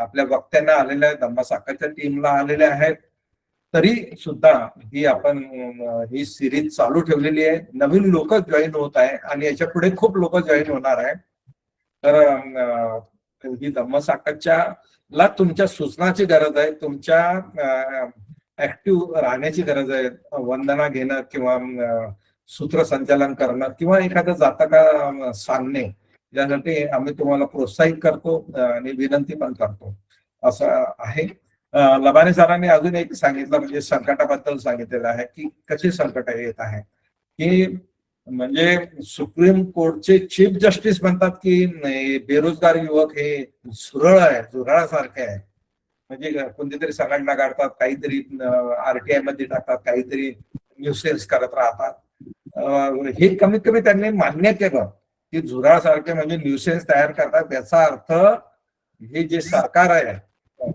आपल्या वक्त्यांना आलेल्या आहेत, धम्मसाकाच्या टीमला आलेल्या आहेत, तरी सुद्धा आपण ही सिरीज चालू ठेवलेली आहे. नवीन लोक जॉईन होत आहे आणि याच्या पुढे खूप लोक जॉईन होणार आहे. तर ही धम्मसाकाच्या ला तुमच्या सूचनाची गरज आहे, तुमच्या ऍक्टिव्ह राहण्याची गरज आहे. वंदना घेणं किंवा सूत्रसंचालन करणं किंवा एखादं जातका सांगणे, यासाठी आम्ही तुम्हाला प्रोत्साहित करतो आणि विनंती पण करतो, असं आहे. लबाने सरांनी अजून एक सांगितलं, म्हणजे संकटाबद्दल सांगितलेलं आहे की कशी संकट येत आहे, की म्हणजे सुप्रीम कोर्टचे चीफ जस्टिस म्हणतात की बेरोजगार युवक हे झुरळासारखे आहे. म्हणजे कोणतीतरी संघटना काढतात, काहीतरी RTI मध्ये टाकतात, काहीतरी न्यूसेन्स करत राहतात. हे कमीत कमी त्यांनी मान्य केलं की झुरळासारखे म्हणजे न्यूसेन्स तयार करतात. याचा अर्थ हे जे सरकार आहे,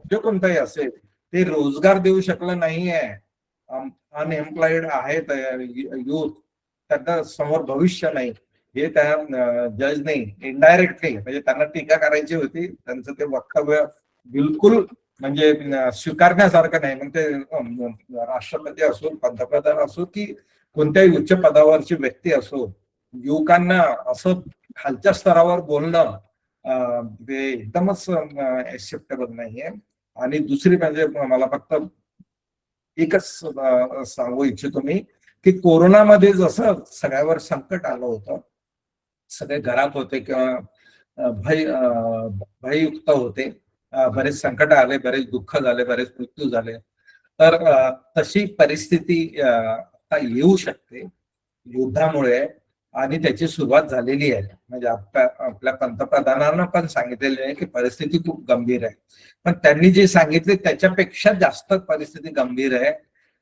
जे कोणताही असेल, ते रोजगार देऊ शकलं नाहीये. अनएम्प्लॉईड आहेत युथ, त्यांना समोर भविष्य नाही. हे त्या जजने इनडायरेक्टली, म्हणजे त्यांना टीका करायची होती, त्यांचं ते वक्तव्य बिलकुल म्हणजे स्वीकारण्यासारखं नाही. मग ते राष्ट्रपती असो, पंतप्रधान असो की कोणत्याही उच्च पदावरची व्यक्ती असो, युवकांना असं खालच्या स्तरावर बोलणं ते एकदमच एक्सेप्टेबल नाहीये. आणि दुसरी म्हणजे मला फक्त एकच सांगू इच्छितो मी की कोरोनामध्ये जसं सगळ्यावर संकट आलं होतं, सगळे घरात होते किंवा भययुक्त होते, बरेच संकट आले, बरेच दुःख झाले, बरेच मृत्यू झाले. तर तशी परिस्थिती आता येऊ शकते युद्धामुळे, आणि त्याची सुरुवात झालेली आहे. म्हणजे आपल्या पंतप्रधानांना पण सांगितलेले आहे की परिस्थिती खूप गंभीर आहे. पण त्यांनी जे सांगितले त्याच्यापेक्षा जास्त परिस्थिती गंभीर आहे.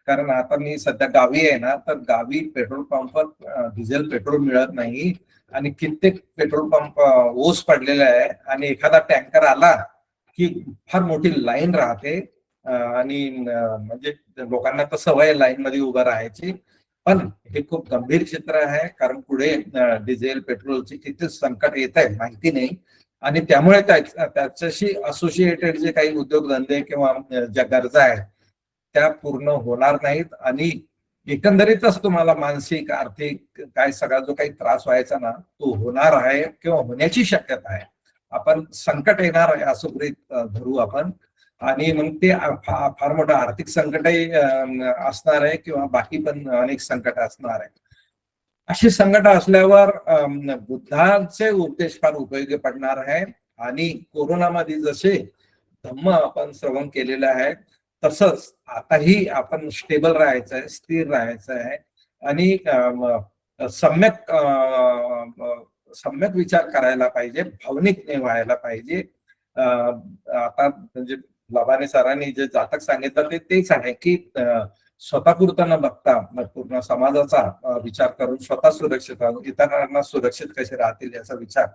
कारण आता मी सध्या गावी आहे ना, तर गावी पेट्रोल पंपावर डिझेल पेट्रोल मिळत नाही आणि कित्येक पेट्रोल पंप ओस पडलेला आहे. आणि एखादा टँकर आला की फार मोठी लाईन राहते आणि म्हणजे लोकांना तर सवय लाईन मध्ये उभं राहायची. पण हे खूप गंभीर चित्र आहे, कारण पुढे डिझेल पेट्रोलचे किती संकट येत आहे माहिती नाही. आणि त्यामुळे त्याच्याशी असोसिएटेड जे काही उद्योगधंदे किंवा ज्या गरजा आहेत त्या पूर्ण होणार नाहीत. आणि एकंदरीतच तुम्हाला मानसिक, आर्थिक काय सगळा जो काही त्रास व्हायचा ना, तो होणार आहे किंवा होण्याची शक्यता आहे. आपण संकट येणार आहे असं गृहीत धरू आपण. आणि मग ते फार मोठं आर्थिक संकटही असणार आहे किंवा बाकी पण अनेक संकट असणार आहे. अशी संकट असल्यावर बुद्धांचे उपदेश फार उपयोगी पडणार आहे. आणि कोरोनामध्ये जसे धम्म आपण श्रवण केलेलं आहे, तसंच आताही आपण स्टेबल राहायचं आहे, स्थिर राहायचं आहे आणि सम्यक विचार करायला पाहिजे, भावनिक नाही व्हायला पाहिजे. आता म्हणजे लबाने सरांनी जे जातक सांगितलं तेच आहे की स्वतःपुरतं न बघता पूर्ण समाजाचा विचार करून स्वतः सुरक्षित राहून इतरांना सुरक्षित कसे राहतील याचा विचार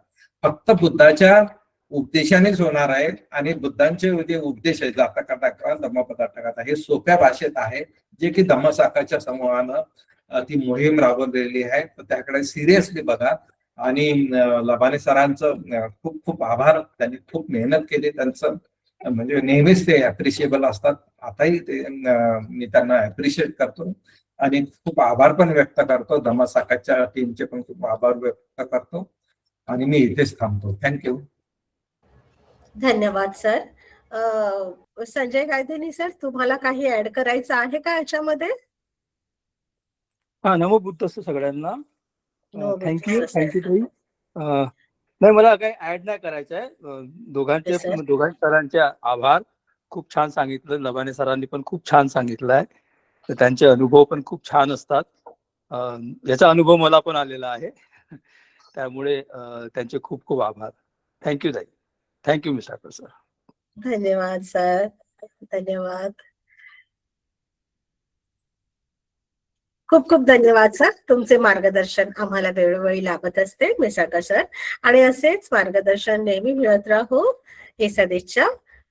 फक्त बुद्धाच्या उपदेशानेच होणार आहे. आणि बुद्धांचे जे उपदेश आहे जातकाचा, धम्मपदार्थकाचा, हे सोप्या भाषेत आहे, जे की धम्मसाकाच्या समूहानं ती मोहीम राबवलेली आहे. तर त्याकडे सिरियसली बघा. आणि लबाने सरांचं खूप खूप आभार. त्यांनी खूप मेहनत केली, त्यांचं म्हणजे नेहमीच ते अप्रिशिएबल असतात. आताही ते मी त्यांना अप्रिशिएट करतो आणि खूप आभार पण व्यक्त करतो. धम्मसाकाच्या टीमचे पण खूप आभार व्यक्त करतो. आणि मी इथेच थांबतो. थँक्यू. धन्यवाद सर. संजय गायधनी सर, तुम्हाला काही ऍड करायचं आहे का याच्यामध्ये? हा, नमो बुद्धस्त सगळ्यांना. नमो थँक्यू बुद्धस्त, sir. ताई. नाही, मला काही ऍड नाही करायचं आहे. Yes, sir. दोघांच्या सरांचे आभार. खूप छान सांगितलं. लबाने सरांनी पण खूप छान सांगितलं आहे. तर त्यांचे अनुभव पण खूप छान असतात. याचा अनुभव मला पण आलेला आहे. त्यामुळे त्यांचे खूप खूप आभार. थँक्यू ताई. Thank you mister sir. धन्यवाद सर. धन्यवाद. खूप खूप धन्यवाद सर. तुमचे मार्गदर्शन आम्हाला वेळोवेळी लाभत असते मिसाका सर, आणि असेच मार्गदर्शन नेहमी मिळत राहू ही सदिच्छा.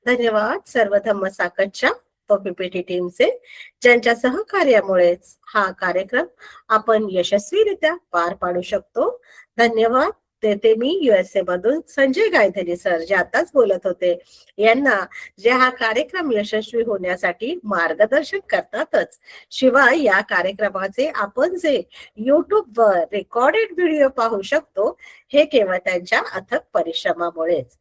धन्यवाद सर्व धम्मसाकाच्या पीपीटी टीमचे, ज्यांच्या सहकार्यामुळेच हा कार्यक्रम आपण यशस्वीरित्या पार पाडू शकतो. धन्यवाद देते मी USA मधून संजय गायधनी सर, जे आताच बोलत होते, यांना, जे हा कार्यक्रम यशस्वी होण्यासाठी मार्गदर्शन करतातच, शिवाय या कार्यक्रमाचे आपण जे YouTube वर रेकॉर्डेड व्हिडिओ पाहू शकतो, हे केवळ त्यांच्या अथक परिश्रमामुळेच.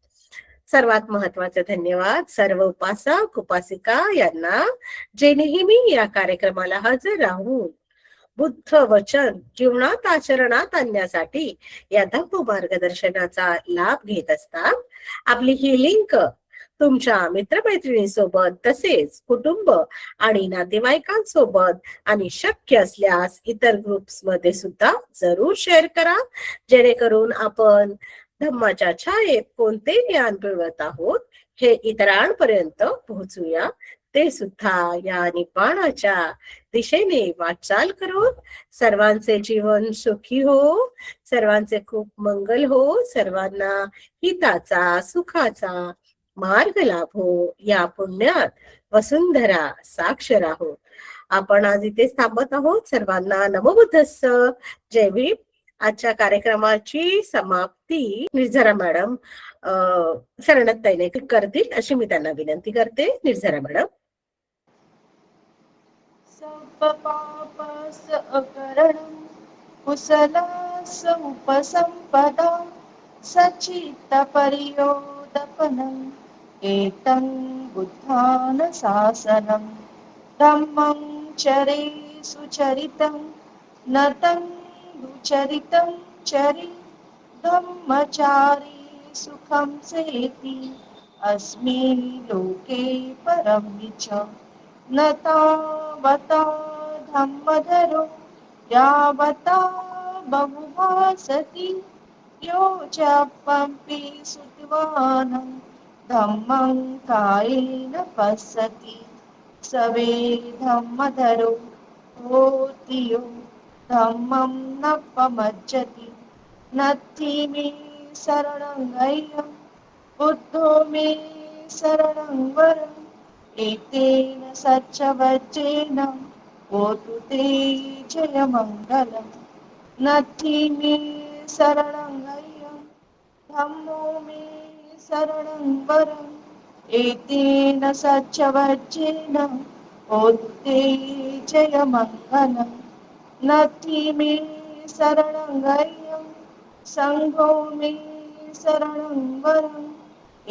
सर्वात महत्वाचे धन्यवाद सर्व उपासक उपासिका यांना, जे नेहमी या कार्यक्रमाला हजर राहून बुद्ध वचन जीवनात आचरणात आणण्यासाठी या धम्म मार्गदर्शनाचा लाभ घेत असतात. आपली ही लिंक तुमच्या मित्रमैत्रिणींसोबत, तसेच कुटुंब आणि नातेवाईकांसोबत आणि शक्य असल्यास इतर ग्रुप्स मध्ये सुद्धा जरूर शेअर करा, जेणेकरून आपण धम्माच्या छायेत कोणते ज्ञान मिळवत आहोत हे इतरांपर्यंत पोहोचूया. ते सुद्धा या निपाणाच्या दिशेने वाटचाल करून सर्वांचे जीवन सुखी हो, सर्वांचे खूप मंगल हो, सर्वांना हिताचा सुखाचा मार्ग लाभो, या पुण्यात वसुंधरा साक्ष राहो. आपण आज इथेच थांबत आहोत. सर्वांना नमो बुद्धस्स, जय भीम. आजच्या कार्यक्रमाची समाप्ती निर्झरा मॅडम शरणताईने करतील अशी मी त्यांना विनंती करते. निर्झरा मॅडम. पापस अकरणं कुशलस उपसंपदा सचित्त परियोदपनं एतं बुद्धान शासनं धम्मं चरे सुचरितं नतं दुचरितं चरि धम्मचारी सुखं सेति अस्मिन् लोके परं च न तावता धम्मधरो यावता बहुभासति यो चापम्पि सुत्वानं धम्मं कायेन पश्यति सवे धम्मधरो होति यो धम्मं न पमज्जति नत्थि मे शरणं गह्यं बुद्धो मे शरणं वरम् एतेन सच्चवच्चेन होतु ते जयमङ्गलम् नत्थि मे शरणं गह्यं धम्मो मे शरणं वरम् एतेन सच्चवच्चेन होतु ते जयमङ्गलम् नत्थि मे शरणं गह्यं सङ्घो मे शरणं वरम्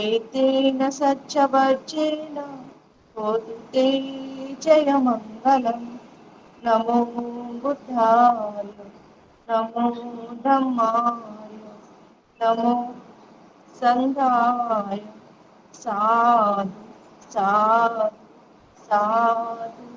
एतेन सच्चवच्चेन होतु ते जयमङ्गलम् नमो बुद्धाय नमो धम्माय नमो संघाय साधु साधु साधु